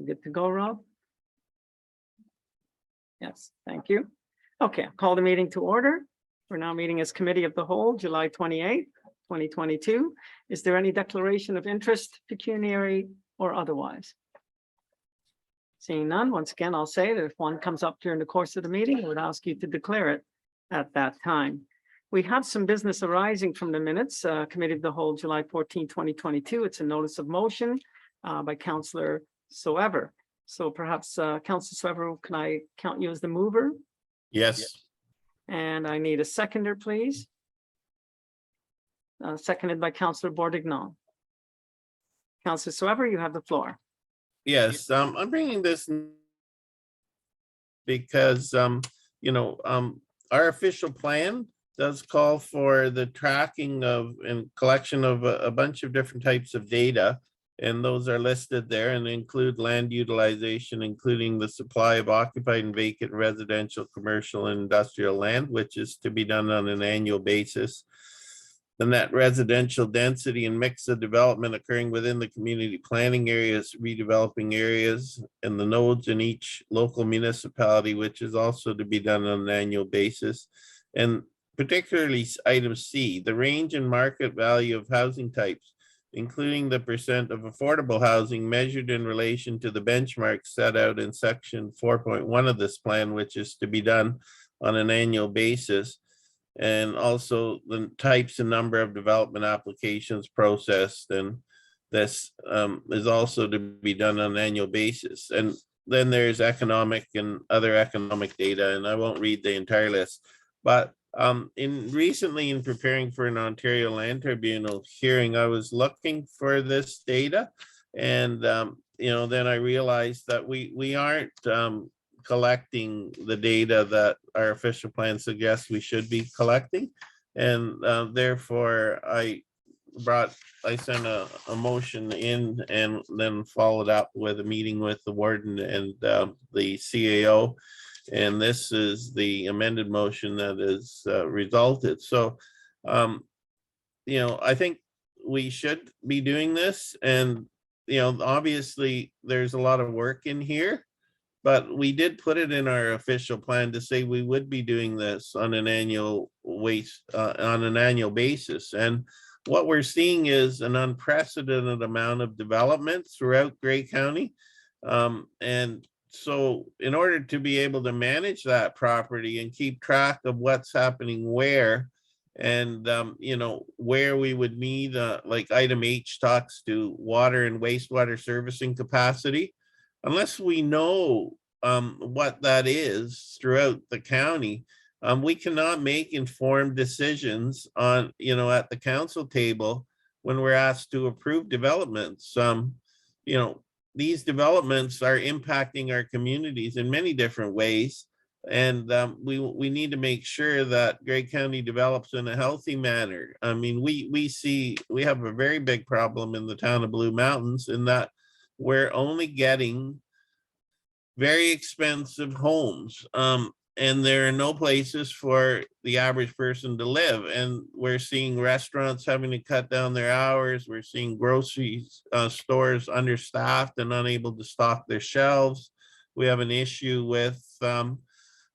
Good to go, Rob? Yes, thank you. Okay, I'll call the meeting to order. We're now meeting as Committee of the Whole, July 28th, 2022. Is there any declaration of interest, pecuniary or otherwise? Seeing none, once again, I'll say that if one comes up during the course of the meeting, I would ask you to declare it at that time. We have some business arising from the minutes, Committee of the Whole, July 14, 2022. It's a notice of motion by Councillor Soever. So perhaps Councillor Soever, can I count you as the mover? Yes. And I need a seconder, please. Seconded by Councillor Bordignon. Councillor Soever, you have the floor. Yes, I'm bringing this because, our official plan does call for the tracking of and collection of a bunch of different types of data. And those are listed there and include land utilization, including the supply of occupied and vacant residential, commercial, and industrial land, which is to be done on an annual basis. The net residential density and mix of development occurring within the community planning areas, redeveloping areas, and the nodes in each local municipality, which is also to be done on an annual basis. And particularly item C, the range and market value of housing types, including the percent of affordable housing measured in relation to the benchmark set out in section 4.1 of this plan, which is to be done on an annual basis. And also the types and number of development applications processed. And this is also to be done on an annual basis. And then there's economic and other economic data, and I won't read the entire list. But recently in preparing for an Ontario Land Tribunal hearing, I was looking for this data. And, then I realized that we aren't collecting the data that our official plan suggests we should be collecting. And therefore I sent a motion in and then followed up with a meeting with the warden and the CAO. And this is the amended motion that is resulted. So, I think we should be doing this. And, obviously there's a lot of work in here. But we did put it in our official plan to say we would be doing this on an annual basis. And what we're seeing is an unprecedented amount of development throughout Grey County. And so in order to be able to manage that property and keep track of what's happening where, and where we would need, like item H talks to water and wastewater servicing capacity. Unless we know what that is throughout the county, we cannot make informed decisions on, at the council table when we're asked to approve developments. These developments are impacting our communities in many different ways. And we need to make sure that Grey County develops in a healthy manner. I mean, we have a very big problem in the town of Blue Mountains in that we're only getting very expensive homes, and there are no places for the average person to live. And we're seeing restaurants having to cut down their hours. We're seeing grocery stores understaffed and unable to stock their shelves. We have an issue with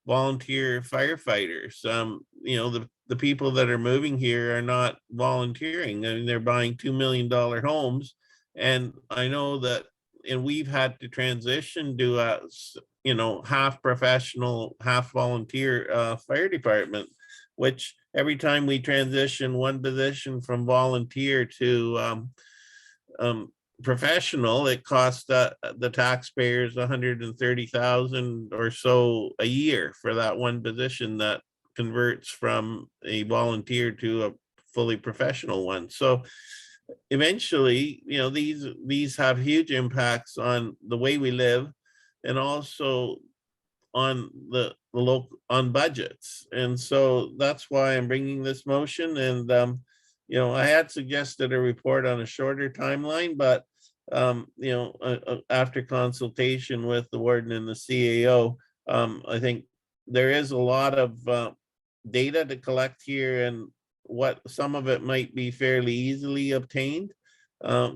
volunteer firefighters. The people that are moving here are not volunteering. I mean, they're buying $2 million homes. And I know that, and we've had to transition to a, half professional, half volunteer fire department, which every time we transition one position from volunteer to professional, it costs the taxpayers $130,000 or so a year for that one position that converts from a volunteer to a fully professional one. So eventually, these have huge impacts on the way we live and also on the local on budgets. And so that's why I'm bringing this motion. And I had suggested a report on a shorter timeline, but after consultation with the warden and the CAO, I think there is a lot of data to collect here, and what some of it might be fairly easily obtained.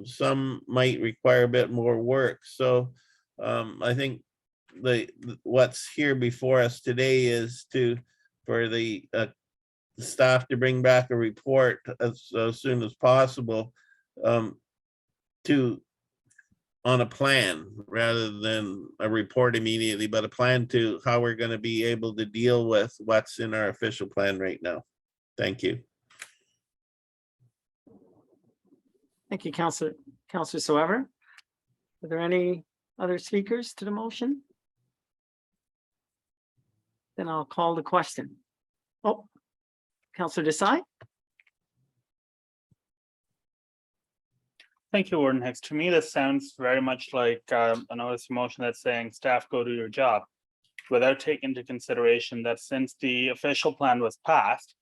Some might require a bit more work. So I think what's here before us today is for the staff to bring back a report as soon as possible on a plan rather than a report immediately, but a plan to how we're going to be able to deal with what's in our official plan right now. Thank you. Thank you, Councillor Soever. Are there any other speakers to the motion? Then I'll call the question. Oh, Councillor Desai. Thank you, Warden Hicks. To me, this sounds very much like a notice of motion that's saying staff go do your job, without taking into consideration that since the official plan was passed,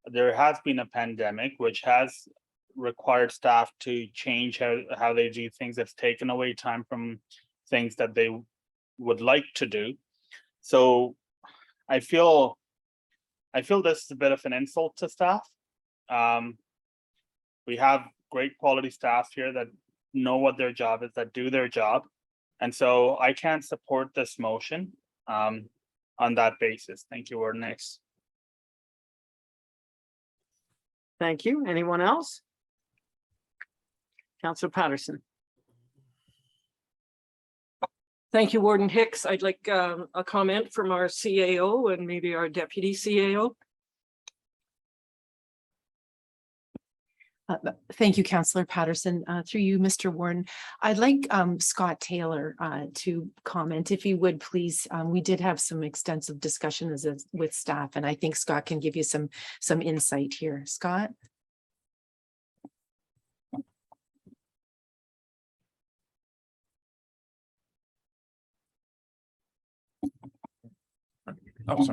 there has been a pandemic which has required staff to change how they do things. That's taken away time from things that they would like to do. So I feel this is a bit of an insult to staff. We have great quality staff here that know what their job is, that do their job. And so I can't support this motion on that basis. Thank you, Warden Hicks. Thank you. Anyone else? Councillor Patterson. Thank you, Warden Hicks. I'd like a comment from our CAO and maybe our deputy CAO. Thank you, Councillor Patterson. Through you, Mr. Warden, I'd like Scott Taylor to comment, if he would, please. We did have some extensive discussions with staff, and I think Scott can give you some insight here. Scott? Oh,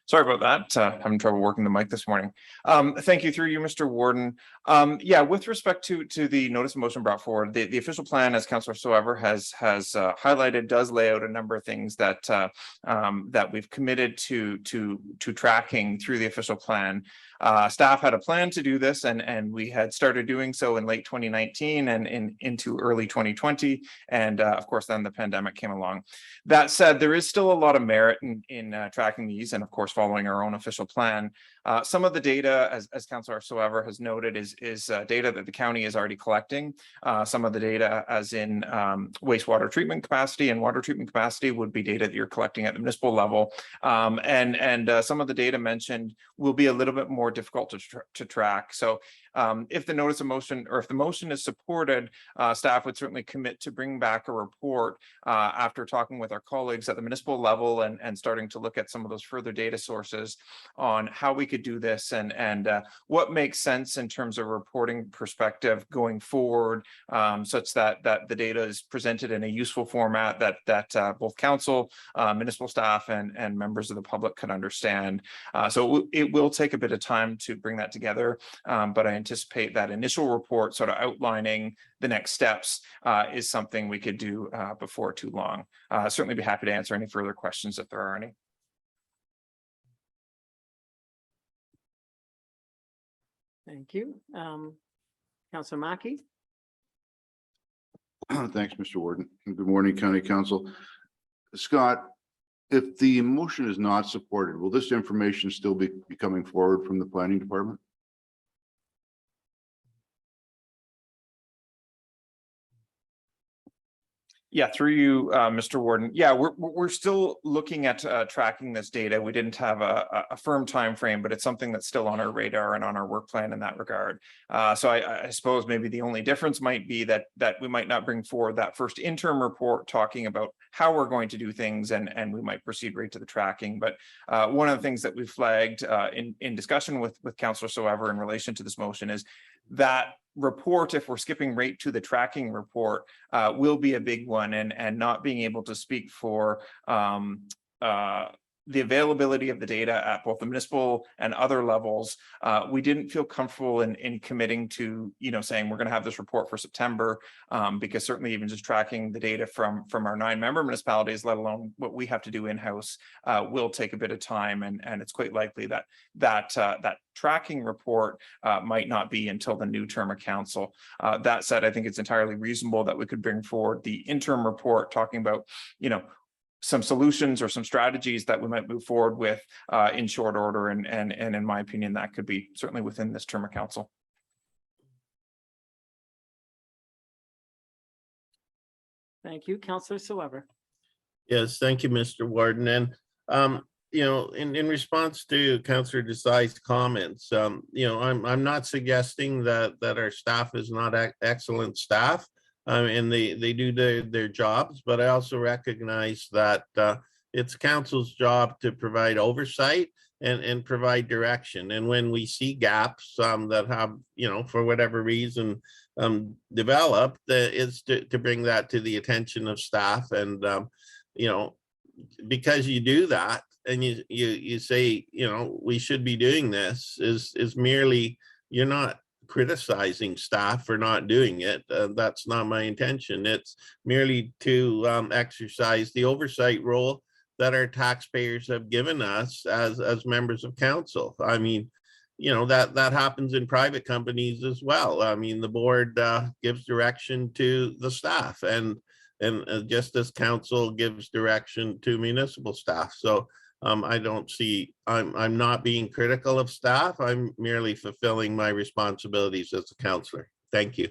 sorry about that. Having trouble working the mic this morning. Thank you, through you, Mr. Warden. Yeah, with respect to the notice of motion brought forward, the official plan, as Councillor Soever has highlighted, does lay out a number of things that that we've committed to tracking through the official plan. Staff had a plan to do this, and we had started doing so in late 2019 and into early 2020, and of course then the pandemic came along. That said, there is still a lot of merit in tracking these, and of course following our own official plan. Some of the data, as Councillor Soever has noted, is data that the county is already collecting. Some of the data, as in wastewater treatment capacity and water treatment capacity, would be data that you're collecting at the municipal level. And some of the data mentioned will be a little bit more difficult to track. So if the notice of motion, or if the motion is supported, staff would certainly commit to bring back a report after talking with our colleagues at the municipal level and starting to look at some of those further data sources on how we could do this and what makes sense in terms of reporting perspective going forward, such that the data is presented in a useful format that both council, municipal staff, and members of the public could understand. So it will take a bit of time to bring that together, but I anticipate that initial report sort of outlining the next steps is something we could do before too long. Certainly be happy to answer any further questions if there are any. Thank you. Councillor Mackey. Thanks, Mr. Warden. Good morning, County Council. Scott, if the motion is not supported, will this information still be coming forward from the planning department? Yeah, through you, Mr. Warden. Yeah, we're still looking at tracking this data. We didn't have a firm time frame, but it's something that's still on our radar and on our work plan in that regard. So I suppose maybe the only difference might be that we might not bring forward that first interim report talking about how we're going to do things, and we might proceed right to the tracking. But one of the things that we flagged in discussion with Councillor Soever in relation to this motion is that report, if we're skipping right to the tracking report, will be a big one, and not being able to speak for the the availability of the data at both the municipal and other levels, we didn't feel comfortable in committing to, saying we're going to have this report for September, because certainly even just tracking the data from our 9-member municipalities, let alone what we have to do in-house, will take a bit of time, and it's quite likely that tracking report might not be until the new term of council. That said, I think it's entirely reasonable that we could bring forward the interim report talking about, some solutions or some strategies that we might move forward with in short order. And in my opinion, that could be certainly within this term of council. Thank you, Councillor Soever. Yes, thank you, Mr. Warden. And, in response to Councillor Desai's comments, I'm not suggesting that our staff is not excellent staff. And they do their jobs, but I also recognize that it's council's job to provide oversight and provide direction. And when we see gaps that have, for whatever reason, developed, is to bring that to the attention of staff. And, because you do that and you say, we should be doing this is merely, you're not criticizing staff for not doing it. That's not my intention. It's merely to exercise the oversight role that our taxpayers have given us as members of council. I mean, that happens in private companies as well. I mean, the board gives direction to the staff, and just as council gives direction to municipal staff. So I don't see, I'm not being critical of staff. I'm merely fulfilling my responsibilities as a councillor. Thank you.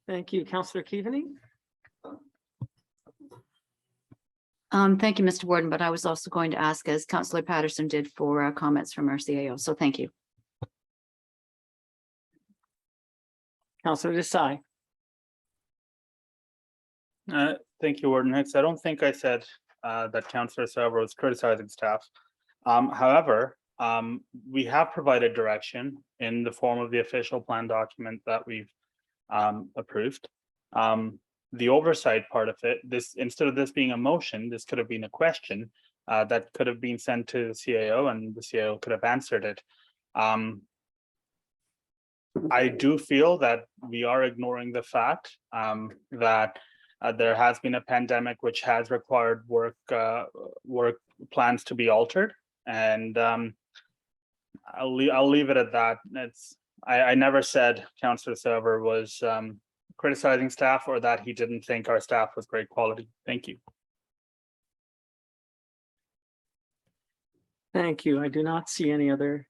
Thank you, Councillor Keaveney. Thank you, Mr. Warden, but I was also going to ask, as Councillor Patterson did, for comments from our CAO. So thank you. Councillor Desai. Thank you, Warden Hicks. I don't think I said that Councillor Soever was criticizing staff. However, we have provided direction in the form of the official plan document that we've approved. The oversight part of it, instead of this being a motion, this could have been a question that could have been sent to the CAO, and the CAO could have answered it. I do feel that we are ignoring the fact that there has been a pandemic which has required work plans to be altered, and I'll leave it at that. I never said Councillor Soever was criticizing staff or that he didn't think our staff was great quality. Thank you. Thank you. I do not see any other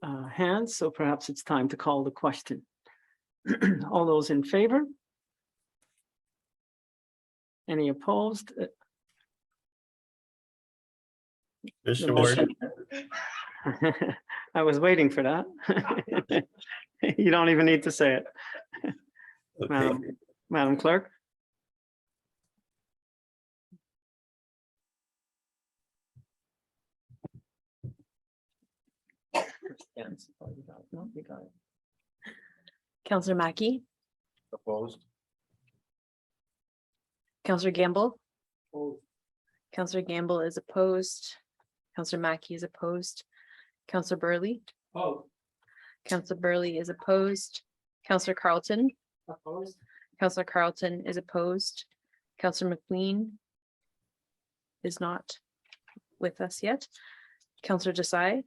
hands, so perhaps it's time to call the question. All those in favor? Any opposed? Mr. Warden. I was waiting for that. You don't even need to say it. Okay. Madam Clerk. Councillor Mackey, Opposed. Councillor Gamble. Councillor Gamble is opposed. Councillor Mackey is opposed. Councillor Burley. Councillor Burley is opposed. Councillor Carlton. Opposed. Councillor Carlton is opposed. Councillor McQueen is not with us yet. Councillor Desai.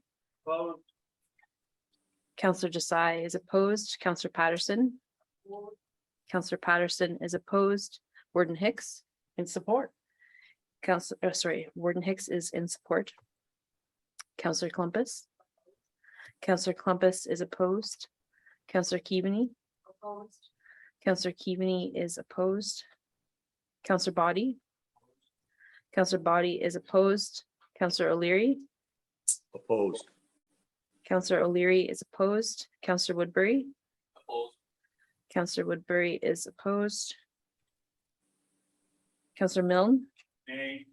Councillor Desai is opposed. Councillor Patterson. Councillor Patterson is opposed. Warden Hicks In support. Warden Hicks is in support. Councillor Clumpus. Councillor Clumpus is opposed. Councillor Keaveney. Opposed. Councillor Keaveney is opposed. Councillor Body. Councillor Body is opposed. Councillor O'Leary. Opposed. Councillor O'Leary is opposed. Councillor Woodbury. Opposed. Councillor Woodbury is opposed. Councillor Milne. Nay.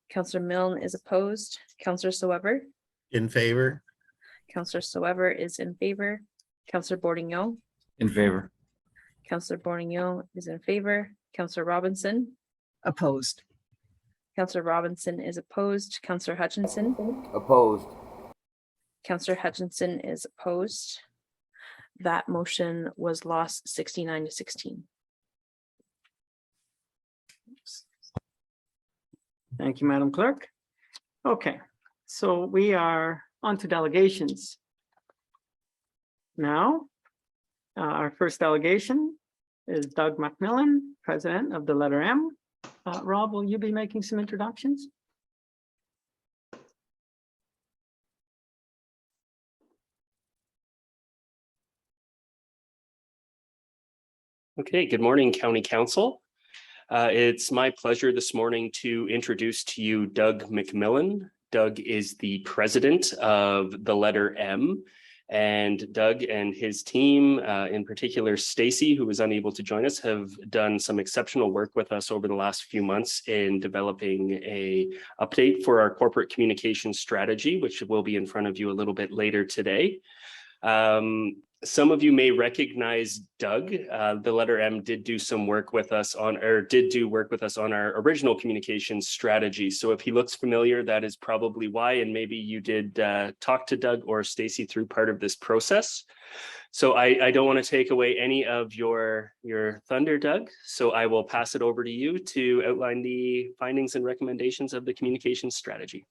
Councillor Milne is opposed. Councillor Soever. In favor? Councillor Soever is in favor. Councillor Bourdignon. In favor. Councillor Bourdignon is in favor. Councillor Robinson. Opposed. Counselor Robinson is opposed. Counselor Hutchinson. Opposed. Counselor Hutchinson is opposed. That motion was lost 69-16. Thank you, Madam Clerk. Okay, so we are on to delegations. Now, our first delegation is Doug McMillan, President of the letter M. Rob, will you be making some introductions? Okay, good morning, County Council. It's my pleasure this morning to introduce to you Doug McMillan. Doug is the president of the letter M, and Doug and his team, in particular Stacy, who was unable to join us, have done some exceptional work with us over the last few months in developing an update for our corporate communication strategy, which will be in front of you a little bit later today. Some of you may recognize Doug. The letter M did do some work with us on, or did do work with us on our original communications strategy. So if he looks familiar, that is probably why. And maybe you did talk to Doug or Stacy through part of this process. So I don't want to take away any of your thunder, Doug. So I will pass it over to you to outline the findings and recommendations of the communications strategy.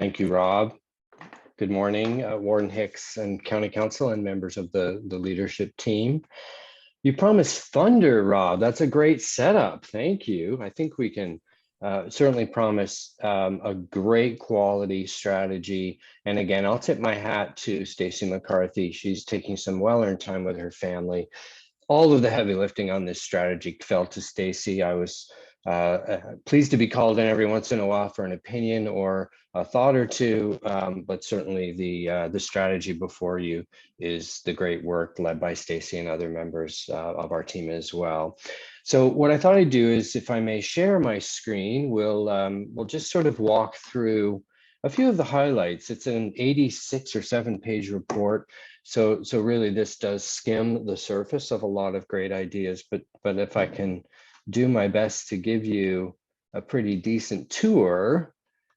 Thank you, Rob. Good morning, Warden Hicks and County Council and members of the leadership team. You promised thunder, Rob. That's a great setup. Thank you. I think we can certainly promise a great quality strategy. And again, I'll tip my hat to Stacey McCarthy. She's taking some well-earned time with her family. All of the heavy lifting on this strategy fell to Stacey. I was pleased to be called in every once in a while for an opinion or a thought or two, but certainly the strategy before you is the great work led by Stacey and other members of our team as well. So what I thought I'd do is, if I may share my screen, we'll just sort of walk through a few of the highlights. It's an 86 or 7-page report. So really this does skim the surface of a lot of great ideas, but if I can do my best to give you a pretty decent tour,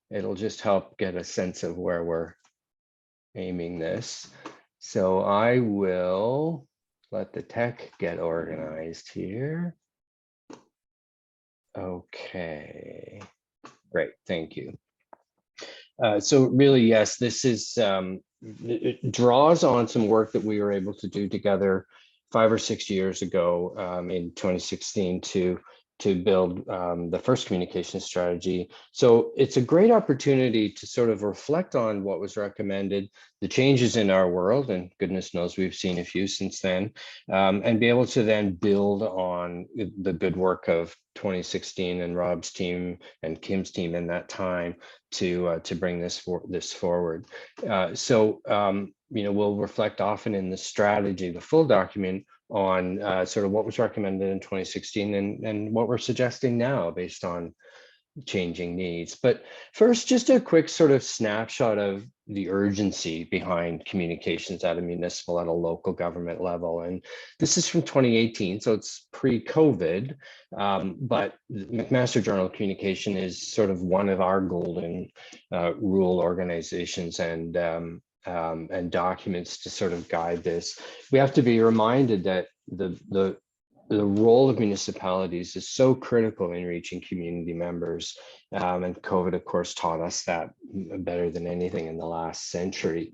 it'll just help get a sense of where we're aiming this. So I will let the tech get organized here. Okay, great, thank you. So really, yes, this is, it draws on some work that we were able to do together 5 or 6 years ago in 2016 to build the first communication strategy. So it's a great opportunity to sort of reflect on what was recommended, the changes in our world, and goodness knows we've seen a few since then, and be able to then build on the good work of 2016 and Rob's team and Kim's team in that time to bring this forward. You know, we'll reflect often in the strategy, the full document, on sort of what was recommended in 2016 and what we're suggesting now based on changing needs. But first, just a quick sort of snapshot of the urgency behind communications at a municipal, at a local government level. And this is from 2018, so it's pre-COVID, but McMaster Journal of Communication is sort of one of our golden rule organizations and documents to sort of guide this. We have to be reminded that the role of municipalities is so critical in reaching community members. And COVID, of course, taught us that better than anything in the last century.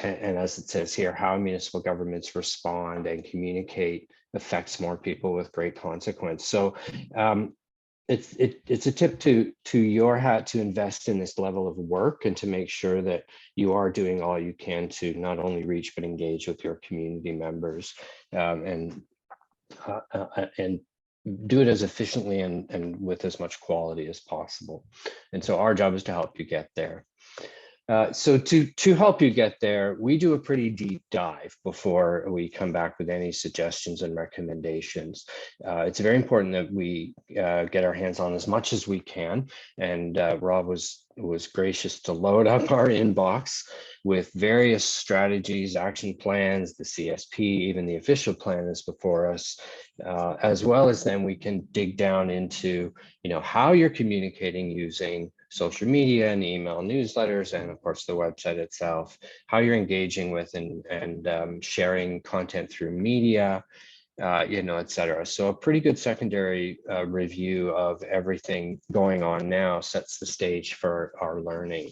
And as it says here, how municipal governments respond and communicate affects more people with great consequence. So it's a tip to your hat to invest in this level of work and to make sure that you are doing all you can to not only reach but engage with your community members and do it as efficiently and with as much quality as possible. And so our job is to help you get there. So to help you get there, we do a pretty deep dive before we come back with any suggestions and recommendations. It's very important that we get our hands on as much as we can. And Rob was was gracious to load up our inbox with various strategies, action plans, the CSP, even the official plan is before us, as well as then we can dig down into, how you're communicating using social media and email newsletters, and of course the website itself, how you're engaging with and sharing content through media, et cetera. So a pretty good secondary review of everything going on now sets the stage for our learning.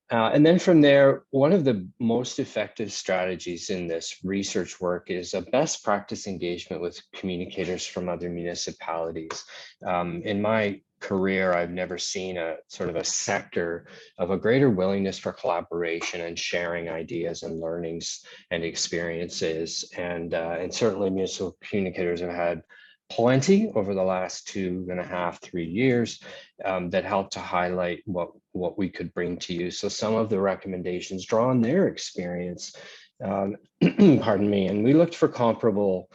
And then from there, one of the most effective strategies in this research work is a best practice engagement with communicators from other municipalities. In my career, I've never seen a sort of a sector of a greater willingness for collaboration and sharing ideas and learnings and experiences. And certainly municipal communicators have had plenty over the last 2.5, 3 years that helped to highlight what we could bring to you. So some of the recommendations draw on their experience, pardon me, and we looked for comparable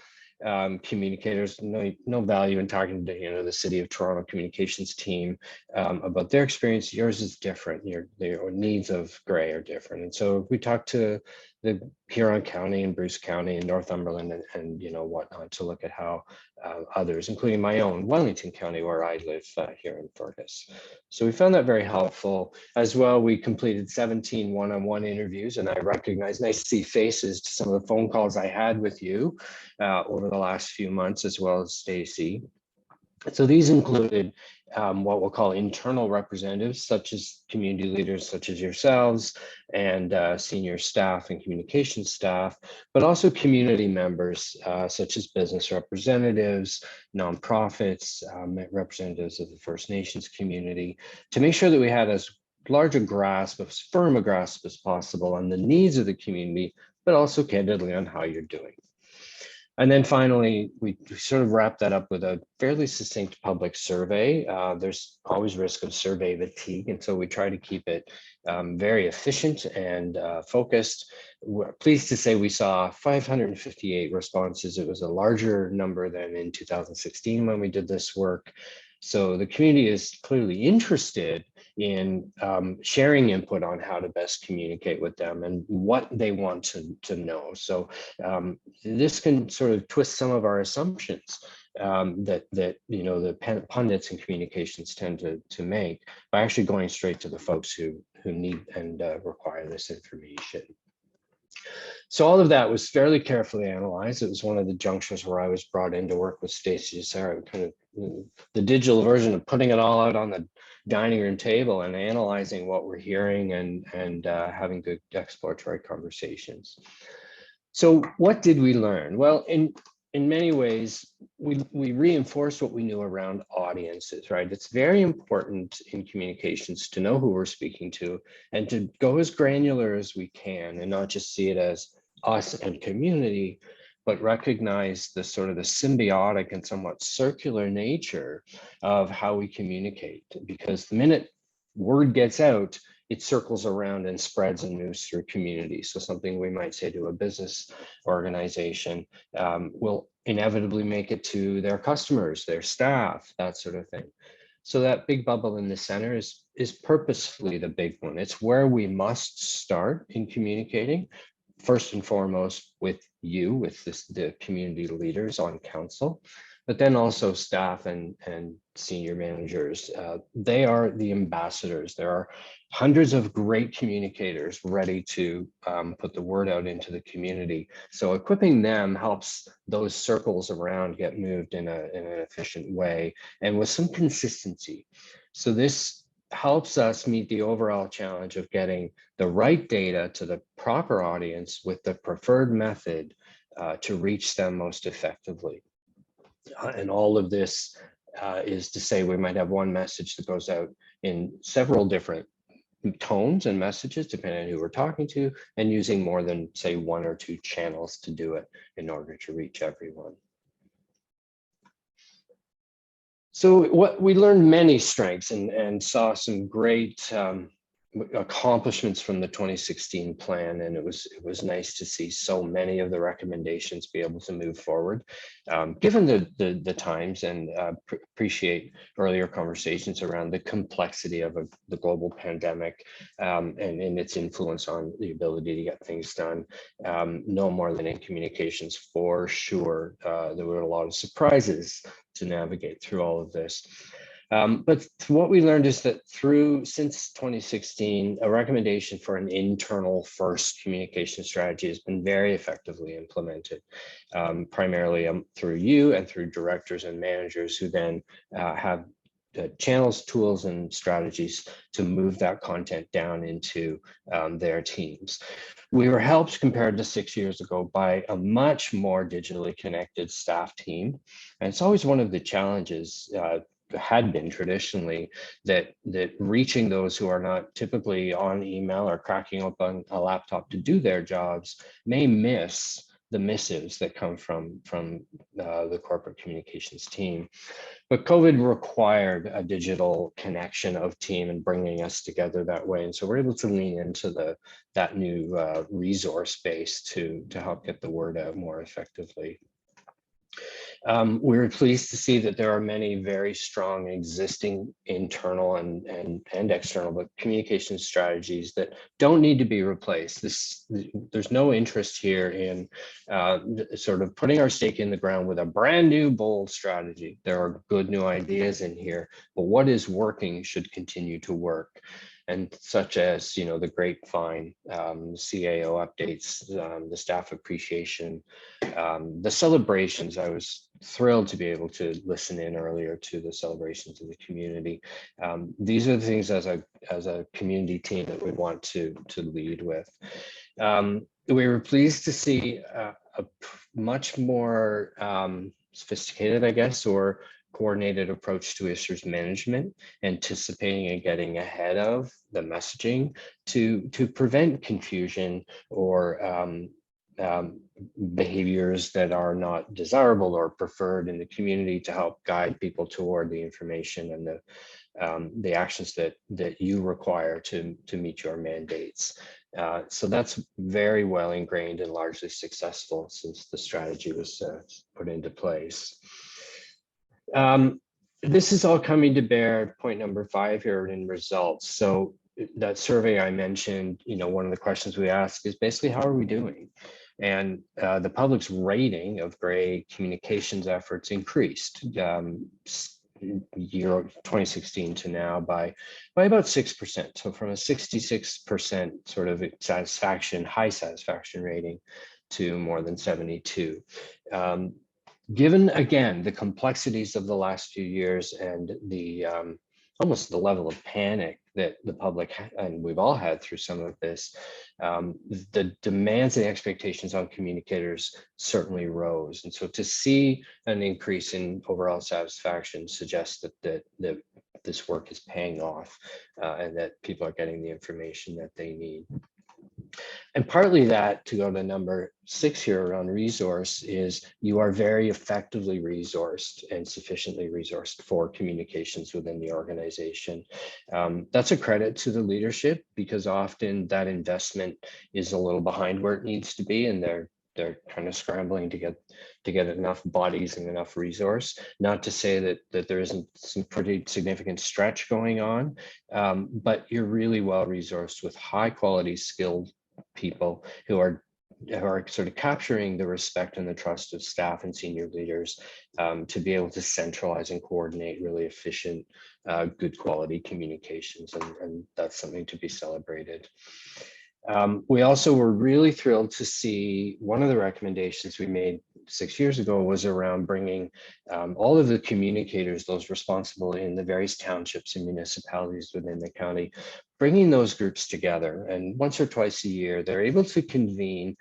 communicators. No value in talking to the City of Toronto communications team about their experience. Yours is different. Your needs of Gray are different, and so we talked to the Huron County and Bruce County and Northumberland and whatnot to look at how others, including my own Wellington County, where I live here in Fergus. So we found that very helpful. As well, we completed 17 one-on-one interviews, and I recognize, nice to see faces to some of the phone calls I had with you over the last few months, as well as Stacy. So these included what we'll call internal representatives, such as community leaders, such as yourselves, and senior staff and communication staff, but also community members, such as business representatives, nonprofits, representatives of the First Nations community, to make sure that we had as large a grasp, as firm a grasp as possible on the needs of the community, but also candidly on how you're doing. And then finally, we sort of wrap that up with a fairly succinct public survey. There's always risk of survey fatigue, and so we try to keep it very efficient and focused. We're pleased to say we saw 558 responses. It was a larger number than in 2016 when we did this work. So the community is clearly interested in sharing input on how to best communicate with them and what they want to know. So this can sort of twist some of our assumptions that the pundits and communications tend to make by actually going straight to the folks who need and require this information. So all of that was fairly carefully analyzed. It was one of the junctures where I was brought in to work with Stacy Sarah, kind of the digital version of putting it all out on the dining room table and analyzing what we're hearing and having good exploratory conversations. So what did we learn? Well, in many ways, we reinforced what we knew around audiences, right? It's very important in communications to know who we're speaking to and to go as granular as we can and not just see it as us and community, but recognize the sort of the symbiotic and somewhat circular nature of how we communicate. Because the minute word gets out, it circles around and spreads and moves through community. So something we might say to a business organization will inevitably make it to their customers, their staff, that sort of thing. So that big bubble in the center is purposefully the big one. It's where we must start in communicating, first and foremost with you, with the community leaders on council, but then also staff and senior managers. They are the ambassadors. There are hundreds of great communicators ready to put the word out into the community. So equipping them helps those circles around get moved in an efficient way and with some consistency. So this helps us meet the overall challenge of getting the right data to the proper audience with the preferred method to reach them most effectively. And all of this is to say we might have one message that goes out in several different tones and messages, depending on who we're talking to, and using more than, say, 1 or 2 channels to do it in order to reach everyone. So what we learned many strengths and saw some great accomplishments from the 2016 plan, and it was nice to see so many of the recommendations be able to move forward, given the times, and appreciate earlier conversations around the complexity of the global pandemic and its influence on the ability to get things done. No more than in communications, for sure. There were a lot of surprises to navigate through all of this. But what we learned is that since 2016, a recommendation for an internal first communication strategy has been very effectively implemented, primarily through you and through directors and managers who then have channels, tools, and strategies to move that content down into their teams. We were helped compared to 6 years ago by a much more digitally connected staff team. And it's always one of the challenges had been traditionally that reaching those who are not typically on email or cracking open a laptop to do their jobs may miss the missives that come from the corporate communications team. But COVID required a digital connection of team and bringing us together that way. And so we're able to lean into that new resource base to help get the word out more effectively. We were pleased to see that there are many very strong existing internal and external, but communication strategies that don't need to be replaced. There's no interest here in sort of putting our stake in the ground with a brand new bold strategy. There are good new ideas in here, but what is working should continue to work. And such as, the grapevine, CAO updates, the staff appreciation, the celebrations. I was thrilled to be able to listen in earlier to the celebrations of the community. These are the things as a community team that we want to lead with. We were pleased to see a much more sophisticated, I guess, or coordinated approach to issues management, anticipating and getting ahead of the messaging to prevent confusion or behaviors that are not desirable or preferred in the community, to help guide people toward the information and the actions that you require to meet your mandates. So that's very well ingrained and largely successful since the strategy was put into place. This is all coming to bear, point number 5 here in results. So that survey I mentioned, one of the questions we ask is basically, how are we doing? And the public's rating of Gray communications efforts increased year 2016 to now by about 6%. So from a 66% sort of satisfaction, high satisfaction rating to more than 72. Given, again, the complexities of the last few years and the almost the level of panic that the public, and we've all had through some of this, the demands and expectations on communicators certainly rose. And so to see an increase in overall satisfaction suggests that this work is paying off and that people are getting the information that they need. And partly that, to go to number 6 here around resource, is you are very effectively resourced and sufficiently resourced for communications within the organization. That's a credit to the leadership, because often that investment is a little behind where it needs to be, and they're kind of scrambling to get enough bodies and enough resource. Not to say that there isn't some pretty significant stretch going on, but you're really well resourced with high quality skilled people who are sort of capturing the respect and the trust of staff and senior leaders to be able to centralize and coordinate really efficient, good quality communications, and that's something to be celebrated. We also were really thrilled to see one of the recommendations we made 6 years ago was around bringing all of the communicators, those responsible in the various townships and municipalities within the county, bringing those groups together. And once or twice a year, they're able to convene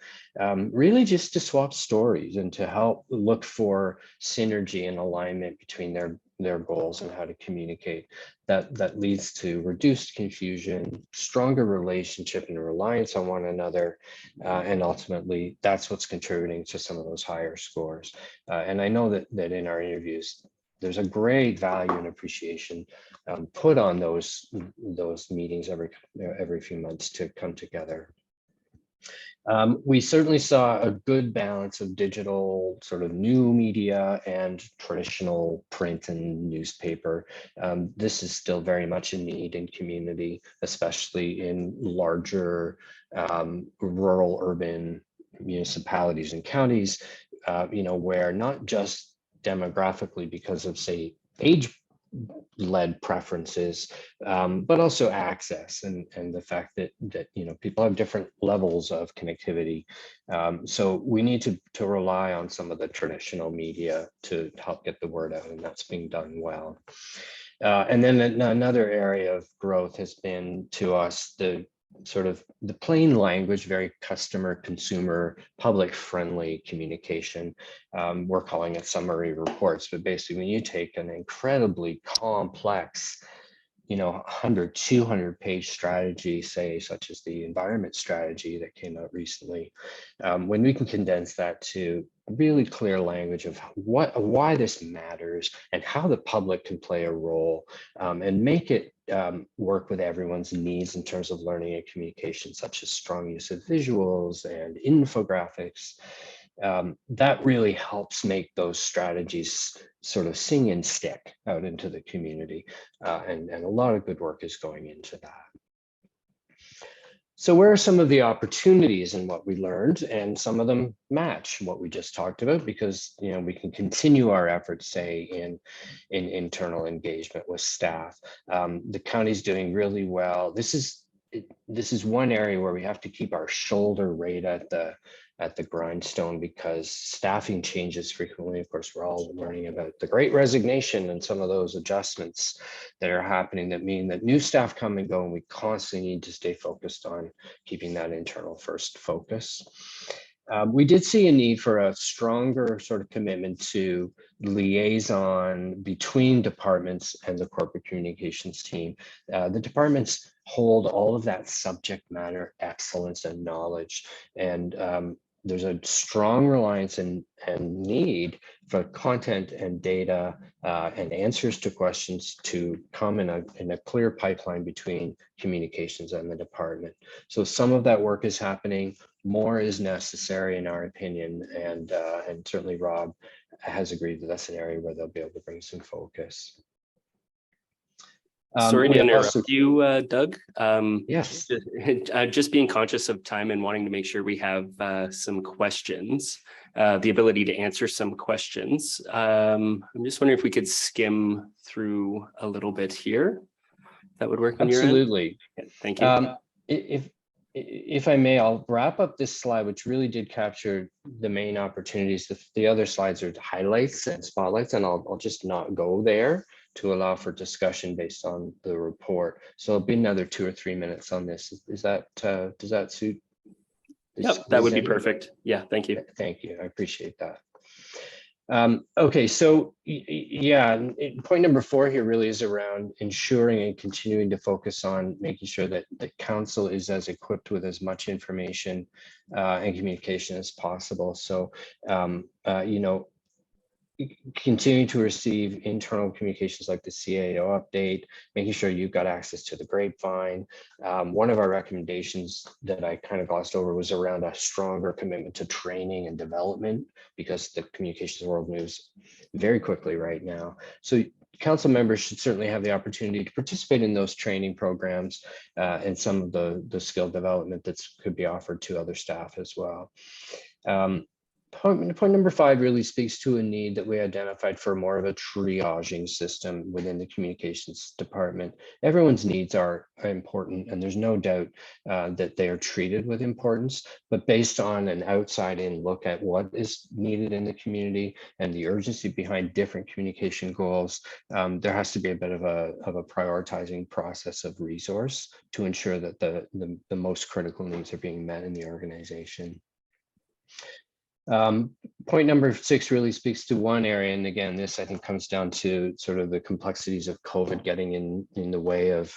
really just to swap stories and to help look for synergy and alignment between their goals and how to communicate. That leads to reduced confusion, stronger relationship and reliance on one another, and ultimately that's what's contributing to some of those higher scores. And I know that in our interviews, there's a great value and appreciation put on those meetings every few months to come together. We certainly saw a good balance of digital sort of new media and traditional print and newspaper. This is still very much a need in community, especially in larger rural urban municipalities and counties, where not just demographically because of, say, age-led preferences, but also access and the fact that people have different levels of connectivity. So we need to rely on some of the traditional media to help get the word out, and that's being done well. And then another area of growth has been to us the plain language, very customer, consumer, public friendly communication. We're calling it summary reports, but basically when you take an incredibly complex 100, 200 page strategy, say, such as the environment strategy that came out recently, when we can condense that to really clear language of why this matters and how the public can play a role, and make it work with everyone's needs in terms of learning and communication, such as strong use of visuals and infographics. That really helps make those strategies sort of sing and stick out into the community. And a lot of good work is going into that. So where are some of the opportunities in what we learned? And some of them match what we just talked about, because we can continue our efforts, say, in internal engagement with staff. The county's doing really well. This is one area where we have to keep our shoulder right at the grindstone, because staffing changes frequently. Of course, we're all learning about the Great Resignation and some of those adjustments that are happening that mean that new staff come and go, and we constantly need to stay focused on keeping that internal first focus. We did see a need for a stronger sort of commitment to liaison between departments and the corporate communications team. The departments hold all of that subject matter excellence and knowledge, and there's a strong reliance and need for content and data and answers to questions to come in a clear pipeline between communications and the department. So some of that work is happening. More is necessary, in our opinion, and certainly Rob has agreed that that's an area where they'll be able to bring some focus. Sorry to interrupt you, Doug. Yes. Just being conscious of time and wanting to make sure we have some questions, the ability to answer some questions. I'm just wondering if we could skim through a little bit here. That would work on your end? Absolutely. Yeah, thank you. If I may, I'll wrap up this slide, which really did capture the main opportunities. The other slides are highlights and spotlights, and I'll just not go there to allow for discussion based on the report. So it'll be another 2 or 3 minutes on this. Does that suit? Yep, that would be perfect. Yeah, thank you. Thank you. I appreciate that. Okay, so yeah, point number 4 here really is around ensuring and continuing to focus on making sure that the council is as equipped with as much information and communication as possible. So, continuing to receive internal communications like the CAO update, making sure you've got access to the grapevine. One of our recommendations that I kind of glossed over was around a stronger commitment to training and development, because the communications world moves very quickly right now. So council members should certainly have the opportunity to participate in those training programs and some of the skill development that could be offered to other staff as well. Point number 5 really speaks to a need that we identified for more of a triaging system within the communications department. Everyone's needs are important, and there's no doubt that they are treated with importance, but based on an outside-in look at what is needed in the community and the urgency behind different communication goals, there has to be a bit of a prioritizing process of resource to ensure that the most critical needs are being met in the organization. Point number 6 really speaks to one area, and again, this I think comes down to sort of the complexities of COVID getting in the way of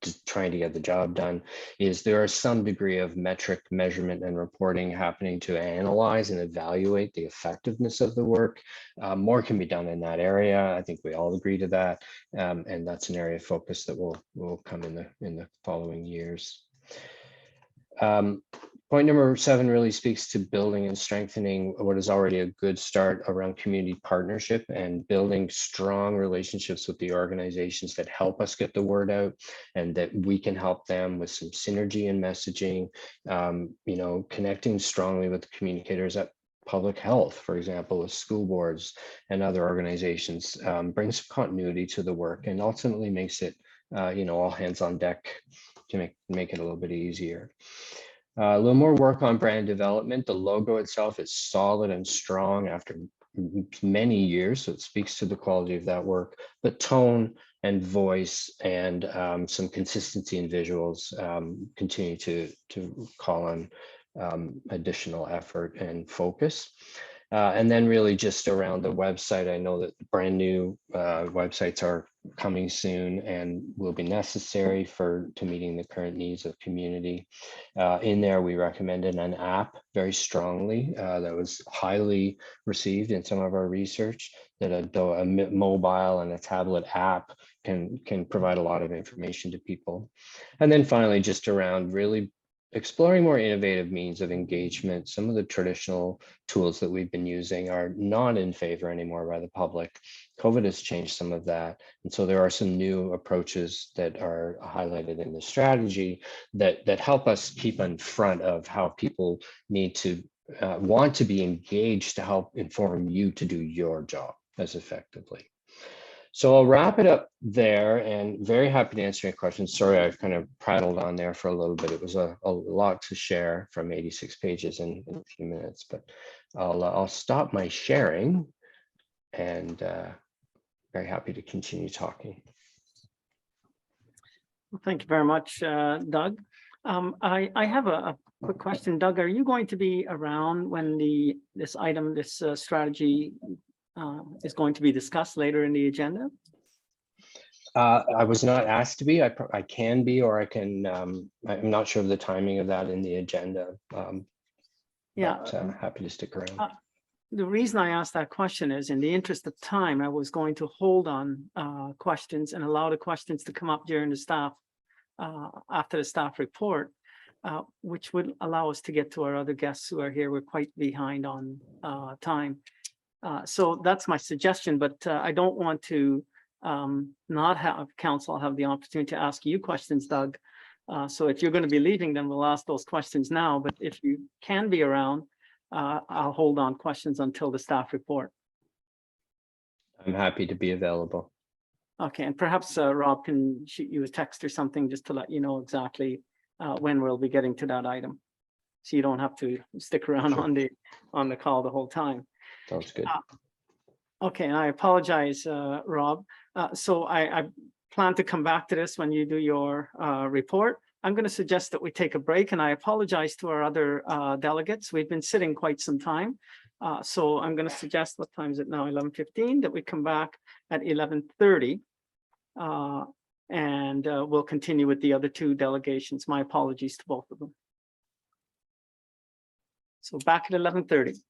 just trying to get the job done. Is there are some degree of metric measurement and reporting happening to analyze and evaluate the effectiveness of the work. More can be done in that area. I think we all agree to that, and that's an area of focus that will come in the following years. Point number 7 really speaks to building and strengthening what is already a good start around community partnership and building strong relationships with the organizations that help us get the word out and that we can help them with some synergy in messaging, you know, connecting strongly with the communicators at public health, for example, with school boards and other organizations, brings continuity to the work and ultimately makes it, you know, all hands on deck to make it a little bit easier. A little more work on brand development. The logo itself is solid and strong after many years, so it speaks to the quality of that work. But tone and voice and some consistency in visuals continue to call on additional effort and focus. And then really just around the website, I know that brand new websites are coming soon and will be necessary to meeting the current needs of community. In there, we recommended an app very strongly that was highly received in some of our research, that a mobile and a tablet app can provide a lot of information to people. And then finally, just around really exploring more innovative means of engagement. Some of the traditional tools that we've been using are not in favor anymore by the public. COVID has changed some of that. And so there are some new approaches that are highlighted in the strategy that help us keep in front of how people need to want to be engaged to help inform you to do your job as effectively. So I'll wrap it up there and very happy to answer any questions. Sorry, I've kind of prattled on there for a little bit. It was a lot to share from 86 pages in a few minutes, but I'll stop my sharing and very happy to continue talking. Well, thank you very much, Doug. I have a quick question. Doug, are you going to be around when this strategy is going to be discussed later in the agenda? I was not asked to be. I can be, or I can. I'm not sure of the timing of that in the agenda. Yeah, but, happy to stick around. The reason I asked that question is, in the interest of time, I was going to hold on questions and allow the questions to come up during the staff after the staff report, which would allow us to get to our other guests who are here. We're quite behind on time. So that's my suggestion, but I don't want to not have council have the opportunity to ask you questions, Doug. So if you're going to be leaving, then we'll ask those questions now. But if you can be around, I'll hold on questions until the staff report. I'm happy to be available. Okay, and perhaps Rob can shoot you a text or something just to let you know exactly when we'll be getting to that item, so you don't have to stick around Sure. on the call the whole time. Sounds good. Okay, and I apologize, Rob. So I plan to come back to this when you do your report. I'm going to suggest that we take a break, and I apologize to our other delegates. We've been sitting quite some time. So I'm going to suggest, what time is it now? 11:15, that we come back at 11:30. And we'll continue with the other two delegations. My apologies to both of them. So back at 11:30.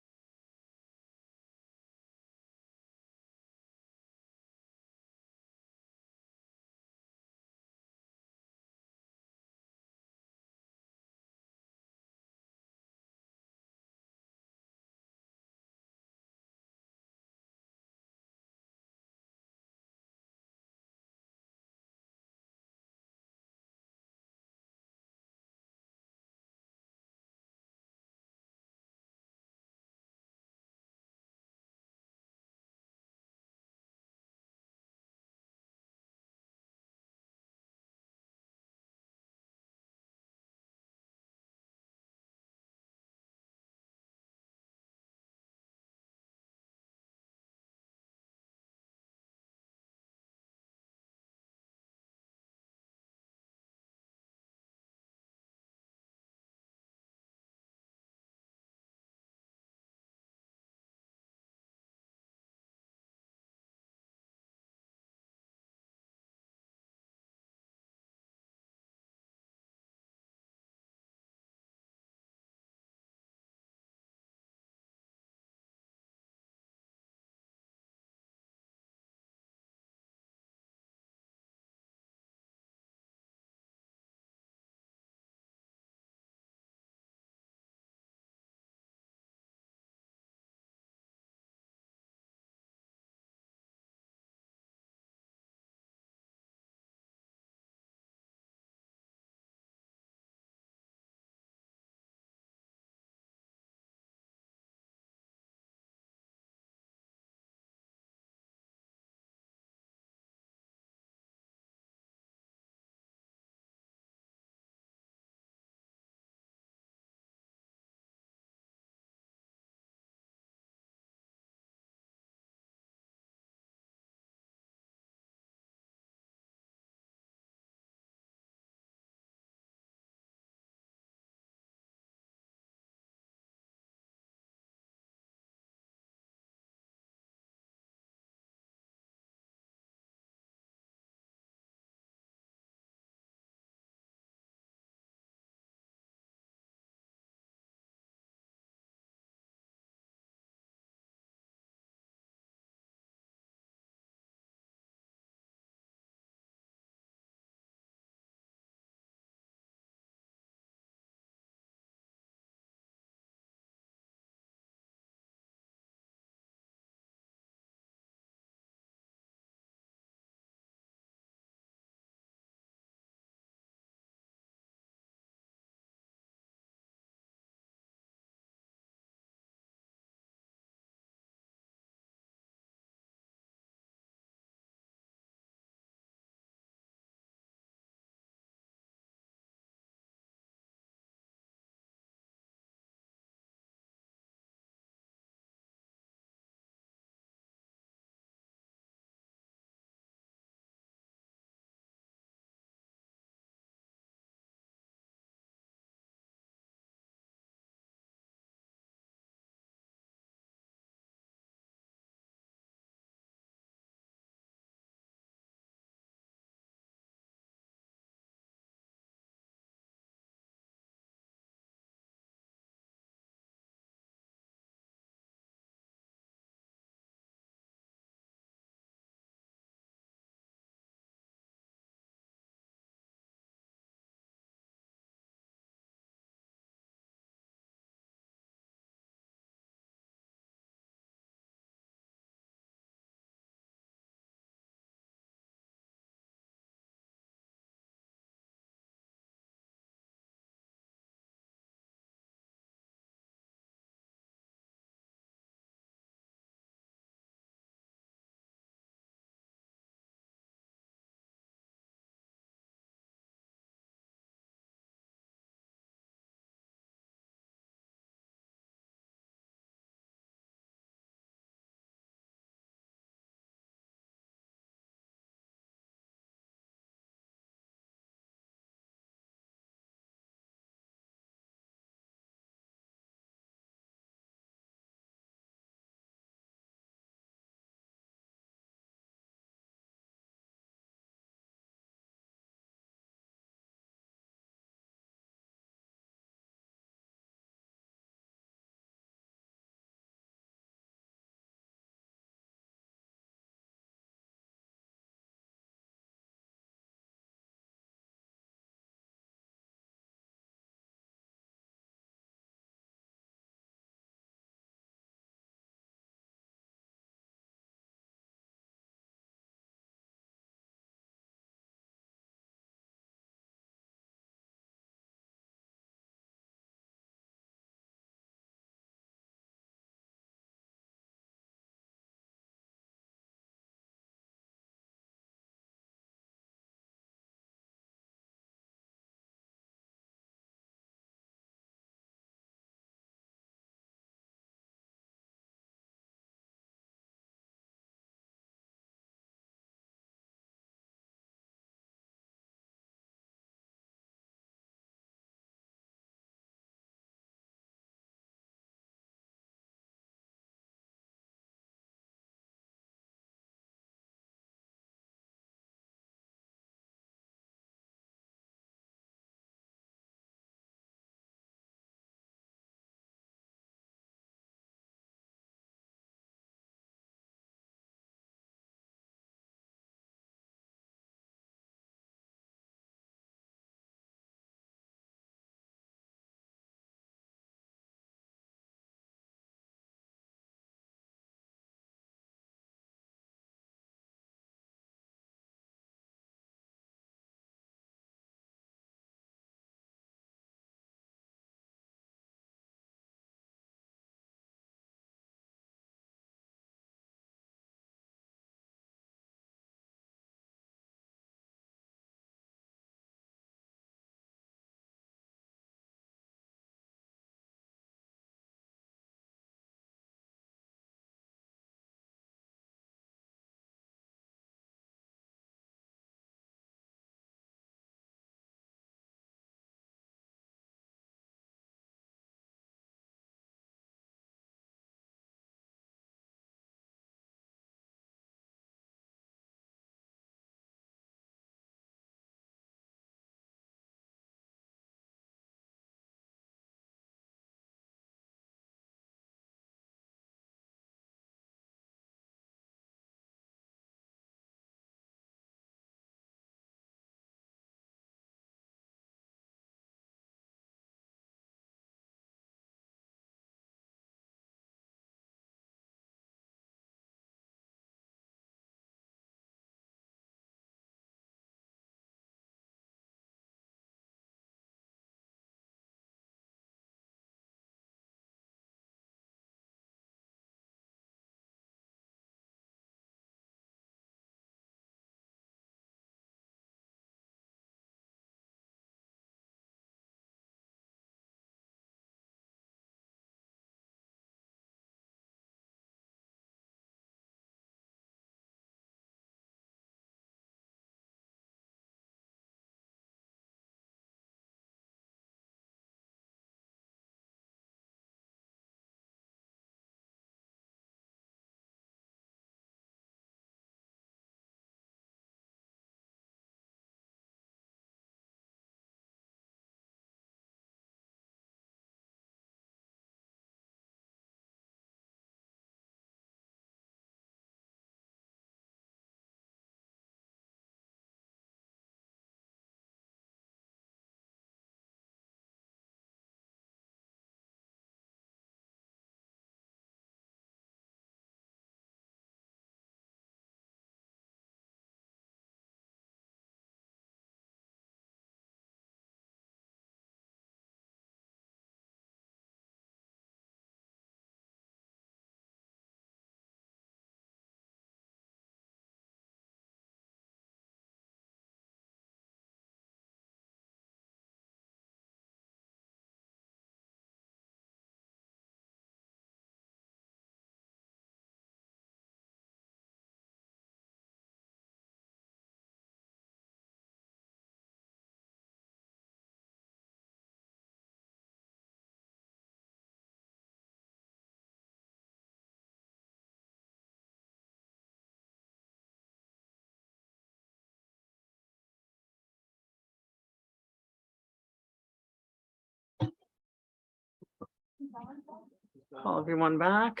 Call everyone back.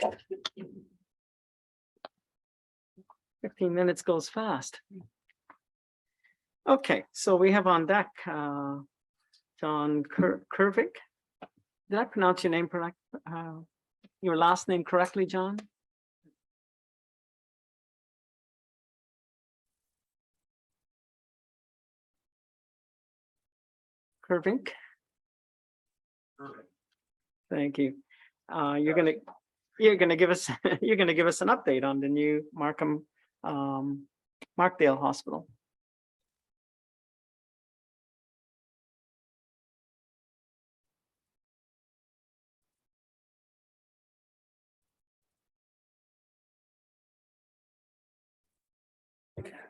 15 minutes goes fast. Okay, so we have on deck John Kervick. Did I pronounce your name correct? Your last name correctly, John? Kervink? Thank you. You're gonna give us you're gonna give us an update on the new Markdale Hospital.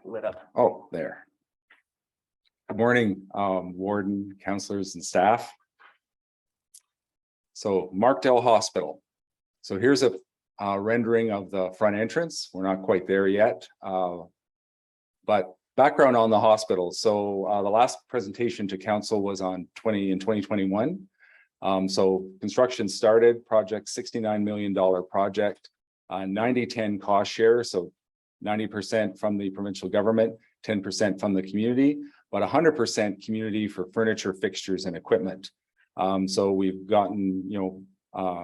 Lit up. Oh, there. Good morning, warden, counselors and staff. So Markdale Hospital. So here's a rendering of the front entrance. We're not quite there yet. But background on the hospital. So the last presentation to council was in 2021. So construction started, project $69 million project, 90-10 cost share. So 90% from the provincial government, 10% from the community, but 100% community for furniture, fixtures, and equipment. So we've gotten,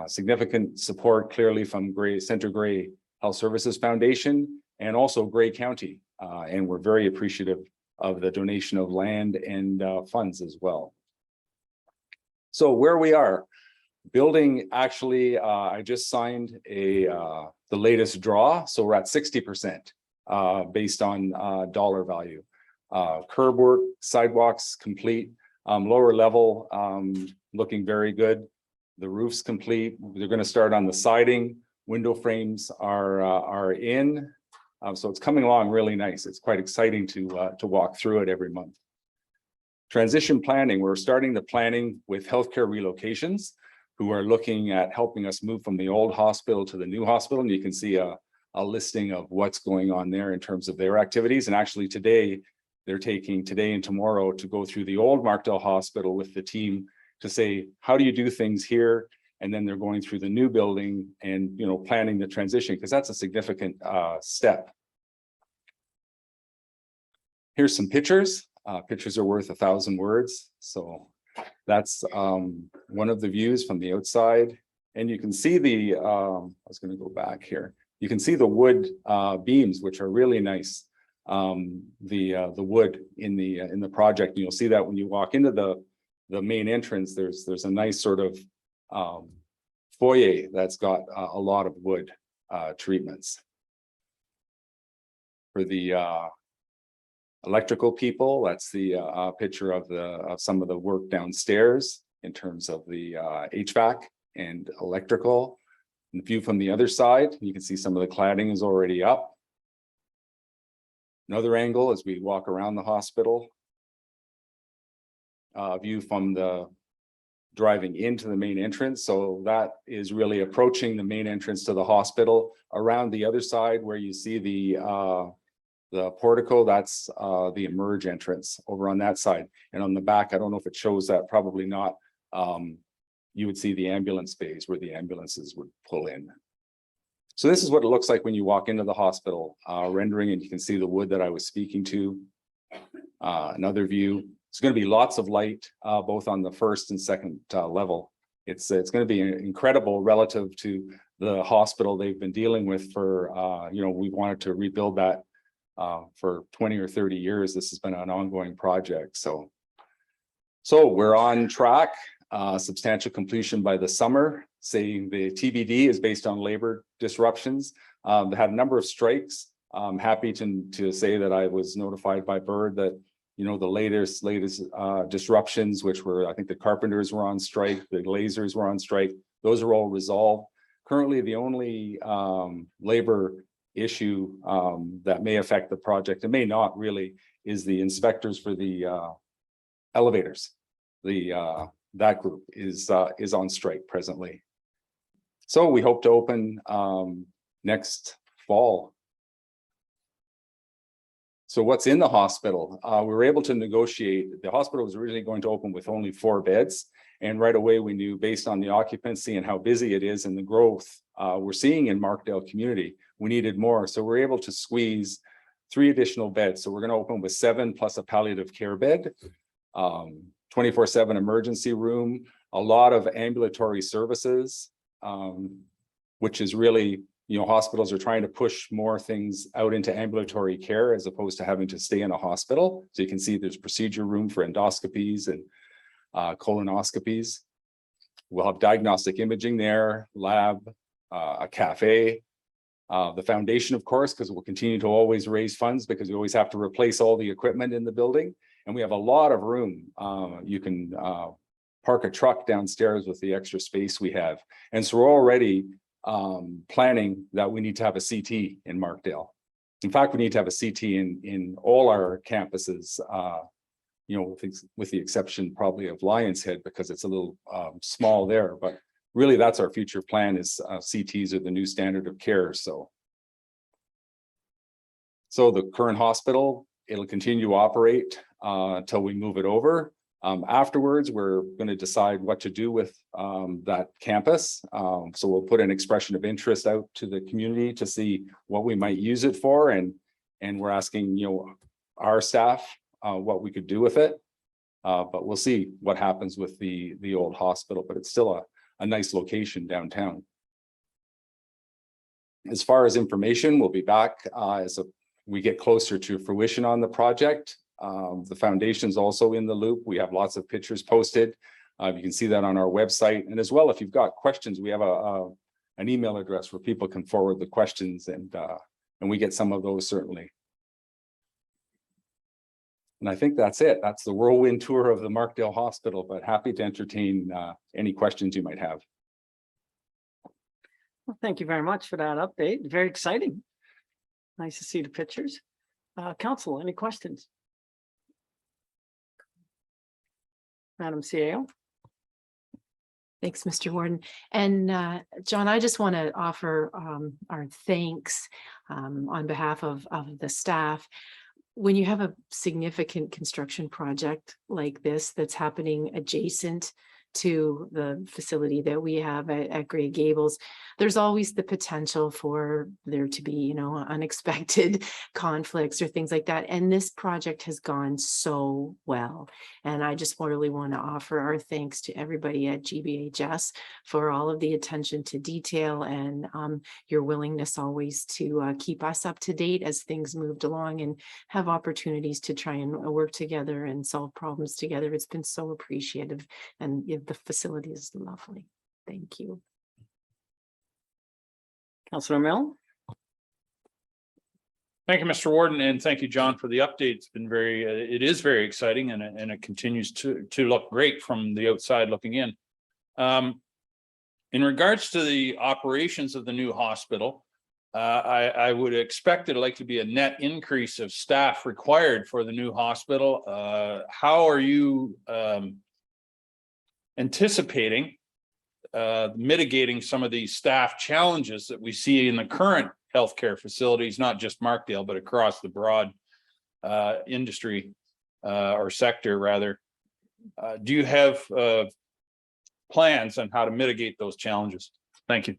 significant support clearly from Centre Grey Health Services Foundation and also Grey County. And we're very appreciative of the donation of land and funds as well. So where we are, building actually, I just signed the latest draw. So we're at 60% based on dollar value. Curb work, sidewalks complete, lower level looking very good. The roof's complete. They're going to start on the siding. Window frames are in. So it's coming along really nice. It's quite exciting to walk through it every month. Transition planning, we're starting the planning with healthcare relocations who are looking at helping us move from the old hospital to the new hospital. And you can see a listing of what's going on there in terms of their activities. And actually today, they're taking today and tomorrow to go through the old Markdale Hospital with the team to say, how do you do things here? And then they're going through the new building and, planning the transition, because that's a significant step. Here's some pictures. Pictures are worth 1,000 words. So that's one of the views from the outside. And you can see I was going to go back here. You can see the wood beams, which are really nice. The wood in the project. And you'll see that when you walk into the main entrance, there's a nice sort of foyer that's got a lot of wood treatments. For the electrical people, that's the picture of some of the work downstairs in terms of the HVAC and electrical. And the view from the other side, you can see some of the cladding is already up. Another angle as we walk around the hospital. View from the driving into the main entrance. So that is really approaching the main entrance to the hospital. Around the other side where you see the portico, that's the emerge entrance over on that side. And on the back, I don't know if it shows that, probably not. You would see the ambulance bays where the ambulances would pull in. So this is what it looks like when you walk into the hospital rendering, and you can see the wood that I was speaking to. Another view. It's going to be lots of light, both on the first and second level. It's going to be incredible relative to the hospital they've been dealing with for, we wanted to rebuild that for 20 or 30 years. This has been an ongoing project. So we're on track, substantial completion by the summer, saying the TBD is based on labor disruptions. They had a number of strikes. I'm happy to say that I was notified by Bird that the latest disruptions, which were, I think the carpenters were on strike, the glazers were on strike, those are all resolved. Currently, the only labor issue that may affect the project, and may not really, is the inspectors for the elevators. That group is on strike presently. So we hope to open next fall. So what's in the hospital? We were able to negotiate. The hospital was originally going to open with only 4 beds, And right away, we knew based on the occupancy and how busy it is and the growth we're seeing in Markdale community, we needed more. So we're able to squeeze 3 additional beds. So we're going to open with 7 plus a palliative care bed, 24/7 emergency room, a lot of ambulatory services, which is really, hospitals are trying to push more things out into ambulatory care as opposed to having to stay in a hospital. So you can see there's procedure room for endoscopies and colonoscopies. We'll have diagnostic imaging there, lab, a cafe, the foundation, of course, because we'll continue to always raise funds because we always have to replace all the equipment in the building. And we have a lot of room. You can park a truck downstairs with the extra space we have. And so we're already planning that we need to have a CT in Markdale. In fact, we need to have a CT in all our campuses, with the exception probably of Lion's Head because it's a little small there. But really, that's our future plan is CTs are the new standard of care. So the current hospital, it'll continue to operate until we move it over. Afterwards, we're going to decide what to do with that campus. So we'll put an expression of interest out to the community to see what we might use it for. And we're asking, our staff what we could do with it. But we'll see what happens with the old hospital, but it's still a nice location downtown. As far as information, we'll be back as we get closer to fruition on the project. The foundation's also in the loop. We have lots of pictures posted. You can see that on our website. And as well, if you've got questions, we have an email address where people can forward the questions and we get some of those certainly. And I think that's it. That's the whirlwind tour of the Markdale Hospital, but happy to entertain any questions you might have. Well, thank you very much for that update. Very exciting. Nice to see the pictures. Council, any questions? Madam CAO. Thanks, Mr. Warden. And John, I just want to offer our thanks on behalf of the staff. When you have a significant construction project like this that's happening adjacent to the facility that we have at Grey Gables, there's always the potential for there to be, unexpected conflicts or things like that. And this project has gone so well. And I just really want to offer our thanks to everybody at GBHS for all of the attention to detail and your willingness always to keep us up to date as things moved along and have opportunities to try and work together and solve problems together. It's been so appreciative, and the facility is lovely. Thank you. Councillor Mill. Thank you, Mr. Warden, and thank you, John, for the update. It's been it is very exciting, and it continues to look great from the outside looking in. In regards to the operations of the new hospital, I would expect it'd like to be a net increase of staff required for the new hospital. How are you anticipating mitigating some of these staff challenges that we see in the current healthcare facilities, not just Markdale, but across the broad industry or sector rather? Do you have plans on how to mitigate those challenges? Thank you.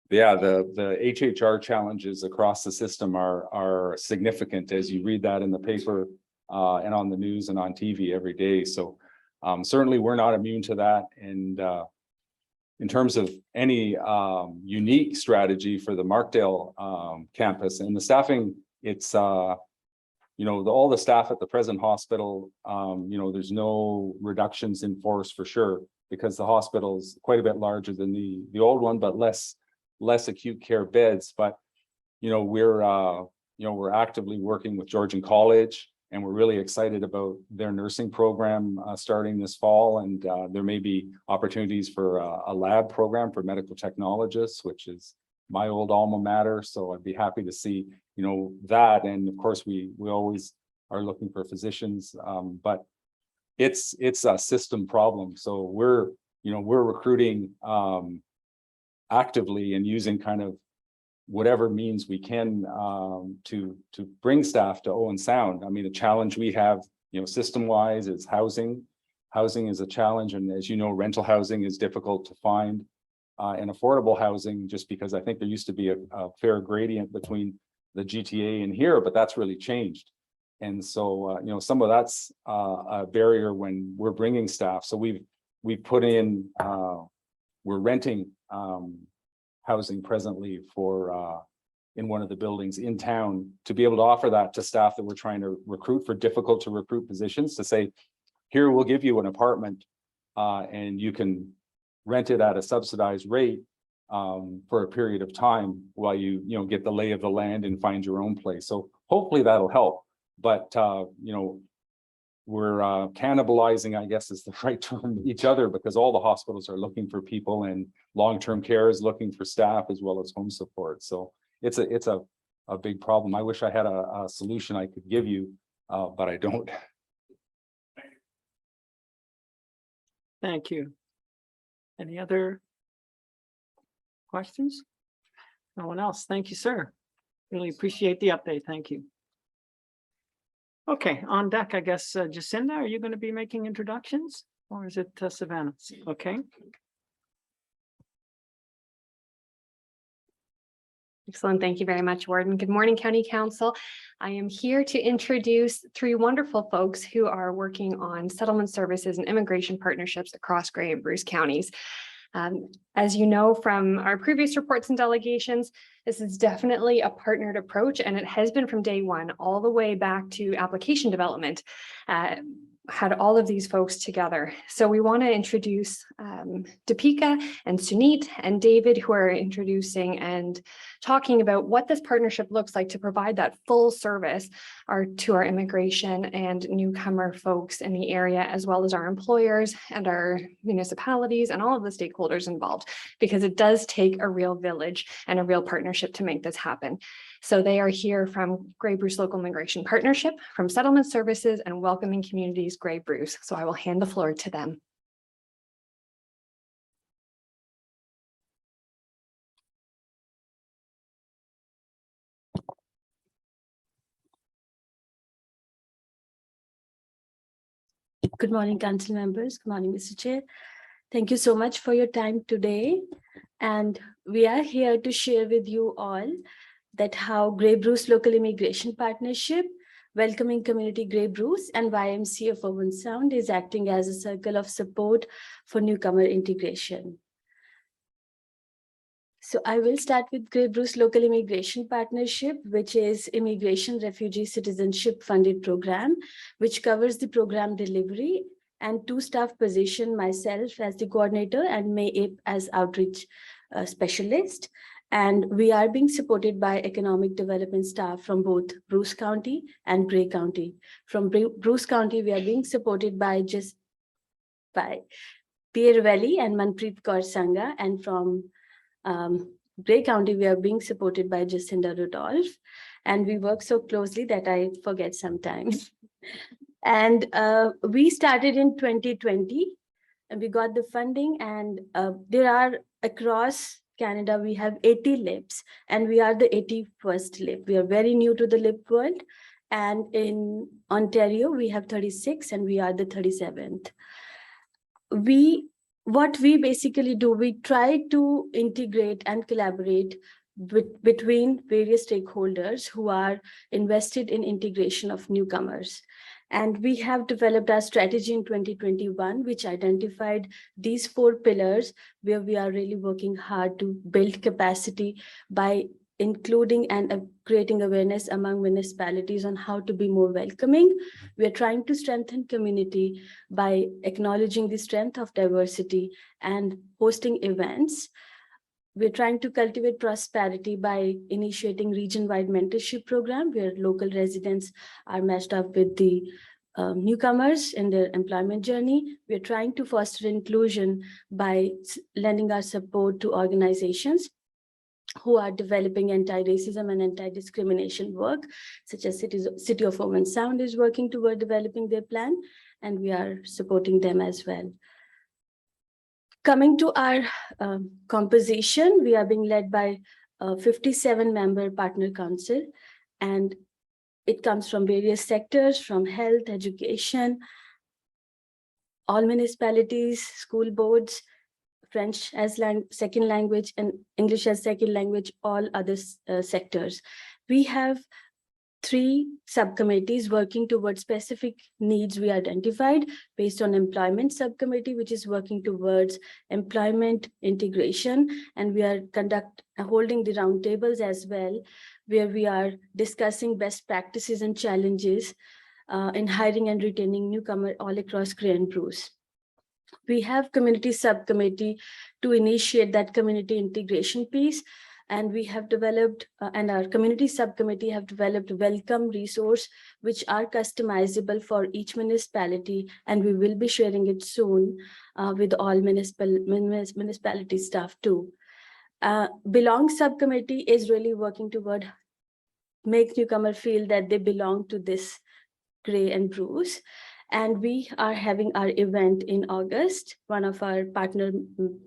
Yeah, the HHR challenges across the system are significant, as you read that in the paper and on the news and on TV every day. So certainly we're not immune to that. And in terms of any unique strategy for the Markdale campus and the staffing, it's all the staff at the present hospital, there's no reductions in force for sure, because the hospital's quite a bit larger than the old one, but less acute care beds. But we're actively working with Georgian College, and we're really excited about their nursing program starting this fall. And there may be opportunities for a lab program for medical technologists, which is my old alma mater. So I'd be happy to see that. And of course, we always are looking for physicians, but it's a system problem. So we're recruiting actively and using kind of whatever means we can to bring staff to Owen Sound. I mean, the challenge we have, system wise is housing. Housing is a challenge, and as you know, rental housing is difficult to find, and affordable housing, just because I think there used to be a fair gradient between the GTA and here, but that's really changed. And so, some of that's a barrier when we're bringing staff. So we've put in, we're renting housing presently for in one of the buildings in town to be able to offer that to staff that we're trying to recruit for difficult to recruit positions, to say, here, we'll give you an apartment and you can rent it at a subsidized rate for a period of time while you get the lay of the land and find your own place. So hopefully that'll help. But we're cannibalizing, I guess is the right term, each other, because all the hospitals are looking for people, and long-term care is looking for staff as well as home support. So it's a big problem. I wish I had a solution I could give you, but I don't. Thank you. Any other questions? No one else. Thank you, sir. Really appreciate the update. Thank you. Okay, on deck, I guess, Jacinda, are you going to be making introductions, or is it Savannah? Okay. Excellent. Thank you very much, Warden. Good morning, County Council. I am here to introduce three wonderful folks who are working on settlement services and immigration partnerships across Grey and Bruce counties. As you know from our previous reports and delegations, this is definitely a partnered approach, and it has been from day one all the way back to application development. Had all of these folks together. So we want to introduce Deepika and Suneet and David, who are introducing and talking about what this partnership looks like to provide that full service to our immigration and newcomer folks in the area, as well as our employers and our municipalities and all of the stakeholders involved, because it does take a real village and a real partnership to make this happen. So they are here from Grey Bruce Local Immigration Partnership, from Settlement Services and Welcoming Communities Grey Bruce. So I will hand the floor to them. Good morning, council members. Good morning, Mr. Chair. Thank you so much for your time today. And we are here to share with you all that how Grey Bruce Local Immigration Partnership, Welcoming Community Grey Bruce, and YMCA of Owen Sound is acting as a circle of support for newcomer integration. So I will start with Grey Bruce Local Immigration Partnership, which is Immigration Refugee Citizenship Funded Program, which covers the program delivery and two staff position, myself as the coordinator and May Ape as outreach specialist. And we are being supported by economic development staff from both Bruce County and Grey County. From Bruce County, we are being supported by Pierre Valley and Manpreet Kaur Sangha, and from Grey County, we are being supported by Jacinda Rudolph, and we work so closely that I forget sometimes. And we started in 2020, and we got the funding, and there are across Canada, we have 80 LIPs, and we are the 81st LIP. We are very new to the LIP world. And in Ontario, we have 36, and we are the 37th. What we basically do, we try to integrate and collaborate between various stakeholders who are invested in integration of newcomers. And we have developed our strategy in 2021, which identified these 4 pillars where we are really working hard to build capacity by including and creating awareness among municipalities on how to be more welcoming. We are trying to strengthen community by acknowledging the strength of diversity and hosting events. We're trying to cultivate prosperity by initiating region-wide mentorship program where local residents are matched up with the newcomers in their employment journey. We're trying to foster inclusion by lending our support to organizations who are developing anti-racism and anti-discrimination work, such as City of Owen Sound is working toward developing their plan, and we are supporting them as well. Coming to our composition, we are being led by a 57-member partner council, and it comes from various sectors, from health, education, all municipalities, school boards, French as second language and English as second language, all other sectors. We have 3 subcommittees working towards specific needs we identified based on employment subcommittee, which is working towards employment integration. And we are holding the roundtables as well, where we are discussing best practices and challenges in hiring and retaining newcomer all across Grey and Bruce. We have community subcommittee to initiate that community integration piece. And we have developed, and our community subcommittee have developed welcome resource, which are customizable for each municipality. And we will be sharing it soon with all municipality staff too. Belong subcommittee is really working toward make newcomer feel that they belong to this Grey and Bruce. And we are having our event in August. One of our partner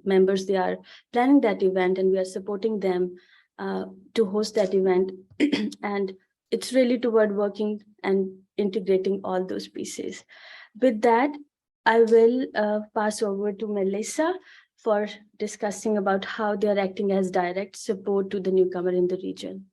members, they are planning that event, and we are supporting them to host that event. And it's really toward working and integrating all those pieces. With that, I will pass over to Melissa for discussing about how they are acting as direct support to the newcomer in the region.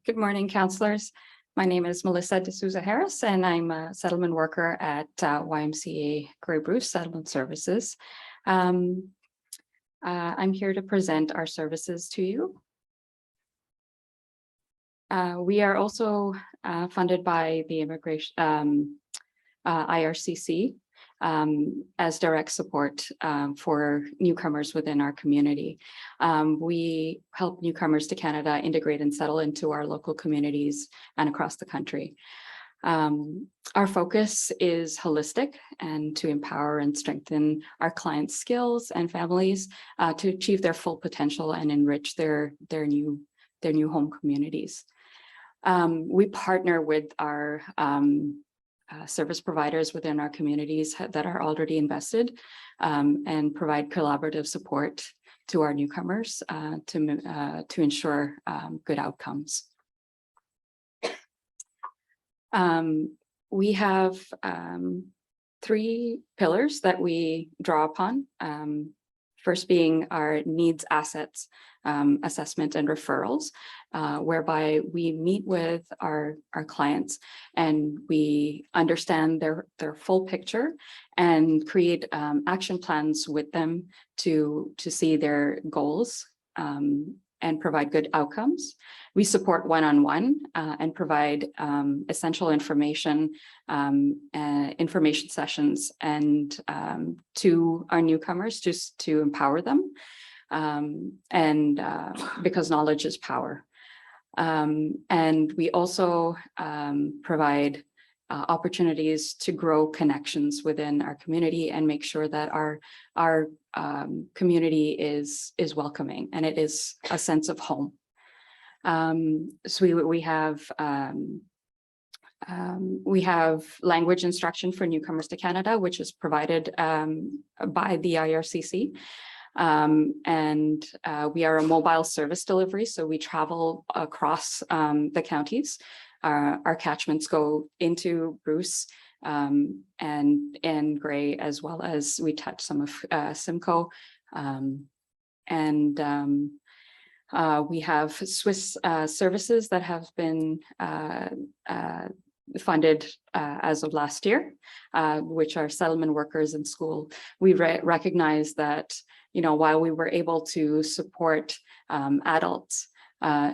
Good morning, councillors. My name is Melissa D'Souza Harris, and I'm a settlement worker at YMCA Grey Bruce Settlement Services. I'm here to present our services to you. We are also funded by the IRCC as direct support for newcomers within our community. We help newcomers to Canada integrate and settle into our local communities and across the country. Our focus is holistic and to empower and strengthen our clients' skills and families to achieve their full potential and enrich their new home communities. We partner with our service providers within our communities that are already invested and provide collaborative support to our newcomers to ensure good outcomes. We have 3 pillars that we draw upon. First being our needs assets assessment and referrals, whereby we meet with our clients and we understand their full picture and create action plans with them to see their goals and provide good outcomes. We support one-on-one and provide essential information, information sessions and to our newcomers just to empower them. Because knowledge is power. And we also provide opportunities to grow connections within our community and make sure that our community is welcoming and it is a sense of home. So we have language instruction for newcomers to Canada, which is provided by the IRCC. We are a mobile service delivery, so we travel across the counties. Our catchments go into Bruce and Grey, as well as we touch some of Simcoe. We have Swiss services that have been funded as of last year, which are settlement workers in school. We recognize that, you know, while we were able to support adults,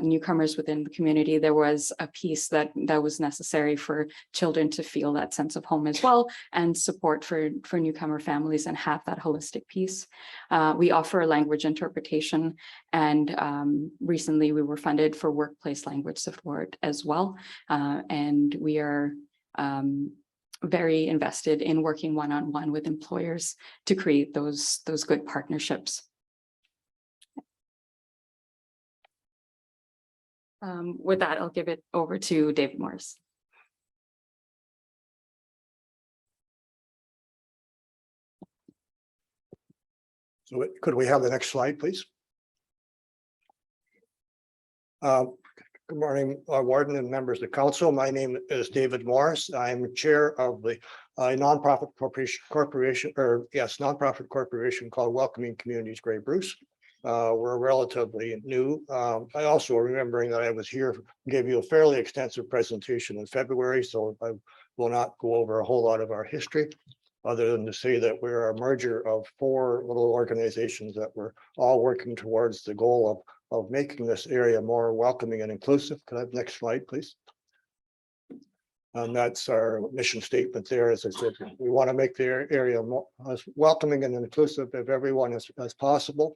newcomers within the community, there was a piece that was necessary for children to feel that sense of home as well, and support for newcomer families and have that holistic piece. We offer language interpretation, and recently we were funded for workplace language support as well. And we are very invested in working one-on-one with employers to create those good partnerships. With that, I'll give it over to David Morris. So could we have the next slide, please? Good morning, Warden and members of council. My name is David Morris. I'm chair of the nonprofit corporation called Welcoming Communities Grey Bruce. We're relatively new. I also remembering that I was here, gave you a fairly extensive presentation in February, so I will not go over a whole lot of our history, other than to say that we're a merger of 4 little organizations that we're all working towards the goal of making this area more welcoming and inclusive. Could I have next slide, please? And that's our mission statement there. As I said, we want to make the area more as welcoming and inclusive of everyone as possible,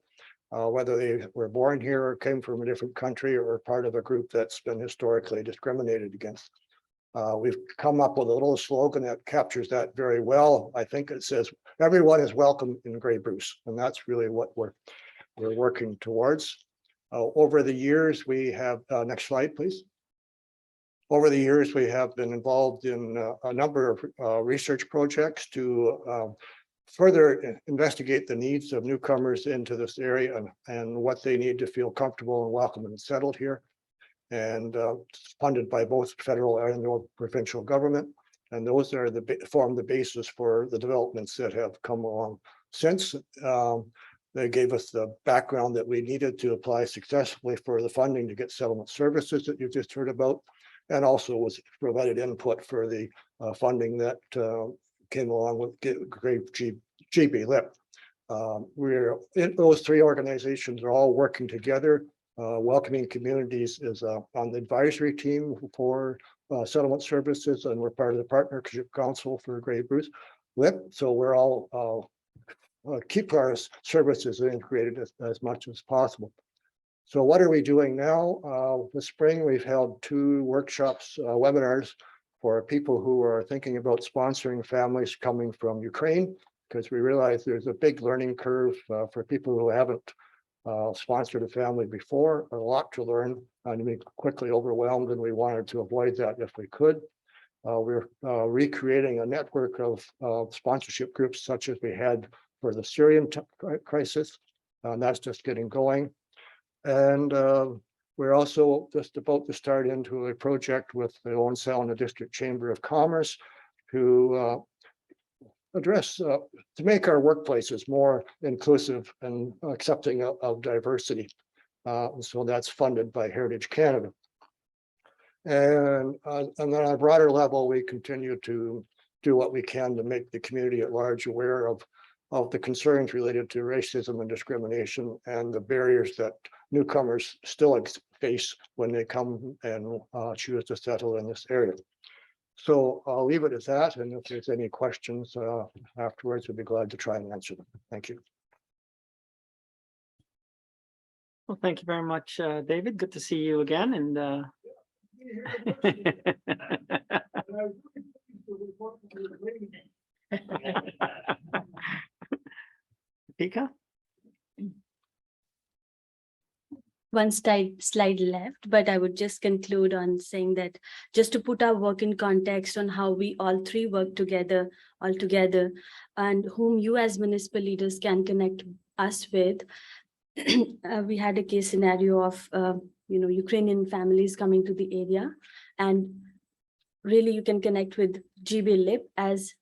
whether they were born here or came from a different country or are part of a group that's been historically discriminated against. We've come up with a little slogan that captures that very well. I think it says, everyone is welcome in Grey Bruce. And that's really what we're working towards. Over the years, we have, next slide, please. Over the years, we have been involved in a number of research projects to further investigate the needs of newcomers into this area and what they need to feel comfortable and welcome and settled here. And funded by both federal and provincial government. And those are form the basis for the developments that have come along since. They gave us the background that we needed to apply successfully for the funding to get settlement services that you just heard about, and also was provided input for the funding that came along with GB LIP. Those 3 organizations are all working together. Welcoming Communities is on the advisory team for settlement services, and we're part of the partnership council for Grey Bruce LIP. So we're all keep our services integrated as much as possible. So what are we doing now? This spring, we've held 2 workshops, webinars for people who are thinking about sponsoring families coming from Ukraine, because we realize there's a big learning curve for people who haven't sponsored a family before, a lot to learn and to be quickly overwhelmed, and we wanted to avoid that if we could. We're recreating a network of sponsorship groups such as we had for the Syrian crisis, and that's just getting going. And we're also just about to start into a project with the Owen Sound District Chamber of Commerce to address, to make our workplaces more inclusive and accepting of diversity. So that's funded by Heritage Canada. And then on a broader level, we continue to do what we can to make the community at large aware of the concerns related to racism and discrimination and the barriers that newcomers still face when they come and choose to settle in this area. So I'll leave it at that, and if there's any questions afterwards, we'd be glad to try and answer them. Thank you. Well, thank you very much, David. Good to see you again. And Pika? One slide left, but I would just conclude on saying that just to put our work in context on how we all 3 work together, and whom you as municipal leaders can connect us with. We had a case scenario of Ukrainian families coming to the area, and really you can connect with GB LIP as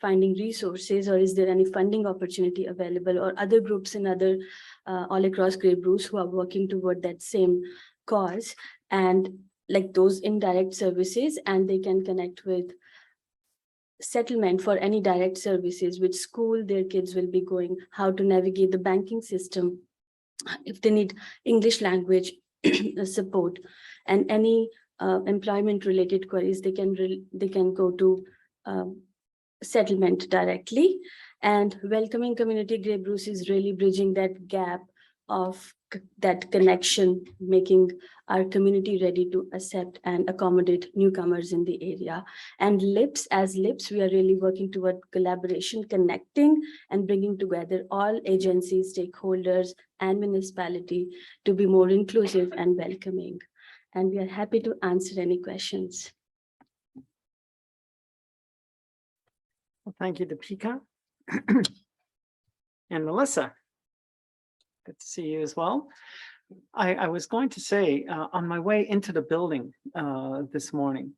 finding resources, or is there any funding opportunity available, or other groups in other all across Grey Bruce who are working toward that same cause, and like those indirect services, and they can connect with settlement for any direct services, which school their kids will be going, how to navigate the banking system, if they need English language support, and any employment related queries, they can go to settlement directly. And Welcoming Community Grey Bruce is really bridging that gap of that connection, making our community ready to accept and accommodate newcomers in the area. And LIPS, as LIPS, we are really working toward collaboration, connecting and bringing together all agencies, stakeholders, and municipality to be more inclusive and welcoming. And we are happy to answer any questions. Well, thank you, Deepika. And Melissa. Good to see you as well. I was going to say, on my way into the building this morning,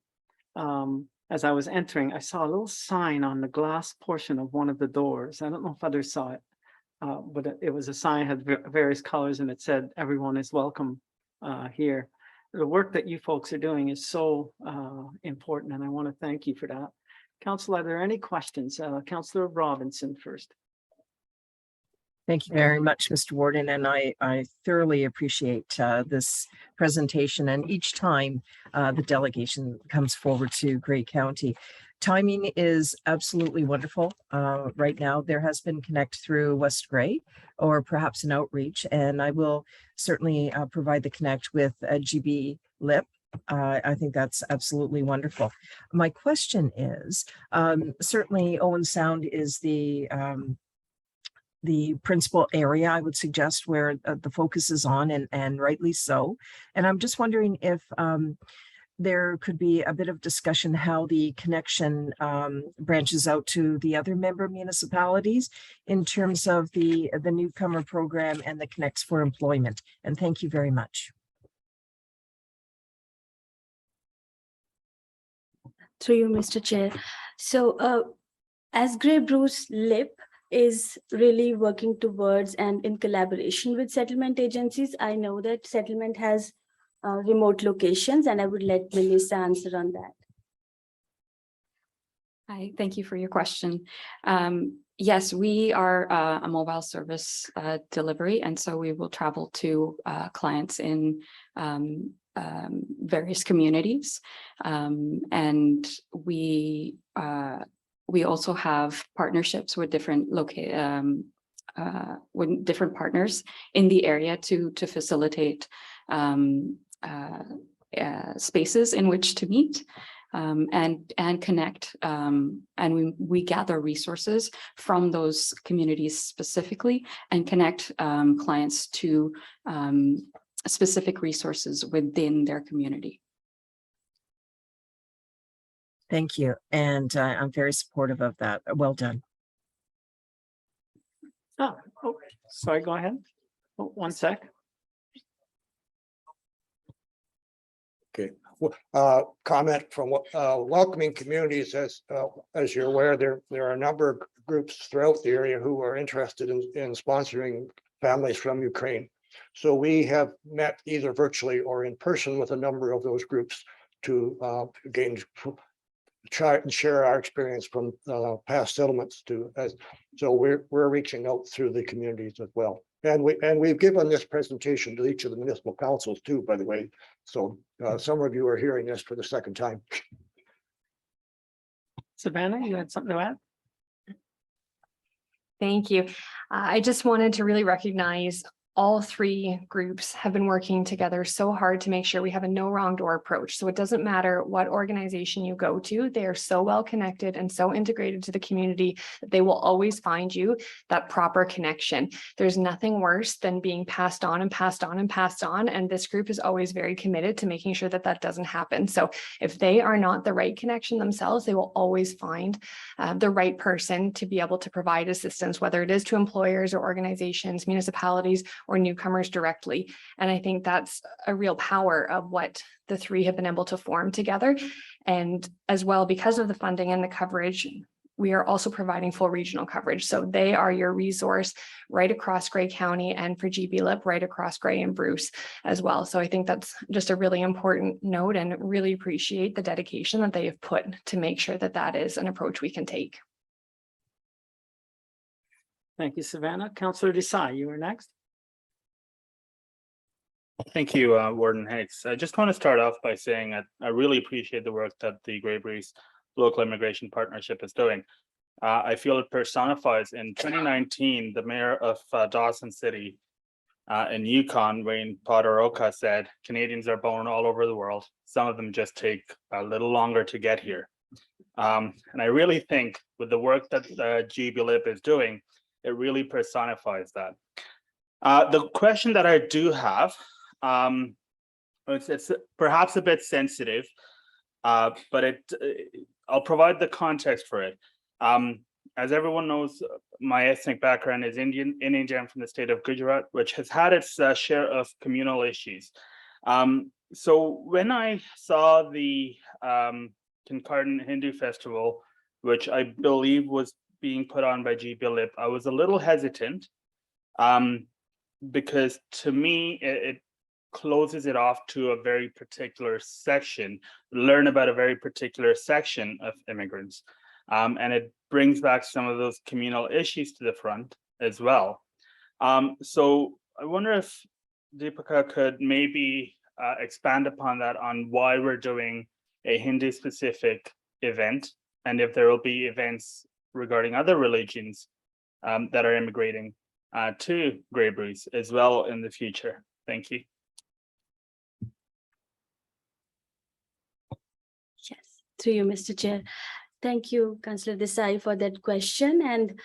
as I was entering, I saw a little sign on the glass portion of one of the doors. I don't know if others saw it, but it was a sign, had various colors, and it said, "Everyone is welcome here." The work that you folks are doing is so important, and I want to thank you for that. Council, are there any questions? Councillor Robinson first. Thank you very much, Mr. Warden, and I thoroughly appreciate this presentation, and each time the delegation comes forward to Grey County. Timing is absolutely wonderful. Right now, there has been connect through West Grey, or perhaps an outreach, and I will certainly provide the connect with GB LIP. I think that's absolutely wonderful. My question is, certainly Owen Sound is the principal area, I would suggest, where the focus is on, and rightly so. And I'm just wondering if there could be a bit of discussion how the connection branches out to the other member municipalities in terms of the newcomer program and the Connects for Employment. And thank you very much. Through you, Mr. Chair. So as Grey Bruce LIP is really working towards and in collaboration with settlement agencies, I know that settlement has remote locations, and I would let Melissa answer on that. Hi, thank you for your question. Yes, we are a mobile service delivery, and so we will travel to clients in various communities, and we also have partnerships with different partners in the area to facilitate spaces in which to meet and connect. And we gather resources from those communities specifically and connect clients to specific resources within their community. Thank you. And I'm very supportive of that. Well done. Oh, sorry, go ahead. Oh, one sec. Okay, comment from welcoming communities. As you're aware, there are a number of groups throughout the area who are interested in sponsoring families from Ukraine. So we have met either virtually or in person with a number of those groups to try and share our experience from past settlements. So we're reaching out through the communities as well. And we've given this presentation to each of the municipal councils too, by the way. So some of you are hearing this for the second time. Savannah, you had something to add? Thank you. I just wanted to really recognize all three groups have been working together so hard to make sure we have a no wrong door approach. So it doesn't matter what organization you go to, they are so well connected and so integrated to the community that they will always find you that proper connection. There's nothing worse than being passed on and passed on and passed on. And this group is always very committed to making sure that that doesn't happen. So if they are not the right connection themselves, they will always find the right person to be able to provide assistance, whether it is to employers or organizations, municipalities, or newcomers directly. And I think that's a real power of what the three have been able to form together. And as well, because of the funding and the coverage, we are also providing full regional coverage. So they are your resource right across Grey County, and for GB LIP right across Grey and Bruce as well. So I think that's just a really important note, and really appreciate the dedication that they have put to make sure that that is an approach we can take. Thank you, Savannah. Councillor Desai, you are next. Thank you, Warden Hicks. I just want to start off by saying I really appreciate the work that the Grey Bruce Local Immigration Partnership is doing. I feel it personifies. In 2019, the mayor of Dawson City in Yukon, Wayne Podoroka, said, "Canadians are born all over the world. Some of them just take a little longer to get here." And I really think with the work that GB LIP is doing, it really personifies that. The question that I do have, it's perhaps a bit sensitive, but I'll provide the context for it. As everyone knows, my ethnic background is Indian. I'm from the state of Gujarat, which has had its share of communal issues. So when I saw the Concordant Hindu Festival, which I believe was being put on by GBLIP, I was a little hesitant because to me, it closes it off to a very particular section, learn about a very particular section of immigrants. And it brings back some of those communal issues to the front as well. So I wonder if Deepika could maybe expand upon that, on why we're doing a Hindu specific event, and if there will be events regarding other religions that are immigrating to Grey Bruce as well in the future. Thank you. Yes, through you, Mr. Chair. Thank you, Councillor Desai, for that question. And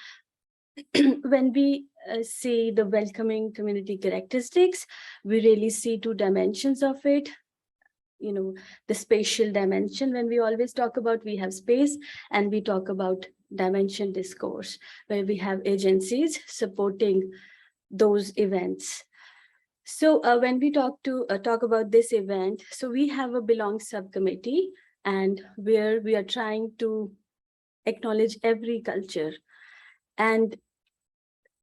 when we see the welcoming community characteristics, we really see two dimensions of it. You know, the spatial dimension, when we always talk about, we have space, and we talk about dimension discourse, where we have agencies supporting those events. So when we talk about this event, so we have a belong subcommittee, and where we are trying to acknowledge every culture. And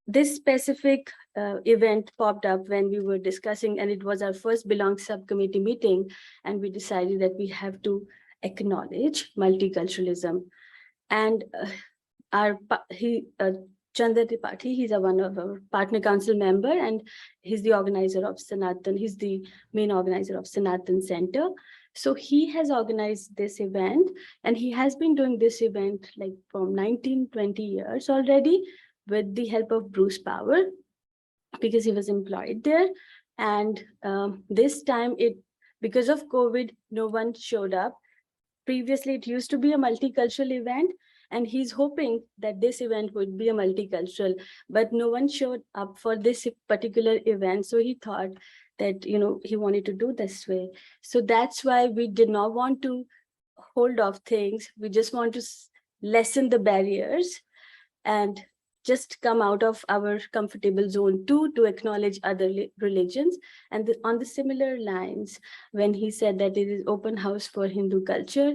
this specific event popped up when we were discussing, and it was our first belong subcommittee meeting, and we decided that we have to acknowledge multiculturalism. And Chandra Tripathi, he's one of our partner council member, and he's the organizer of Sanatan. He's the main organizer of Sanatan Center. So he has organized this event, and he has been doing this event like from 19-20 years already, with the help of Bruce Power, because he was employed there. And this time, because of COVID, no one showed up. Previously, it used to be a multicultural event, and he's hoping that this event would be a multicultural, but no one showed up for this particular event. So he thought that, you know, he wanted to do this way. So that's why we did not want to hold off things. We just want to lessen the barriers and just come out of our comfortable zone to acknowledge other religions. And on the similar lines, when he said that it is open house for Hindu culture,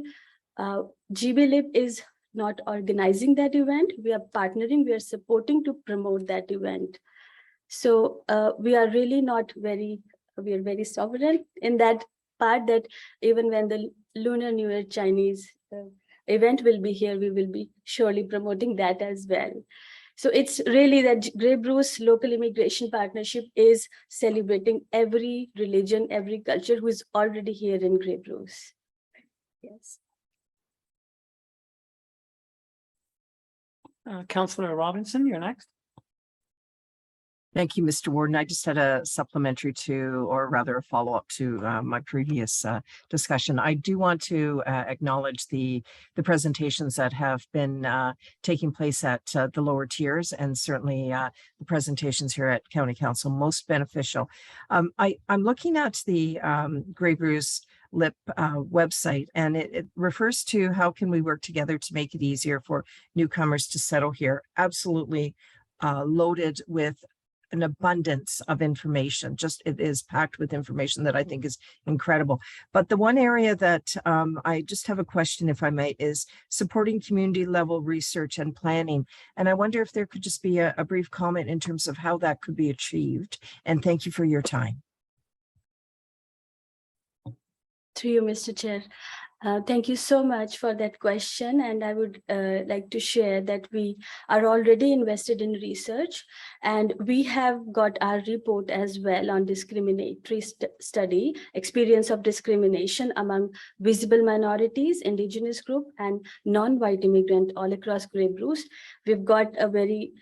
GBLIP is not organizing that event. We are partnering, we are supporting to promote that event. So we are really not we are very sovereign in that part, that even when the Lunar New Year Chinese event will be here, we will be surely promoting that as well. So it's really that Grey Bruce Local Immigration Partnership is celebrating every religion, every culture who is already here in Grey Bruce. Yes. Councillor Robinson, you're next. Thank you, Mr. Warden. I just had a supplementary to, or rather a follow-up to my previous discussion. I do want to acknowledge the presentations that have been taking place at the lower tiers, and certainly the presentations here at County Council, most beneficial. I'm looking at the Grey Bruce LIP website, and it refers to how can we work together to make it easier for newcomers to settle here. Absolutely loaded with an abundance of information. Just it is packed with information that I think is incredible. But the one area that I just have a question, if I may, is supporting community level research and planning. And I wonder if there could just be a brief comment in terms of how that could be achieved. And thank you for your time. To you, Mr. Chair. Thank you so much for that question. And I would like to share that we are already invested in research, and we have got our report as well on discriminatory study, experience of discrimination among visible minorities, indigenous group, and non-white immigrant all across Grey Bruce. We've got a very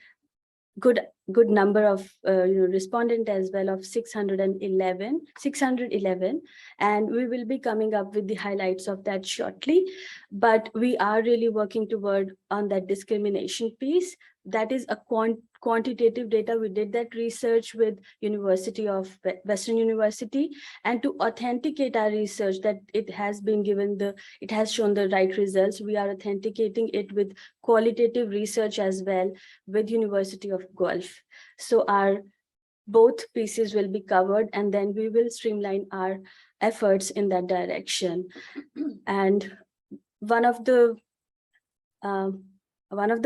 good number of respondent as well, of 611, and we will be coming up with the highlights of that shortly. But we are really working toward on that discrimination piece, that is a quantitative data. We did that research with University of Western University, and to authenticate our research that it has been it has shown the right results, we are authenticating it with qualitative research as well with University of Guelph. So our both pieces will be covered, and then we will streamline our efforts in that direction. And one of the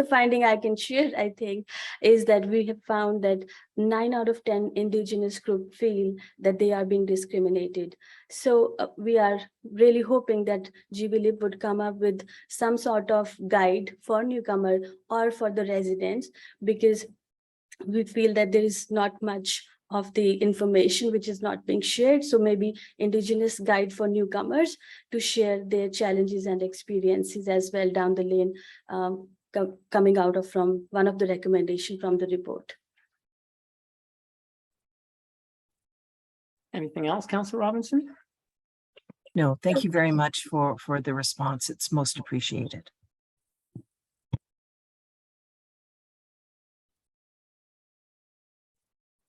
finding I can share, I think, is that we have found that 9 out of 10 indigenous group feel that they are being discriminated. So we are really hoping that GBLIP would come up with some sort of guide for newcomer or for the residents, because we feel that there is not much of the information which is not being shared. So maybe indigenous guide for newcomers to share their challenges and experiences as well down the lane, coming out of from one of the recommendations from the report. Anything else, Councillor Robinson? No, thank you very much for the response. It's most appreciated.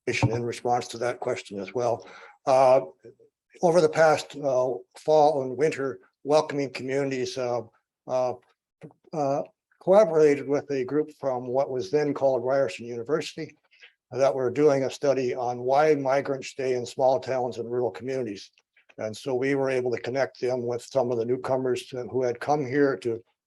In response to that question as well. Over the past fall and winter, welcoming communities collaborated with a group from what was then called Ryerson University that were doing a study on why migrants stay in small towns and rural communities. And so we were able to connect them with some of the newcomers who had come here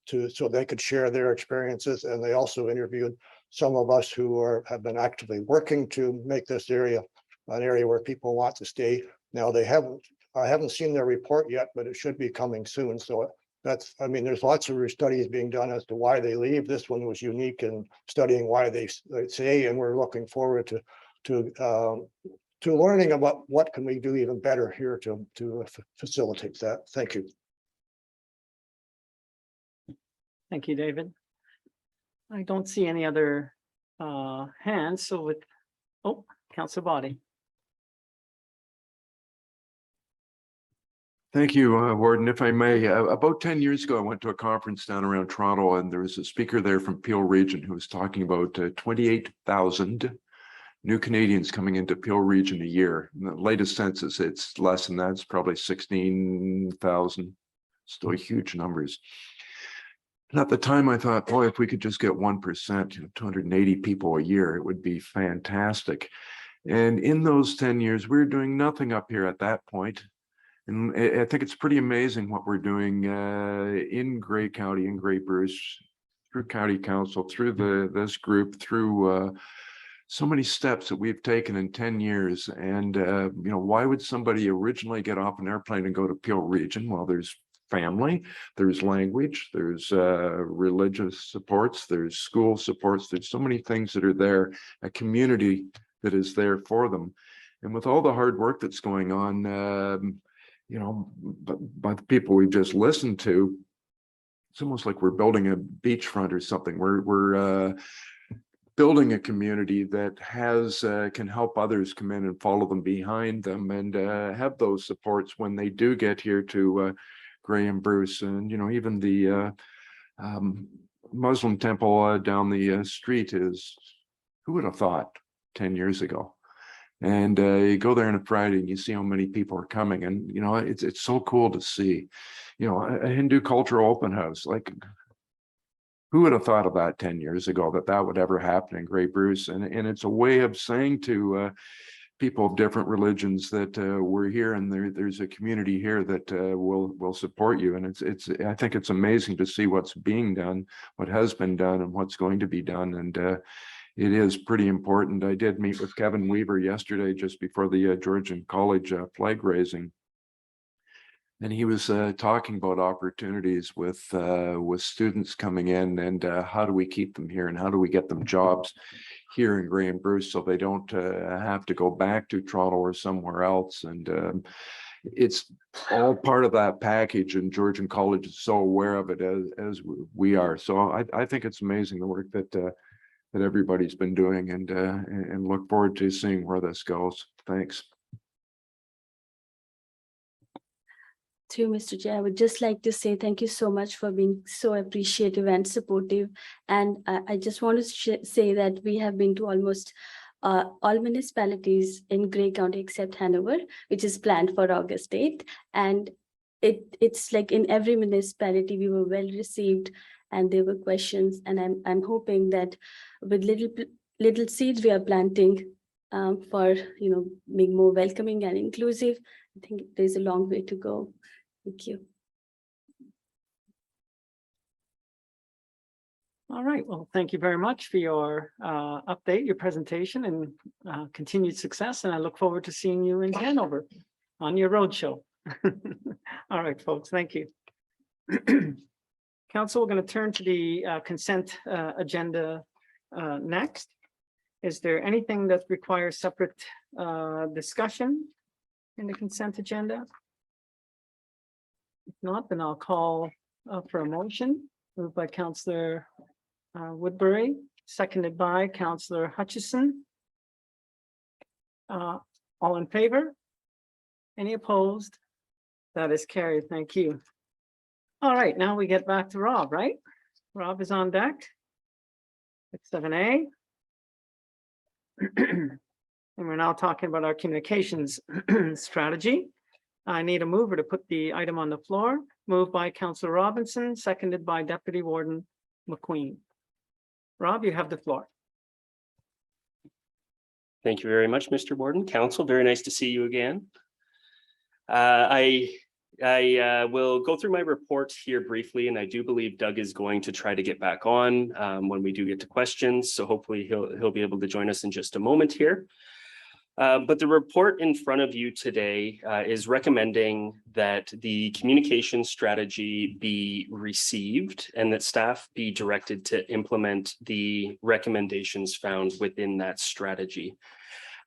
so they could share their experiences. And they also interviewed some of us who have been actively working to make this area an area where people want to stay. Now I haven't seen their report yet, but it should be coming soon. So there's lots of studies being done as to why they leave. This one was unique in studying why they stay, and we're looking forward to learning about what can we do even better here to facilitate that. Thank you. Thank you, David. I don't see any other hands, so with, Councillor Body. Thank you, Warden. If I may, about 10 years ago, I went to a conference down around Toronto, and there was a speaker there from Peel Region who was talking about 28,000 new Canadians coming into Peel Region a year. In the latest census, it's less than that. It's probably 16,000. Still huge numbers. And at the time, I thought, boy, if we could just get 1%, 280 people a year, it would be fantastic. And in those 10 years, we were doing nothing up here at that point. And I think it's pretty amazing what we're doing in Grey County, in Grey Bruce, through County Council, through this group, through so many steps that we've taken in 10 years. And, why would somebody originally get off an airplane and go to Peel Region? Well, there's family, there's language, there's religious supports, there's school supports, there's so many things that are there, a community that is there for them. And with all the hard work that's going on, by the people we've just listened to, it's almost like we're building a beachfront or something. We're building a community that can help others come in and follow them behind them and have those supports when they do get here to Grey and Bruce. And even the Muslim temple down the street is, who would have thought 10 years ago? And you go there on a Friday and you see how many people are coming, and it's so cool to see, a Hindu cultural open house. Like, who would have thought of that 10 years ago, that would ever happen in Grey Bruce? And it's a way of saying to people of different religions that we're here, and there's a community here that will support you. And I think it's amazing to see what's being done, what has been done, and what's going to be done. And it is pretty important. I did meet with Kevin Weaver yesterday, just before the Georgian College flag raising. And he was talking about opportunities with students coming in, and how do we keep them here, and how do we get them jobs here in Grey and Bruce so they don't have to go back to Toronto or somewhere else. And it's all part of that package, and Georgian College is so aware of it as we are. So I think it's amazing the work that everybody's been doing, and look forward to seeing where this goes. Thanks. Through Mr. Chair, I would just like to say thank you so much for being so appreciative and supportive. And I just want to say that we have been to almost all municipalities in Grey County except Hanover, which is planned for August 8th. And it's like in every municipality, we were well received and there were questions. And I'm hoping that with little seeds we are planting for, being more welcoming and inclusive, I think there's a long way to go. Thank you. All right, well, thank you very much for your update, your presentation, and continued success. And I look forward to seeing you in Hanover on your roadshow. All right, folks, thank you. Council, we're going to turn to the consent agenda next. Is there anything that requires separate discussion in the consent agenda? If not, then I'll call for a motion. Moved by Councillor Woodbury, seconded by Councillor Hutchison. All in favor? Any opposed? That is carried. Thank you. All right, now we get back to Rob, right? Rob is on deck. It's 7A. And we're now talking about our communications strategy. I need a mover to put the item on the floor. Moved by Councillor Robinson, seconded by Deputy Warden McQueen. Rob, you have the floor. Thank you very much, Mr. Warden. Council, very nice to see you again. I will go through my report here briefly, and I do believe Doug is going to try to get back on when we do get to questions. So hopefully he'll be able to join us in just a moment here. But the report in front of you today is recommending that the communication strategy be received and that staff be directed to implement the recommendations found within that strategy.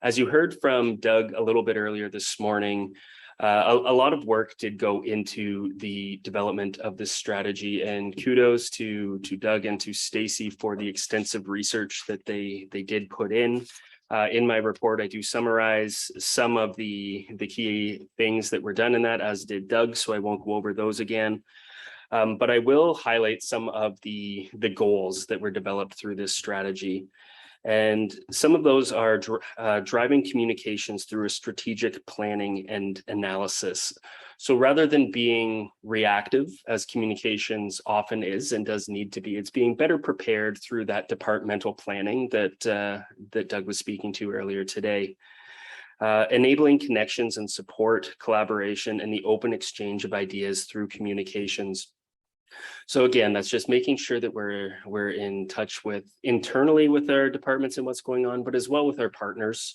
As you heard from Doug a little bit earlier this morning, a lot of work did go into the development of this strategy, and kudos to Doug and to Stacy for the extensive research that they did put in. In my report, I do summarize some of the key things that were done in that, as did Doug, so I won't go over those again. But I will highlight some of the goals that were developed through this strategy. And some of those are driving communications through a strategic planning and analysis. So rather than being reactive, as communications often is and does need to be, it's being better prepared through that departmental planning that Doug was speaking to earlier today. Enabling connections and support, collaboration, and the open exchange of ideas through communications. So again, that's just making sure that we're in touch with internally with our departments and what's going on, but as well with our partners.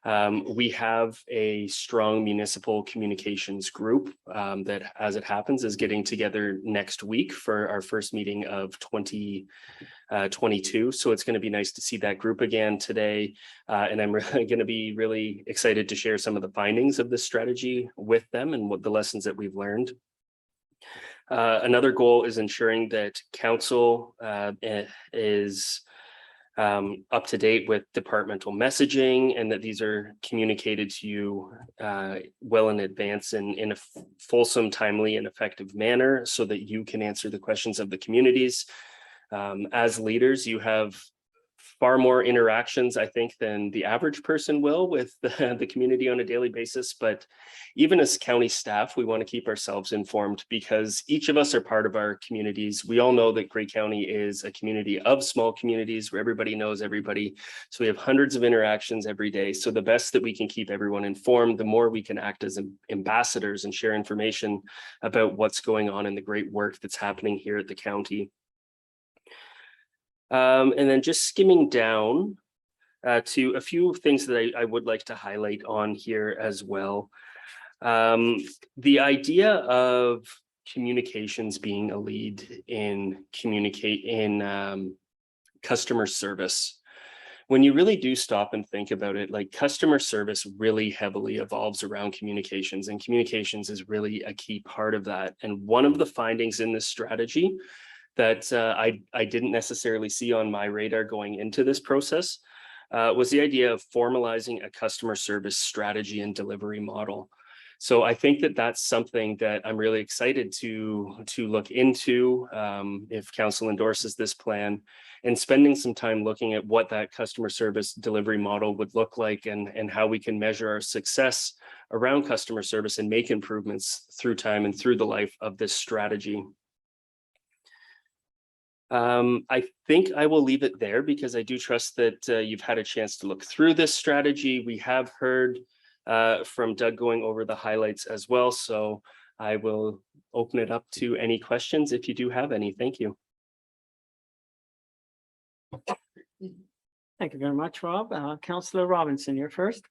We have a strong municipal communications group that, as it happens, is getting together next week for our first meeting of 2022. So it's going to be nice to see that group again today. And I'm really going to be really excited to share some of the findings of this strategy with them and what the lessons that we've learned. Another goal is ensuring that council is up to date with departmental messaging, and that these are communicated to you well in advance in a fulsome, timely, and effective manner, so that you can answer the questions of the communities. As leaders, you have far more interactions, I think, than the average person will with the community on a daily basis. But even as county staff, we want to keep ourselves informed, because each of us are part of our communities. We all know that Grey County is a community of small communities where everybody knows everybody. So we have hundreds of interactions every day. So the best that we can keep everyone informed, the more we can act as ambassadors and share information about what's going on and the great work that's happening here at the county. And then just skimming down to a few things that I would like to highlight on here as well. The idea of communications being a lead in customer service. When you really do stop and think about it, like, customer service really heavily evolves around communications, and communications is really a key part of that. And one of the findings in this strategy that I didn't necessarily see on my radar going into this process was the idea of formalizing a customer service strategy and delivery model. So I think that that's something that I'm really excited to look into if council endorses this plan, and spending some time looking at what that customer service delivery model would look like, and how we can measure our success around customer service and make improvements through time and through the life of this strategy. I think I will leave it there because I do trust that you've had a chance to look through this strategy. We have heard from Doug going over the highlights as well, so I will open it up to any questions if you do have any. Thank you. Thank you very much, Rob. Councillor Robinson, you're first.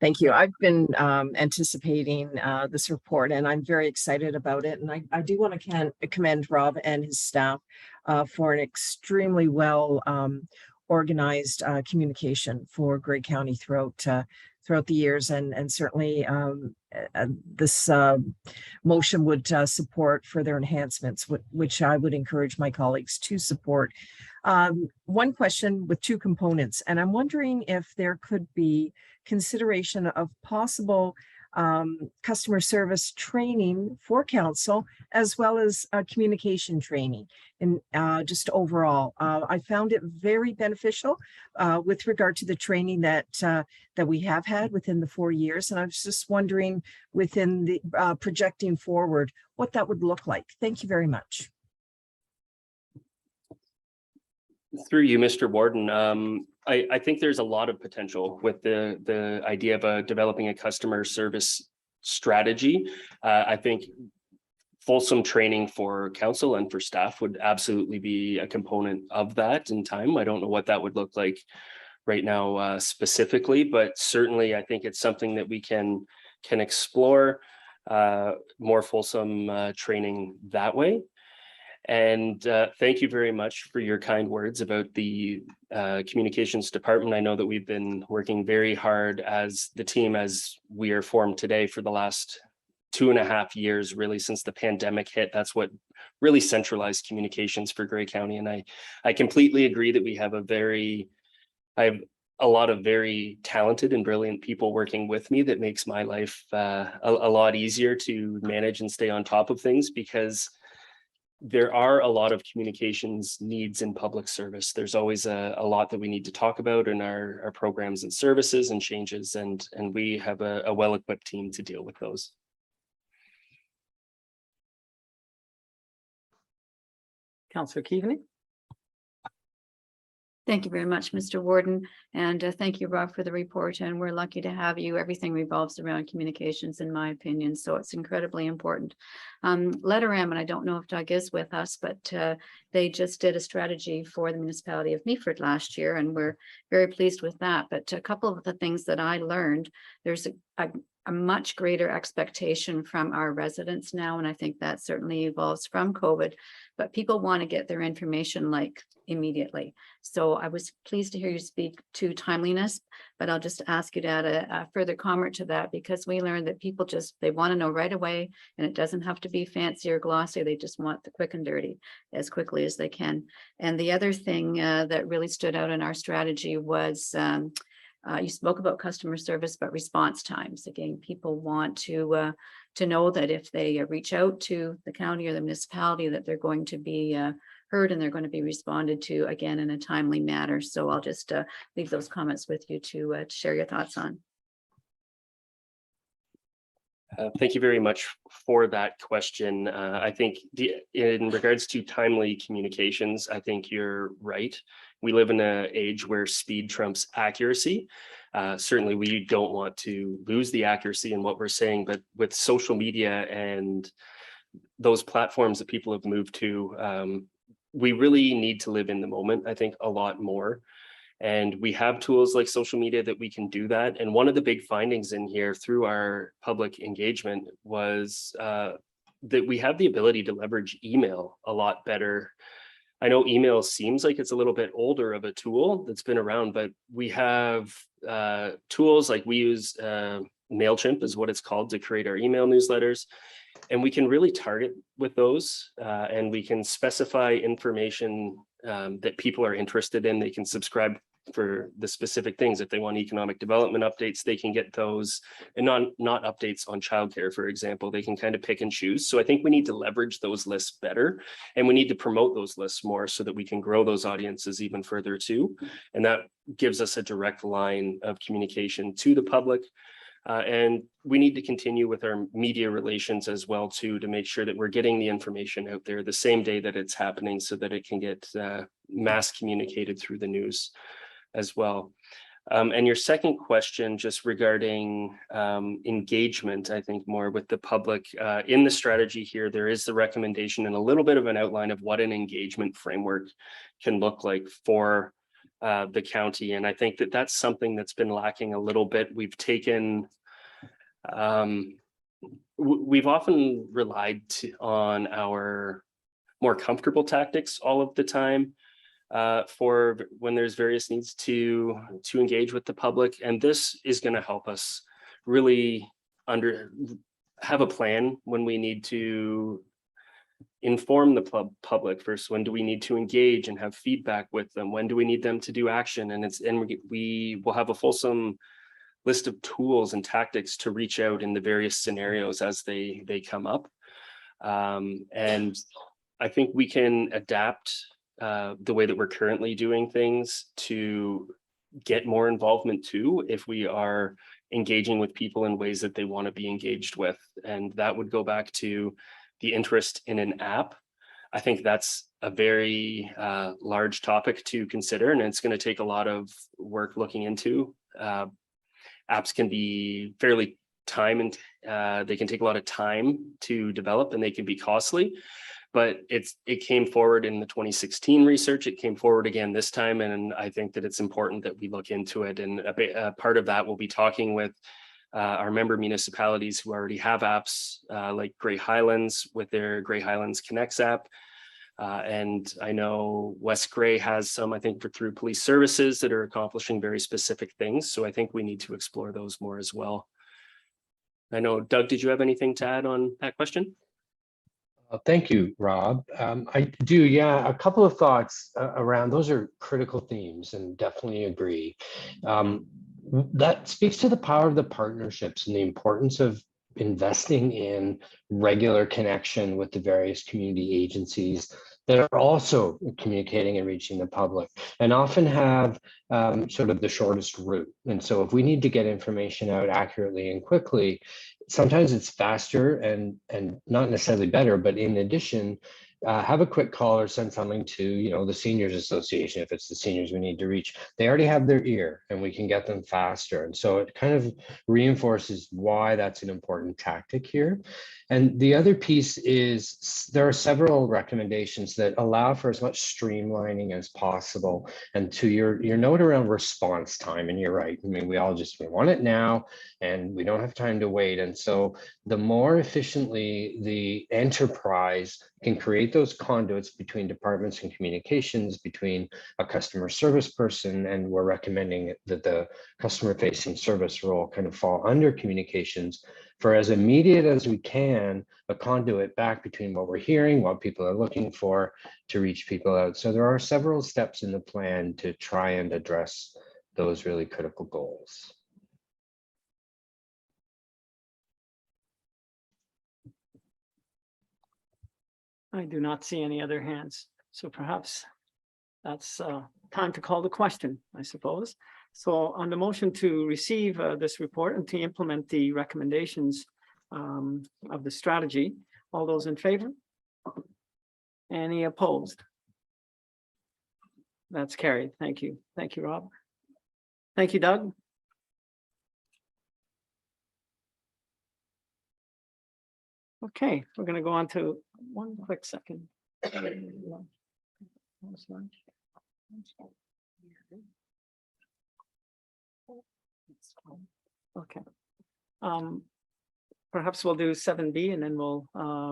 Thank you. I've been anticipating this report, and I'm very excited about it. And I do want to commend Rob and his staff for an extremely well organized communication for Grey County throughout the years, and certainly this motion would support further enhancements, which I would encourage my colleagues to support. One question with two components, and I'm wondering if there could be consideration of possible customer service training for council, as well as communication training. And just overall, I found it very beneficial with regard to the training that we have had within the 4 years. And I was just wondering, within the projecting forward, what that would look like. Thank you very much. Through you, Mr. Warden, I think there's a lot of potential with the idea of developing a customer service strategy. I think fulsome training for council and for staff would absolutely be a component of that in time. I don't know what that would look like right now specifically, but certainly I think it's something that we can explore more fulsome training that way. And thank you very much for your kind words about the communications department. I know that we've been working very hard as the team, as we are formed today, for the last 2.5 years, really, since the pandemic hit. That's what really centralized communications for Grey County. And I completely agree that we have I have a lot of very talented and brilliant people working with me that makes my life a lot easier to manage and stay on top of things, because there are a lot of communications needs in public service. There's always a lot that we need to talk about in our programs and services and changes, and we have a well-equipped team to deal with those. Councillor Keaveney. Thank you very much, Mr. Warden, and thank you, Rob, for the report. And we're lucky to have you. Everything revolves around communications, in my opinion, so it's incredibly important. Letter M, and I don't know if Doug is with us, but they just did a strategy for the municipality of Meaford last year, and we're very pleased with that. But a couple of the things that I learned, there's a much greater expectation from our residents now, and I think that certainly evolves from COVID, but people want to get their information like immediately. So I was pleased to hear you speak to timeliness, but I'll just ask you to add a further comment to that, because we learned that people they want to know right away, and it doesn't have to be fancy or glossy. They just want the quick and dirty as quickly as they can. And the other thing that really stood out in our strategy was you spoke about customer service, but response times. Again, people want to know that if they reach out to the county or the municipality, that they're going to be heard and they're going to be responded to, again, in a timely manner. So I'll just leave those comments with you to share your thoughts on. Thank you very much for that question. I think in regards to timely communications, I think you're right. We live in an age where speed trumps accuracy. Certainly, we don't want to lose the accuracy in what we're saying, but with social media and those platforms that people have moved to, we really need to live in the moment, I think, a lot more. And we have tools like social media that we can do that. And one of the big findings in here through our public engagement was that we have the ability to leverage email a lot better. I know email seems like it's a little bit older of a tool that's been around, but we have tools like we use MailChimp is what it's called to create our email newsletters. And we can really target with those and we can specify information that people are interested in. They can subscribe for the specific things. If they want economic development updates, they can get those, and not updates on childcare, for example. They can kind of pick and choose. So I think we need to leverage those lists better, and we need to promote those lists more so that we can grow those audiences even further too. And that gives us a direct line of communication to the public. And we need to continue with our media relations as well too, to make sure that we're getting the information out there the same day that it's happening, so that it can get mass communicated through the news as well. And your second question, just regarding engagement, I think more with the public, in the strategy here, there is the recommendation and a little bit of an outline of what an engagement framework can look like for the county. And I think that that's something that's been lacking a little bit. We've taken, we've often relied on our more comfortable tactics all of the time for when there's various needs to engage with the public. And this is going to help us really have a plan when we need to inform the public first. When do we need to engage and have feedback with them? When do we need them to do action? And we will have a fulsome list of tools and tactics to reach out in the various scenarios as they come up. And I think we can adapt the way that we're currently doing things to get more involvement too, if we are engaging with people in ways that they want to be engaged with. And that would go back to the interest in an app. I think that's a very large topic to consider, and it's going to take a lot of work looking into. Apps can be fairly they can take a lot of time to develop, and they can be costly. But it came forward in the 2016 research. It came forward again this time, and I think that it's important that we look into it. And a part of that will be talking with our member municipalities who already have apps like Grey Highlands with their Grey Highlands Connects app. And I know West Grey has some, I think, through police services that are accomplishing very specific things. So I think we need to explore those more as well. I know, Doug, did you have anything to add on that question? Thank you, Rob. I do, yeah, a couple of thoughts around, those are critical themes and definitely agree. That speaks to the power of the partnerships and the importance of investing in regular connection with the various community agencies that are also communicating and reaching the public, and often have sort of the shortest route. And so if we need to get information out accurately and quickly, sometimes it's faster and not necessarily better, but in addition, have a quick call or send something to, the Seniors Association. If it's the seniors we need to reach, they already have their ear and we can get them faster. And so it kind of reinforces why that's an important tactic here. And the other piece is there are several recommendations that allow for as much streamlining as possible. And to your note around response time, and you're right, I mean, we want it now and we don't have time to wait. And so the more efficiently the enterprise can create those conduits between departments and communications, between a customer service person, and we're recommending that the customer facing service role kind of fall under communications, for as immediate as we can, a conduit back between what we're hearing, what people are looking for, to reach people out. So there are several steps in the plan to try and address those really critical goals. I do not see any other hands, so perhaps that's time to call the question, I suppose. So on the motion to receive this report and to implement the recommendations of the strategy, all those in favor? Any opposed? That's carried. Thank you. Thank you, Rob. Thank you, Doug. Okay, we're going to go on to one quick second. Okay. Perhaps we'll do 7B and then we'll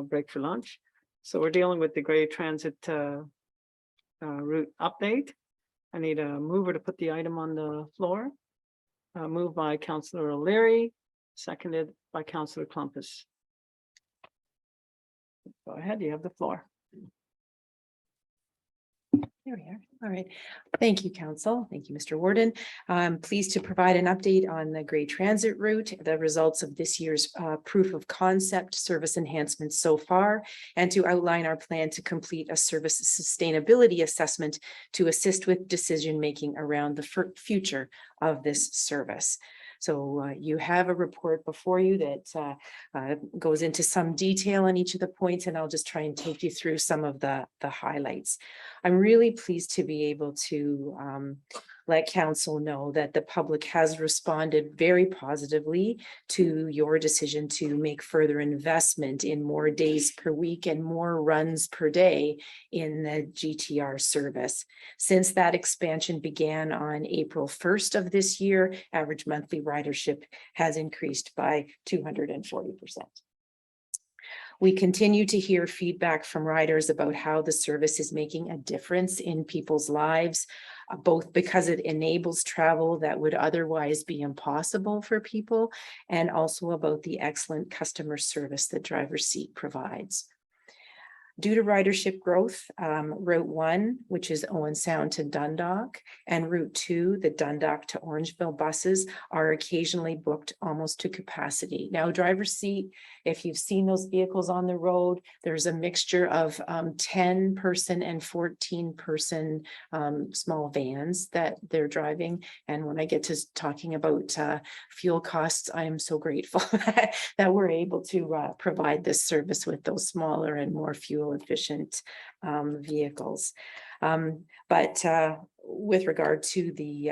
break for lunch. So we're dealing with the Grey Transit route update. I need a mover to put the item on the floor. Moved by Councillor O'Leary, seconded by Councillor Clumpus. Go ahead, you have the floor. There we are. All right. Thank you, Council. Thank you, Mr. Warden. I'm pleased to provide an update on the Grey Transit route, the results of this year's proof of concept service enhancements so far, and to outline our plan to complete a service sustainability assessment to assist with decision-making around the future of this service. So you have a report before you that goes into some detail on each of the points, and I'll just try and take you through some of the highlights. I'm really pleased to be able to let council know that the public has responded very positively to your decision to make further investment in more days per week and more runs per day in the GTR service. Since that expansion began on April 1st of this year, average monthly ridership has increased by 240%. We continue to hear feedback from riders about how the service is making a difference in people's lives, both because it enables travel that would otherwise be impossible for people, and also about the excellent customer service that Driver's Seat provides. Due to ridership growth, Route 1, which is Owen Sound to Dundalk, and Route 2, the Dundalk to Orangeville buses, are occasionally booked almost to capacity. Now, Driver's Seat, if you've seen those vehicles on the road, there's a mixture of 10-person and 14-person small vans that they're driving. And when I get to talking about fuel costs, I am so grateful that we're able to provide this service with those smaller and more fuel efficient vehicles. But with regard to the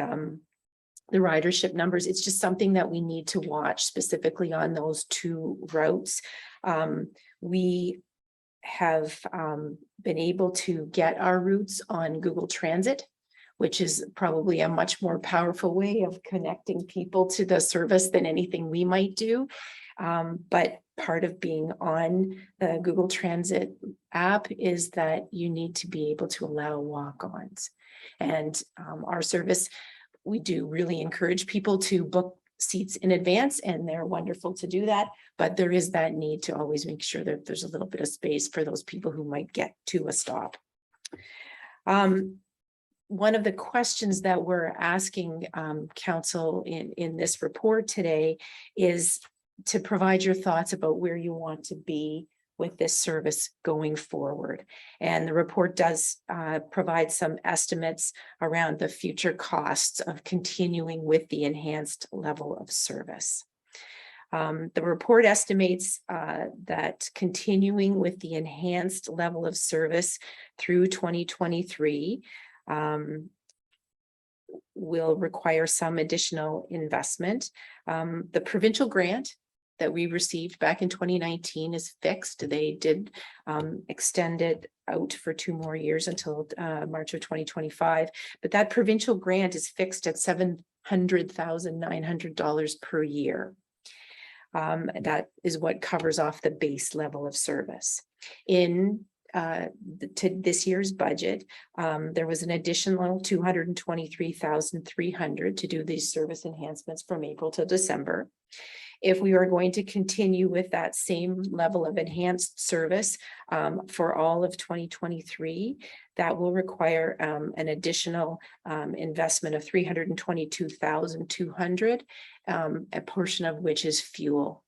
ridership numbers, it's just something that we need to watch specifically on those two routes. We have been able to get our routes on Google Transit, which is probably a much more powerful way of connecting people to the service than anything we might do. But part of being on the Google Transit app is that you need to be able to allow walk-ons. And our service, we do really encourage people to book seats in advance, and they're wonderful to do that. But there is that need to always make sure that there's a little bit of space for those people who might get to a stop. One of the questions that we're asking council in this report today is to provide your thoughts about where you want to be with this service going forward. And the report does provide some estimates around the future costs of continuing with the enhanced level of service. The report estimates that continuing with the enhanced level of service through 2023 will require some additional investment. The provincial grant that we received back in 2019 is fixed. They did extend it out for 2 more years until March of 2025. But that provincial grant is fixed at $700,900 per year. That is what covers off the base level of service. In to this year's budget, there was an additional $223,300 to do these service enhancements from April to December. If we are going to continue with that same level of enhanced service for all of 2023, that will require an additional investment of $322,200, a portion of which is fuel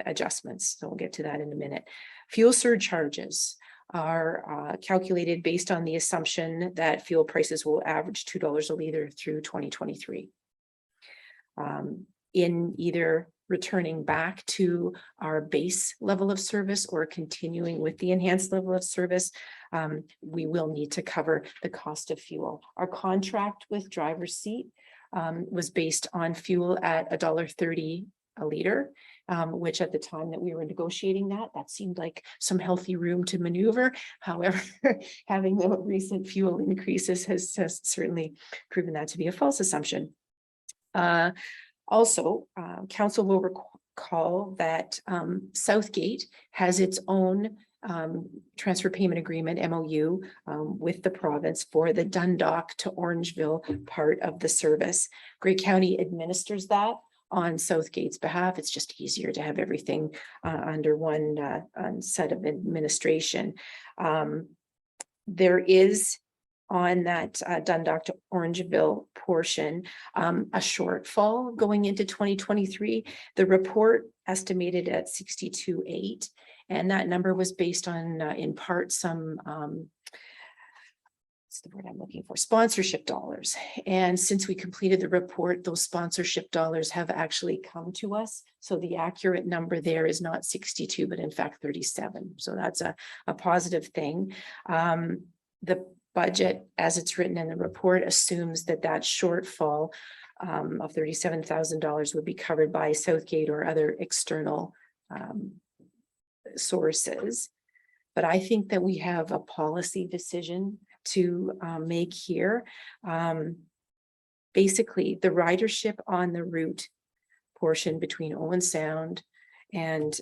adjustments. So we'll get to that in a minute. Fuel surcharges are calculated based on the assumption that fuel prices will average $2 a liter through 2023. In either returning back to our base level of service or continuing with the enhanced level of service, we will need to cover the cost of fuel. Our contract with Driver's Seat was based on fuel at $1.30 a liter, which at the time that we were negotiating that seemed like some healthy room to maneuver. However, having the recent fuel increases has certainly proven that to be a false assumption. Also, council will recall that Southgate has its own transfer payment agreement, MOU, with the province for the Dundalk to Orangeville part of the service. Grey County administers that on Southgate's behalf. It's just easier to have everything under one set of administration. There is on that Dundalk to Orangeville portion, a shortfall going into 2023. The report estimated at 62.8, and that number was based on in part some what's the word I'm looking for? Sponsorship dollars. And since we completed the report, those sponsorship dollars have actually come to us. So the accurate number there is not 62, but in fact 37. So that's a positive thing. The budget, as it's written in the report, assumes that that shortfall of $37,000 would be covered by Southgate or other external sources. But I think that we have a policy decision to make here. Basically, the ridership on the route portion between Owen Sound and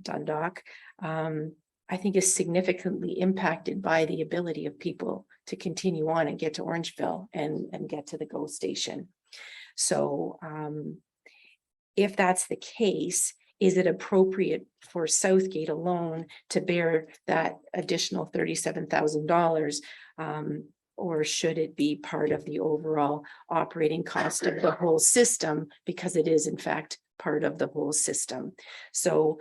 Dundalk, I think is significantly impacted by the ability of people to continue on and get to Orangeville and get to the GO station. So if that's the case, is it appropriate for Southgate alone to bear that additional $37,000? Or should it be part of the overall operating cost of the whole system, because it is in fact part of the whole system? So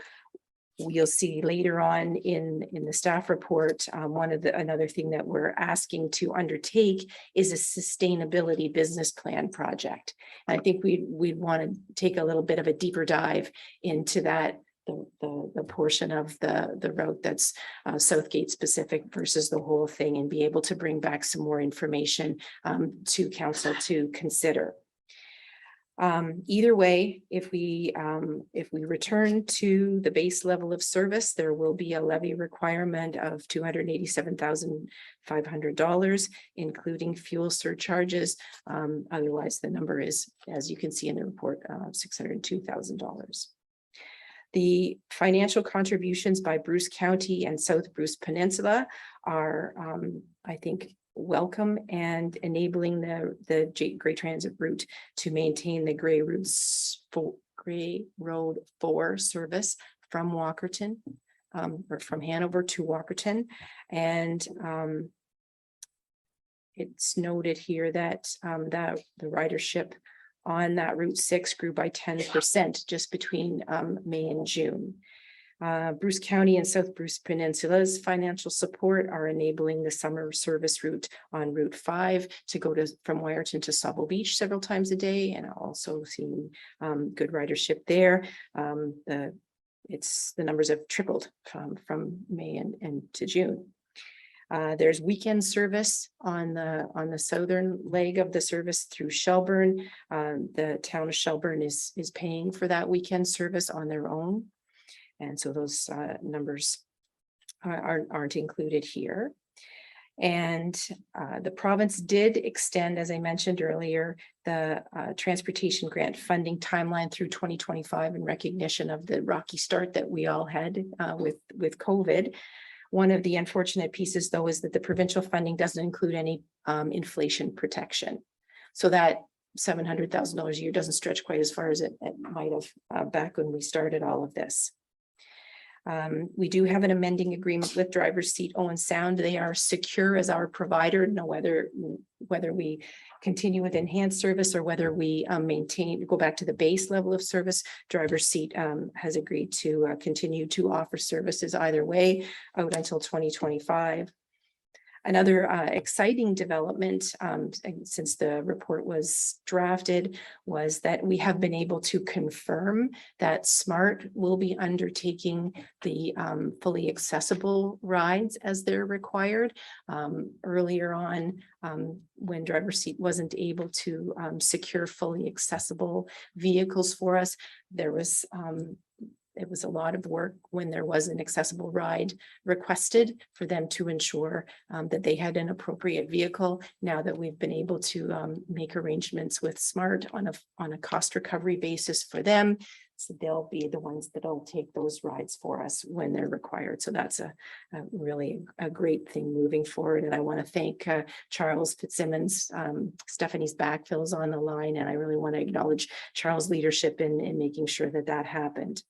you'll see later on in the staff report, another thing that we're asking to undertake is a sustainability business plan project. And I think we'd want to take a little bit of a deeper dive into that, the portion of the route that's Southgate specific versus the whole thing, and be able to bring back some more information to council to consider. Either way, if we return to the base level of service, there will be a levy requirement of $287,500, including fuel surcharges. Otherwise, the number is, as you can see in the report, $602,000. The financial contributions by Bruce County and South Bruce Peninsula are, I think, welcome and enabling the Grey Transit route to maintain the Grey Road 4 service from Walkerton, or from Hanover to Walkerton. And it's noted here that that the ridership on that Route 6 grew by 10% just between May and June. Bruce County and South Bruce Peninsula's financial support are enabling the summer service route on Route 5 to go from Wyerton to Sauble Beach several times a day, and also seeing good ridership there. The numbers have tripled from May and to June. There's weekend service on the southern leg of the service through Shelburne. The town of Shelburne is paying for that weekend service on their own. And so those numbers aren't included here. And the province did extend, as I mentioned earlier, the transportation grant funding timeline through 2025 in recognition of the rocky start that we all had with COVID. One of the unfortunate pieces, though, is that the provincial funding doesn't include any inflation protection. So that $700,000 a year doesn't stretch quite as far as it might have back when we started all of this. We do have an amending agreement with Driver's Seat Owen Sound. They are secure as our provider. No, whether we continue with enhanced service or whether we go back to the base level of service, Driver's Seat has agreed to continue to offer services either way out until 2025. Another exciting development since the report was drafted was that we have been able to confirm that SMART will be undertaking the fully accessible rides as they're required. Earlier on, when Driver's Seat wasn't able to secure fully accessible vehicles for us, it was a lot of work when there was an accessible ride requested for them to ensure that they had an appropriate vehicle. Now that we've been able to make arrangements with SMART on a cost recovery basis for them, so they'll be the ones that'll take those rides for us when they're required. So that's a really a great thing moving forward. And I want to thank Charles Fitzsimmons. Stephanie's backfills on the line, and I really want to acknowledge Charles' leadership in making sure that that happened.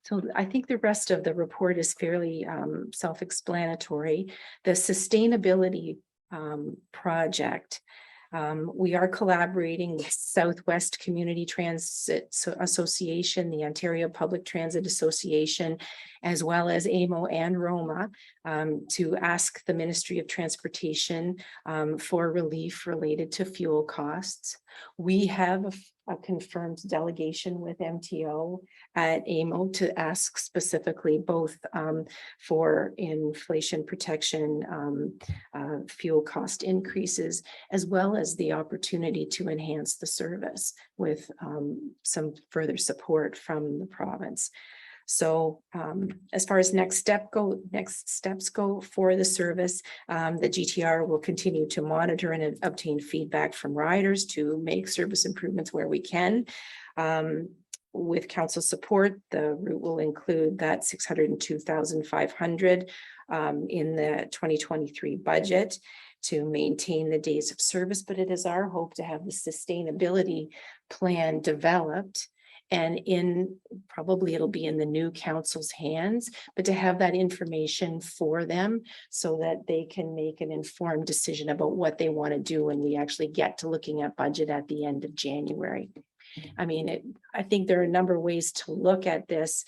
So I think the rest of the report is fairly self-explanatory. The sustainability project. We are collaborating with Southwest Community Transit Association, the Ontario Public Transit Association, as well as AMO and Roma, to ask the Ministry of Transportation for relief related to fuel costs. We have a confirmed delegation with MTO at AMO to ask specifically both for inflation protection, fuel cost increases, as well as the opportunity to enhance the service with some further support from the province. So as far as next steps go for the service, the GTR will continue to monitor and obtain feedback from riders to make service improvements where we can. With council support, the route will include that 602,500 in the 2023 budget to maintain the days of service, but it is our hope to have the sustainability plan developed. And probably it'll be in the new council's hands, but to have that information for them so that they can make an informed decision about what they want to do when we actually get to looking at budget at the end of January. I mean, I think there are a number of ways to look at this.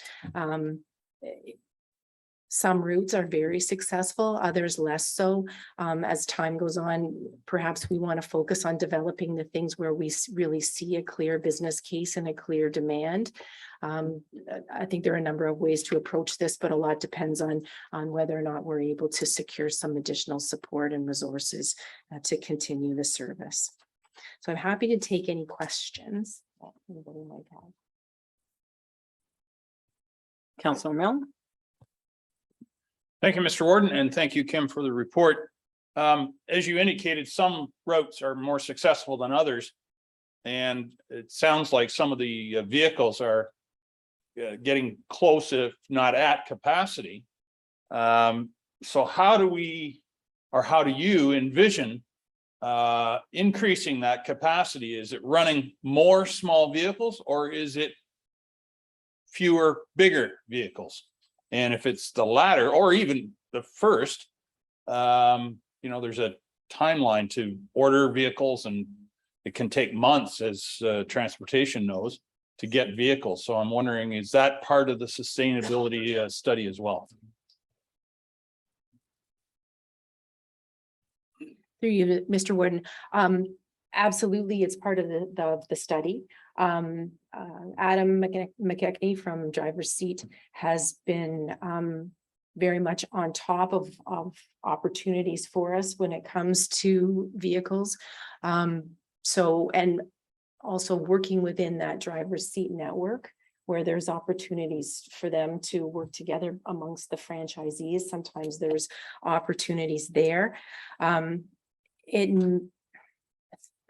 Some routes are very successful, others less so. As time goes on, perhaps we want to focus on developing the things where we really see a clear business case and a clear demand. I think there are a number of ways to approach this, but a lot depends on whether or not we're able to secure some additional support and resources to continue the service. So I'm happy to take any questions that anybody might have. Councilor Milne. Thank you, Mr. Warden, and thank you, Kim, for the report. As you indicated, some routes are more successful than others. And it sounds like some of the vehicles are getting close, if not at capacity. So how do you envision increasing that capacity? Is it running more small vehicles or is it fewer bigger vehicles? And if it's the latter, or even the first, there's a timeline to order vehicles and it can take months, as transportation knows, to get vehicles. So I'm wondering, is that part of the sustainability study as well? Through you, Mr. Warden. Absolutely, it's part of the study. Adam McKechnie from Driver's Seat has been very much on top of opportunities for us when it comes to vehicles. So, and also working within that Driver's Seat network where there's opportunities for them to work together amongst the franchisees. Sometimes there's opportunities there. I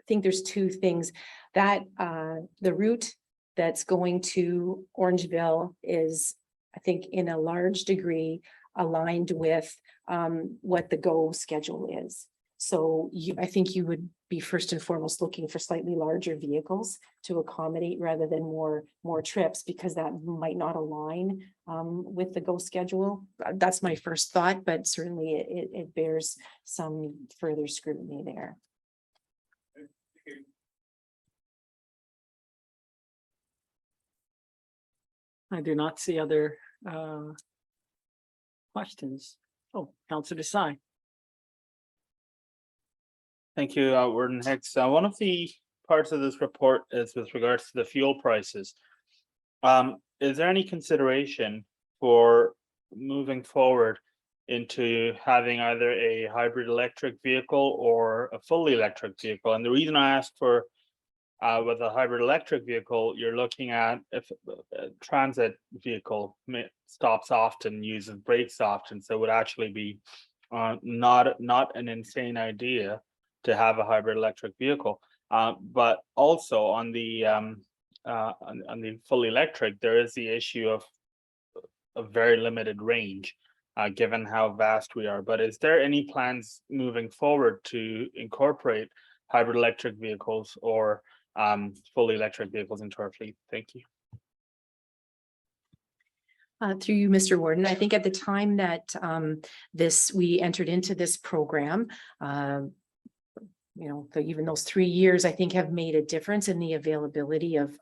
think there's two things that the route that's going to Orangeville is, I think, in a large degree aligned with what the GO schedule is. So I think you would be first and foremost looking for slightly larger vehicles to accommodate rather than more trips, because that might not align with the GO schedule. That's my first thought, but certainly it bears some further scrutiny there. I do not see other questions. Oh, Councilor Desai. Thank you, Warden Hicks. One of the parts of this report is with regards to the fuel prices. Is there any consideration for moving forward into having either a hybrid electric vehicle or a fully electric vehicle? And the reason I ask for with a hybrid electric vehicle, you're looking at if a transit vehicle stops often, uses brakes often, so it would actually be not an insane idea to have a hybrid electric vehicle. But also on the fully electric, there is the issue of a very limited range, given how vast we are. But is there any plans moving forward to incorporate hybrid electric vehicles or fully electric vehicles into our fleet? Thank you. Through you, Mr. Warden, I think at the time that we entered into this program, even those 3 years, I think, have made a difference in the availability of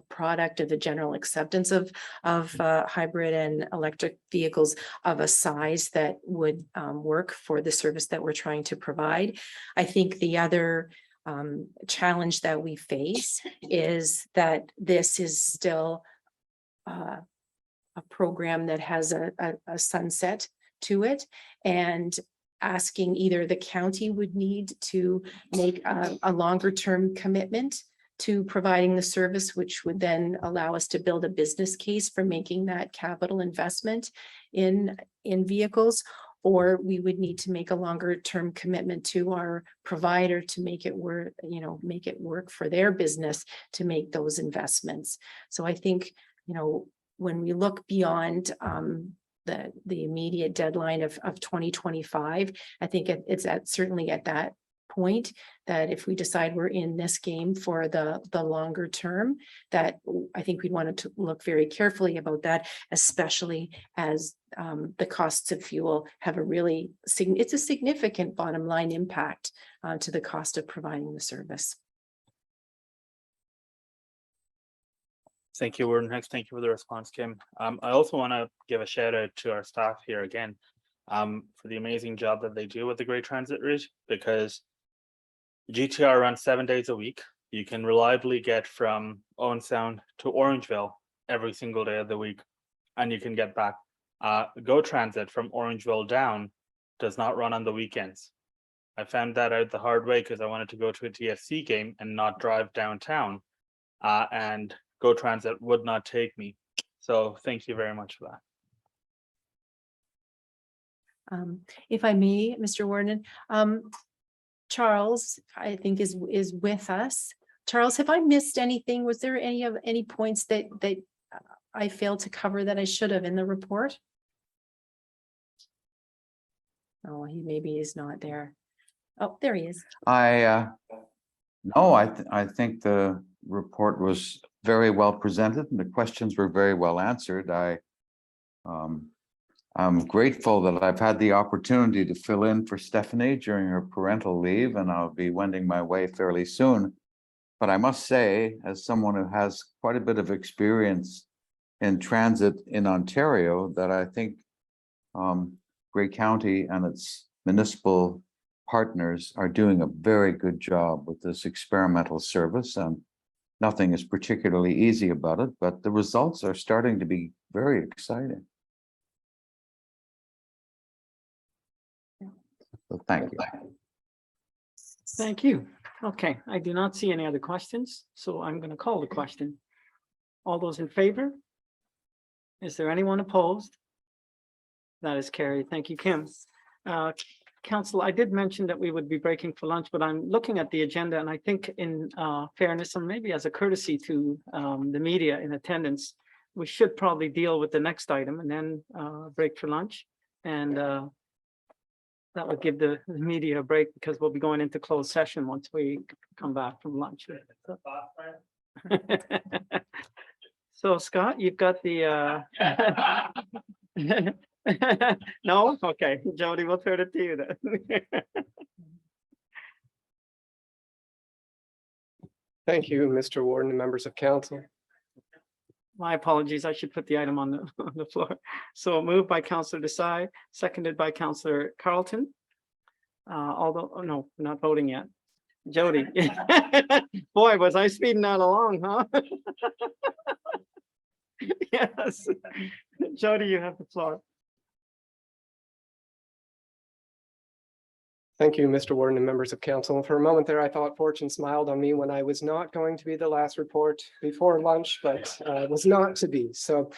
product, of the general acceptance of hybrid and electric vehicles of a size that would work for the service that we're trying to provide. I think the other challenge that we face is that this is still a program that has a sunset to it, and asking either the county would need to make a longer term commitment to providing the service, which would then allow us to build a business case for making that capital investment in vehicles, or we would need to make a longer term commitment to our provider to make it work for their business to make those investments. So I think, when we look beyond the immediate deadline of 2025, I think it's certainly at that point that if we decide we're in this game for the longer term, that I think we'd want to look very carefully about that, especially as the costs of fuel have it's a significant bottom line impact to the cost of providing the service. Thank you, Warden Hicks. Thank you for the response, Kim. I also want to give a shout out to our staff here again for the amazing job that they do with the Great Transit Route, because GTR runs 7 days a week. You can reliably get from Owen Sound to Orangeville every single day of the week, and you can get back. Go Transit from Orangeville down does not run on the weekends. I found that out the hard way because I wanted to go to a TFC game and not drive downtown, and Go Transit would not take me. So thank you very much for that. If I may, Mr. Warden, Charles, I think is with us. Charles, have I missed anything? Was there any points that I failed to cover that I should have in the report? Oh, maybe is not there. Oh, there he is. No, I think the report was very well presented and the questions were very well answered. I'm grateful that I've had the opportunity to fill in for Stephanie during her parental leave, and I'll be wending my way fairly soon. But I must say, as someone who has quite a bit of experience in transit in Ontario, that I think Grey County and its municipal partners are doing a very good job with this experimental service, and nothing is particularly easy about it, but the results are starting to be very exciting. So thank you. Thank you. Okay, I do not see any other questions, so I'm going to call the question. All those in favor? Is there anyone opposed? That is carried. Thank you, Kim. Council, I did mention that we would be breaking for lunch, but I'm looking at the agenda, and I think in fairness and maybe as a courtesy to the media in attendance, we should probably deal with the next item and then break for lunch. And that would give the media a break, because we'll be going into closed session once we come back from lunch. So Scott, you've got the no? Okay, Jody, we'll turn it to you then. Thank you, Mr. Warden and members of council. My apologies, I should put the item on the floor. So moved by Councillor Desai, seconded by Councillor Carlton. Although, oh, no, we're not voting yet. Jody. Boy, was I speeding that along, huh? Yes. Jody, you have the floor. Thank you, Mr. Warden and members of council. For a moment there, I thought fortune smiled on me when I was not going to be the last report before lunch, but it was not to be. So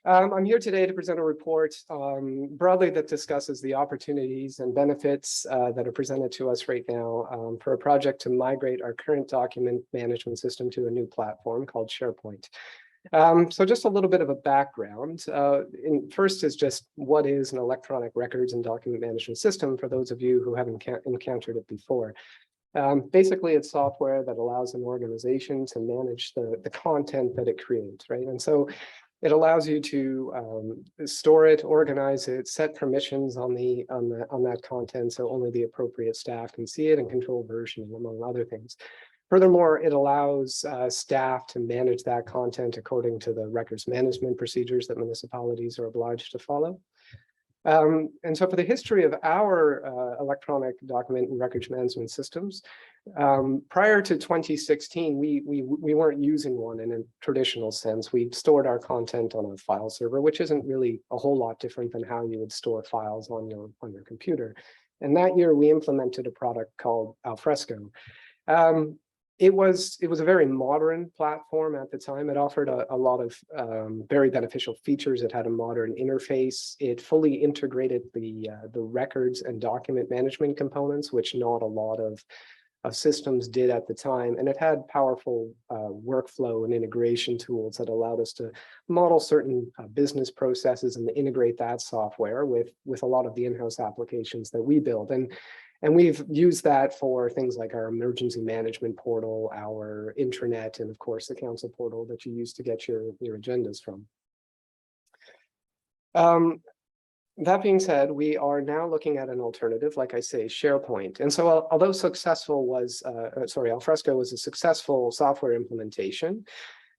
I'm here today to present a report broadly that discusses the opportunities and benefits that are presented to us right now for a project to migrate our current document management system to a new platform called SharePoint. So just a little bit of a background. First is just what is an electronic records and document management system for those of you who haven't encountered it before. Basically, it's software that allows an organization to manage the content that it creates, right? And so It allows you to store it, organize it, set permissions on that content, so only the appropriate staff can see it, and control versioning, among other things. Furthermore, it allows staff to manage that content according to the records management procedures that municipalities are obliged to follow. And so for the history of our electronic document and records management systems, prior to 2016, we weren't using one in a traditional sense. We stored our content on a file server, which isn't really a whole lot different than how you would store files on your computer. And that year we implemented a product called Alfresco. It was a very modern platform at the time. It offered a lot of very beneficial features. It had a modern interface. It fully integrated the records and document management components, which not a lot of systems did at the time. And it had powerful workflow and integration tools that allowed us to model certain business processes and integrate that software with a lot of the in-house applications that we build. And we've used that for things like our emergency management portal, our intranet, and of course, the council portal that you use to get your agendas from. That being said, we are now looking at an alternative, like I say, SharePoint. And so although Alfresco was a successful software implementation,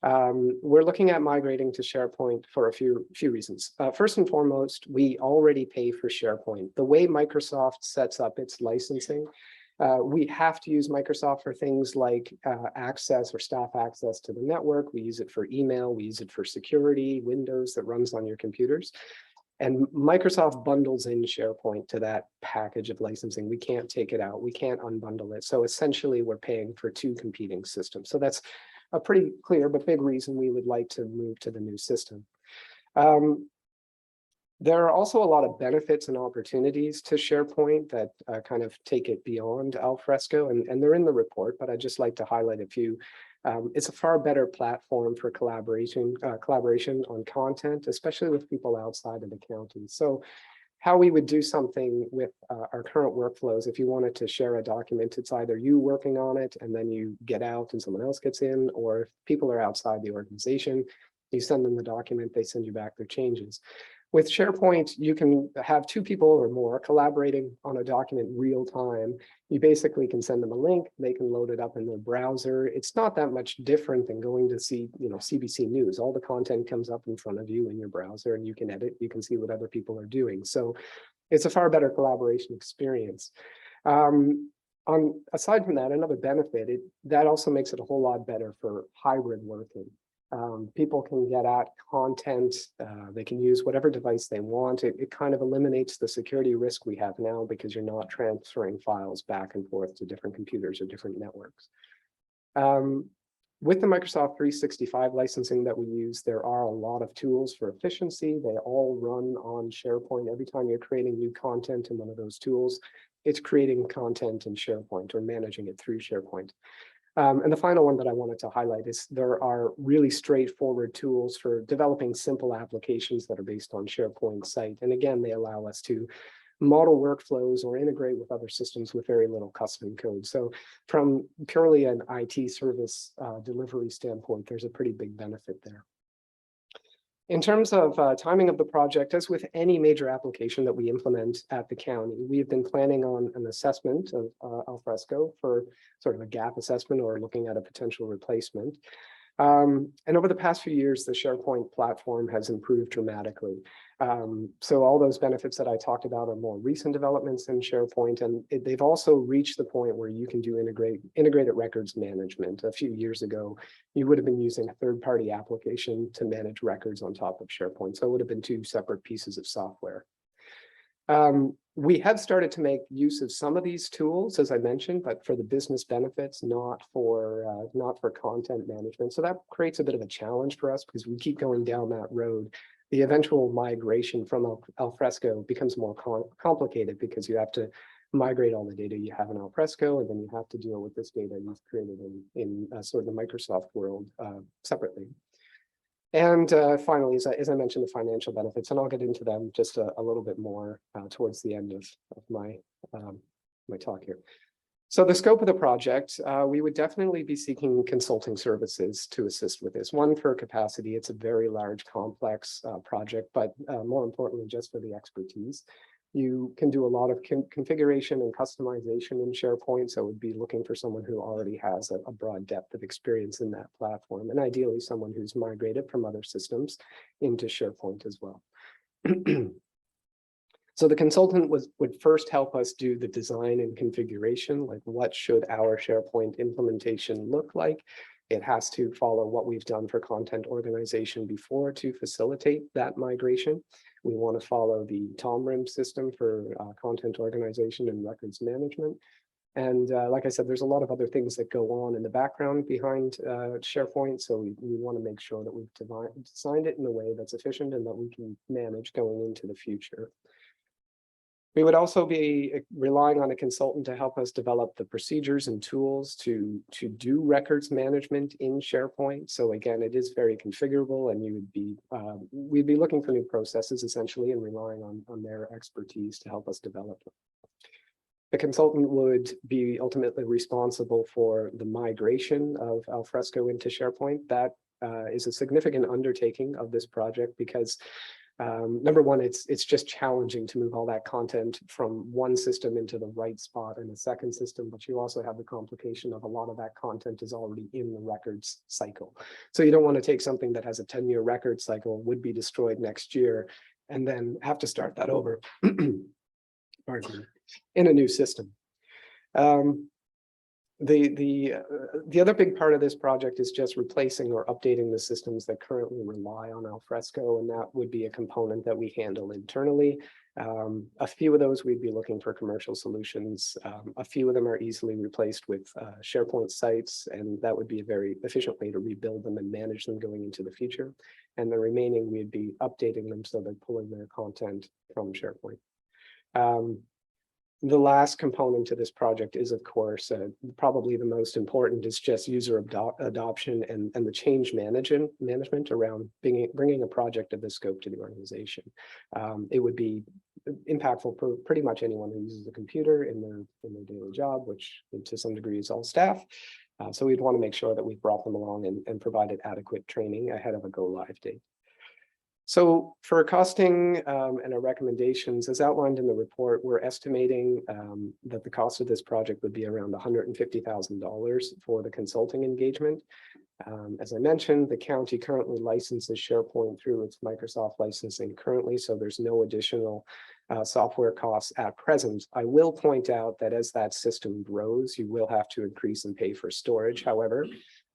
we're looking at migrating to SharePoint for a few reasons. First and foremost, we already pay for SharePoint. The way Microsoft sets up its licensing, we have to use Microsoft for things like access or staff access to the network. We use it for email. We use it for security, Windows that runs on your computers. And Microsoft bundles in SharePoint to that package of licensing. We can't take it out. We can't unbundle it. So essentially, we're paying for two competing systems. So that's a pretty clear but big reason we would like to move to the new system. There are also a lot of benefits and opportunities to SharePoint that kind of take it beyond Alfresco, and they're in the report, but I'd just like to highlight a few. It's a far better platform for collaboration on content, especially with people outside of the county. So how we would do something with our current workflows, if you wanted to share a document, it's either you working on it and then you get out and someone else gets in, or if people are outside the organization, you send them the document, they send you back their changes. With SharePoint, you can have two people or more collaborating on a document real time. You basically can send them a link, they can load it up in their browser. It's not that much different than going to see, CBC News. All the content comes up in front of you in your browser and you can edit, you can see what other people are doing. So it's a far better collaboration experience. Aside from that, another benefit, that also makes it a whole lot better for hybrid working. People can get at content, they can use whatever device they want. It kind of eliminates the security risk we have now because you're not transferring files back and forth to different computers or different networks. With the Microsoft 365 licensing that we use, there are a lot of tools for efficiency. They all run on SharePoint. Every time you're creating new content in one of those tools, it's creating content in SharePoint or managing it through SharePoint. And the final one that I wanted to highlight is there are really straightforward tools for developing simple applications that are based on SharePoint site. And again, they allow us to model workflows or integrate with other systems with very little custom code. So from purely an IT service delivery standpoint, there's a pretty big benefit there. In terms of timing of the project, as with any major application that we implement at the county, we've been planning on an assessment of Alfresco for sort of a gap assessment or looking at a potential replacement. And over the past few years, the SharePoint platform has improved dramatically. So all those benefits that I talked about are more recent developments in SharePoint, and they've also reached the point where you can do integrated records management. A few years ago, you would have been using a third-party application to manage records on top of SharePoint. So it would have been two separate pieces of software. We have started to make use of some of these tools, as I mentioned, but for the business benefits, not for content management. So that creates a bit of a challenge for us because we keep going down that road. The eventual migration from Alfresco becomes more complicated because you have to migrate all the data you have in Alfresco, and then you have to deal with this data you've created in sort of the Microsoft world separately. And finally, as I mentioned, the financial benefits, and I'll get into them just a little bit more towards the end of my my talk here. So the scope of the project, we would definitely be seeking consulting services to assist with this. One, for capacity, it's a very large, complex project, but more importantly, just for the expertise. You can do a lot of configuration and customization in SharePoint, so would be looking for someone who already has a broad depth of experience in that platform, and ideally someone who's migrated from other systems into SharePoint as well. So the consultant would first help us do the design and configuration, like what should our SharePoint implementation look like. It has to follow what we've done for content organization before to facilitate that migration. We want to follow the TOMRIM system for content organization and records management. And like I said, there's a lot of other things that go on in the background behind SharePoint. So we want to make sure that we've designed it in a way that's efficient and that we can manage going into the future. We would also be relying on a consultant to help us develop the procedures and tools to do records management in SharePoint. So again, it is very configurable, and we'd be looking for new processes essentially and relying on their expertise to help us develop them. The consultant would be ultimately responsible for the migration of Alfresco into SharePoint. That is a significant undertaking of this project because number one, it's just challenging to move all that content from one system into the right spot in a second system, but you also have the complication of a lot of that content is already in the records cycle. So you don't want to take something that has a 10-year record cycle, would be destroyed next year, and then have to start that over pardon me, in a new system. The other big part of this project is just replacing or updating the systems that currently rely on Alfresco, and that would be a component that we handle internally. A few of those we'd be looking for commercial solutions. A few of them are easily replaced with SharePoint sites, and that would be a very efficient way to rebuild them and manage them going into the future. And the remaining, we'd be updating them so they're pulling their content from SharePoint. The last component to this project is, of course, probably the most important is just user adoption and the change management around bringing a project of this scope to the organization. It would be impactful for pretty much anyone who uses a computer in their daily job, which to some degree is all staff. So we'd want to make sure that we've brought them along and provided adequate training ahead of a go live date. So for costing and our recommendations, as outlined in the report, we're estimating that the cost of this project would be around $150,000 for the consulting engagement. As I mentioned, the county currently licenses SharePoint through its Microsoft licensing currently, so there's no additional software costs at present. I will point out that as that system grows, you will have to increase and pay for storage. However,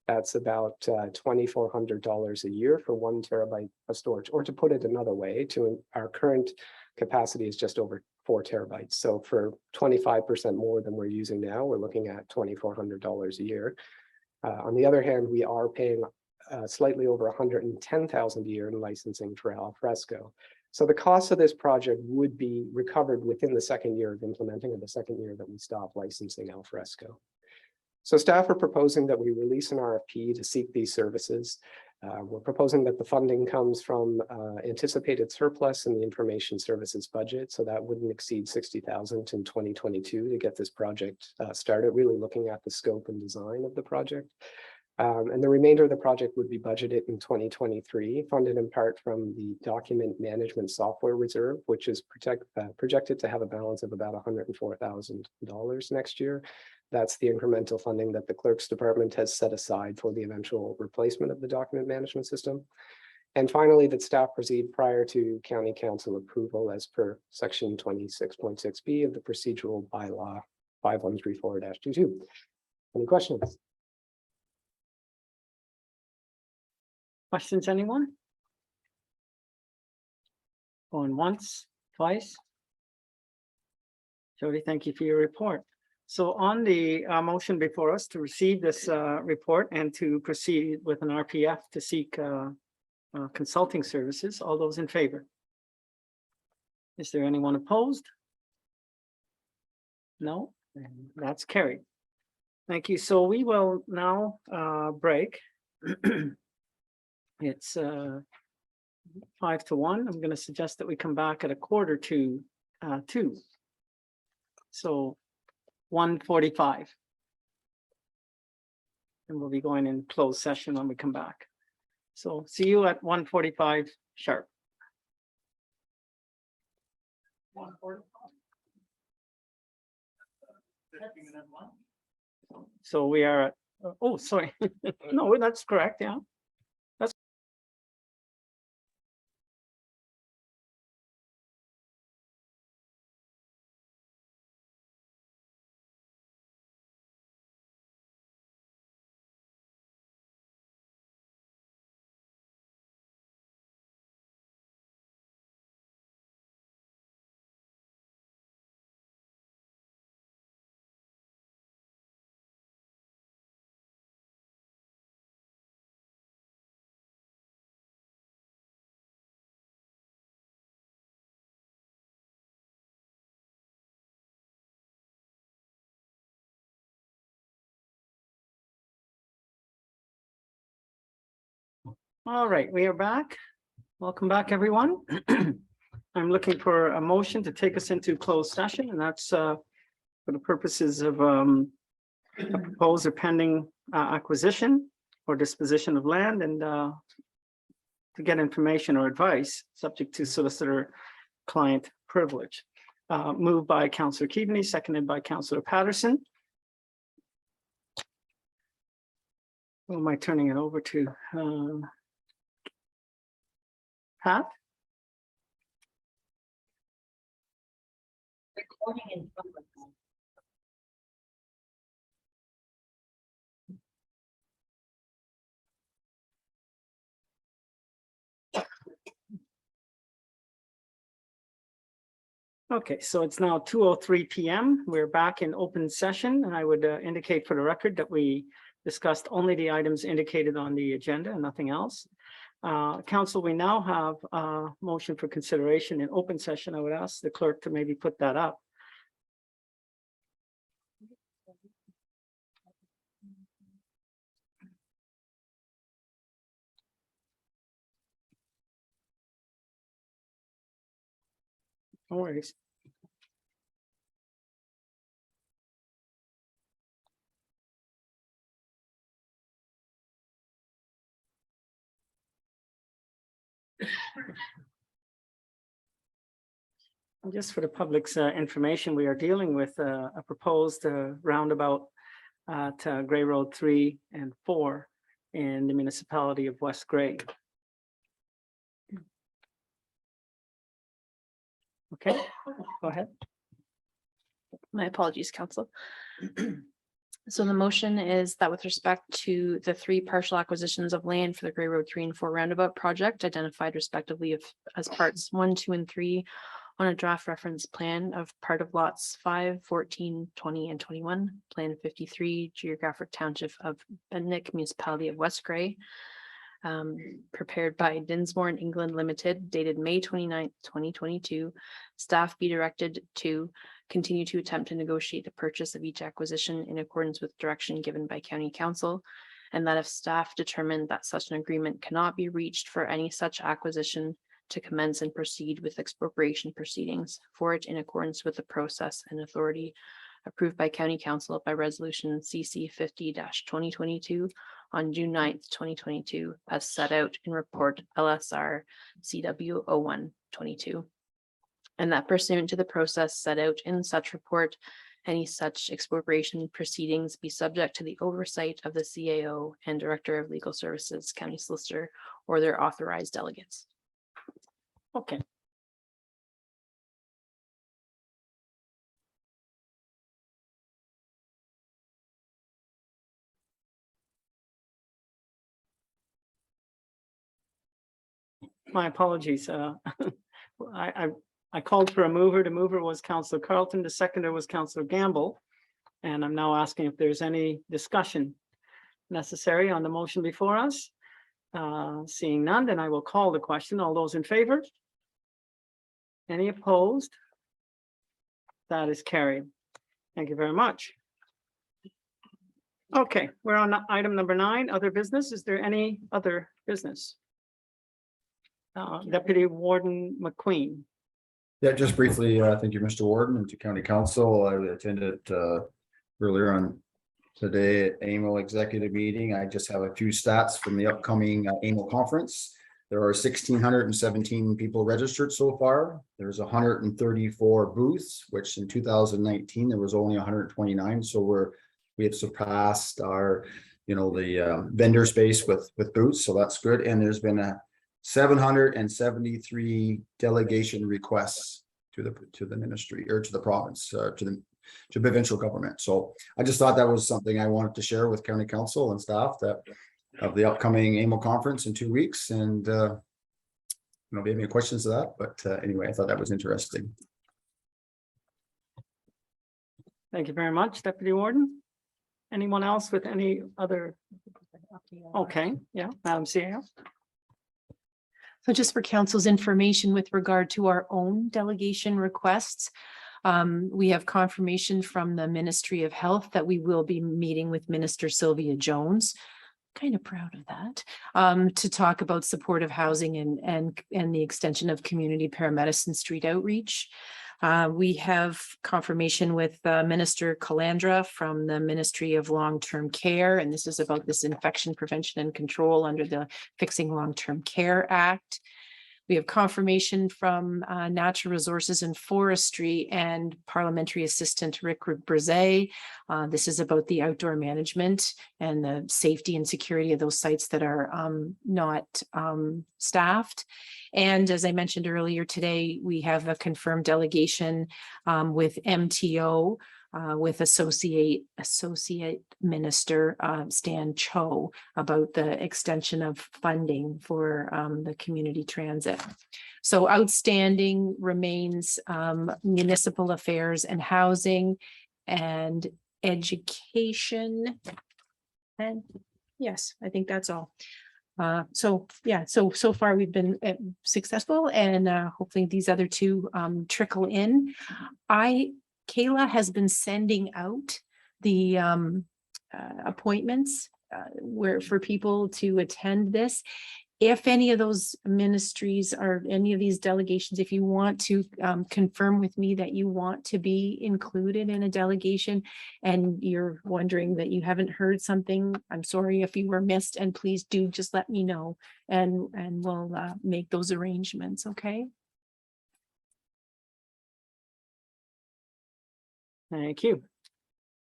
that's about $2,400 a year for 1 terabyte of storage, or to put it another way, our current capacity is just over 4 terabytes. So for 25% more than we're using now, we're looking at $2,400 a year. On the other hand, we are paying slightly over $110,000 a year in licensing for Alfresco. So the cost of this project would be recovered within the second year of implementing, or the second year that we stop licensing Alfresco. So staff are proposing that we release an RFP to seek these services. We're proposing that the funding comes from anticipated surplus in the information services budget. So that wouldn't exceed $60,000 in 2022 to get this project started, really looking at the scope and design of the project. And the remainder of the project would be budgeted in 2023, funded in part from the document management software reserve, which is projected to have a balance of about $104,000 next year. That's the incremental funding that the clerk's department has set aside for the eventual replacement of the document management system. And finally, that staff proceed prior to county council approval as per section 26.6B of the procedural bylaw 5134-22. Any questions? Questions, anyone? Going once, twice? Jody, thank you for your report. So on the motion before us to receive this report and to proceed with an RPF to seek consulting services, all those in favor? Is there anyone opposed? No, that's carried. Thank you. So we will now break. It's 5 to 1. I'm going to suggest that we come back at 1:45 to 2. So 1:45. And we'll be going in closed session when we come back. So see you at 1:45 sharp. So we are at, oh, sorry. No, that's correct, yeah. All right, we are back. Welcome back, everyone. I'm looking for a motion to take us into closed session, and that's for the purposes of a proposed or pending acquisition or disposition of land, and to get information or advice subject to solicitor-client privilege. Moved by Councillor Keaveney, seconded by Councillor Patterson. Who am I turning it over to? Pat? Okay, so it's now 2:03 p.m. We're back in open session, and I would indicate for the record that we discussed only the items indicated on the agenda and nothing else. Council, we now have a motion for consideration in open session. I would ask the clerk to maybe put that up. No worries. Just for the public's information, we are dealing with a proposed roundabout at Gray Road 3 and 4 in the municipality of West Gray. Okay, go ahead. My apologies, Council. So the motion is that with respect to the 3 partial acquisitions of land for the Gray Road 3 and 4 roundabout project identified respectively as parts 1, 2, and 3 on a draft reference plan of part of lots 5, 14, 20, and 21, Plan 53, Geographic Township of Bendick, Municipality of West Gray, prepared by Dinsmore and England Limited, dated May 29th, 2022. Staff be directed to continue to attempt to negotiate the purchase of each acquisition in accordance with direction given by County Council, and that if staff determined that such an agreement cannot be reached for any such acquisition, to commence and proceed with expropriation proceedings for it in accordance with the process and authority approved by County Council by Resolution CC 50-2022 on June 9th, 2022, as set out in Report LSR CW 01-22. And that pursuant to the process set out in such report, any such expropriation proceedings be subject to the oversight of the CAO and Director of Legal Services, County Solicitor, or their authorized delegates. Okay. My apologies. I called for a mover. The mover was Councillor Carlton. The seconder was Councillor Gamble. And I'm now asking if there's any discussion necessary on the motion before us. Seeing none, then I will call the question. All those in favor? Any opposed? That is carried. Thank you very much. Okay, we're on item number 9, other business. Is there any other business? Deputy Warden McQueen. Yeah, just briefly, thank you, Mr. Warden, and to County Council. I attended earlier on today at annual executive meeting. I just have a few stats from the upcoming annual conference. There are 1,617 people registered so far. There's 134 booths, which in 2019 there was only 129. So we have surpassed our, the vendor space with booths. So that's good. And there's been 773 delegation requests to the ministry or to the province, to provincial government. So I just thought that was something I wanted to share with county council and staff that of the upcoming annual conference in 2 weeks. And if you have any questions to that, but anyway, I thought that was interesting. Thank you very much, Deputy Warden. Anyone else with any other? Okay, yeah, Madam CEO. So just for council's information with regard to our own delegation requests, we have confirmation from the Ministry of Health that we will be meeting with Minister Sylvia Jones. Kind of proud of that, to talk about supportive housing and the extension of community paramedicine street outreach. We have confirmation with Minister Calandra from the Ministry of Long-Term Care, and this is about this infection prevention and control under the Fixing Long-Term Care Act. We have confirmation from Natural Resources and Forestry and Parliamentary Assistant Rick Brzee. This is about the outdoor management and the safety and security of those sites that are not staffed. And as I mentioned earlier today, we have a confirmed delegation with MTO, with Associate Minister Stan Cho about the extension of funding for the community transit. So outstanding remains municipal affairs and housing and education. And yes, I think that's all. So far we've been successful, and hopefully these other two trickle in. Kayla has been sending out the appointments for people to attend this. If any of those ministries or any of these delegations, if you want to confirm with me that you want to be included in a delegation and you're wondering that you haven't heard something, I'm sorry if you were missed, and please do just let me know and we'll make those arrangements, okay? Thank you.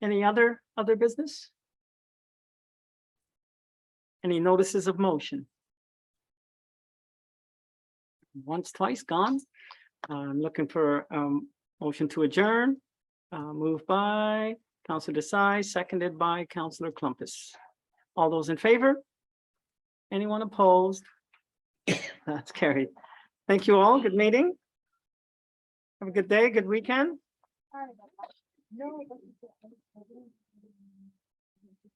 Any other business? Any notices of motion? Once, twice, gone. I'm looking for motion to adjourn. Moved by Councillor Desai, seconded by Councillor Clumpus. All those in favor? Anyone opposed? That's carried. Thank you all. Good meeting. Have a good day, good weekend. No.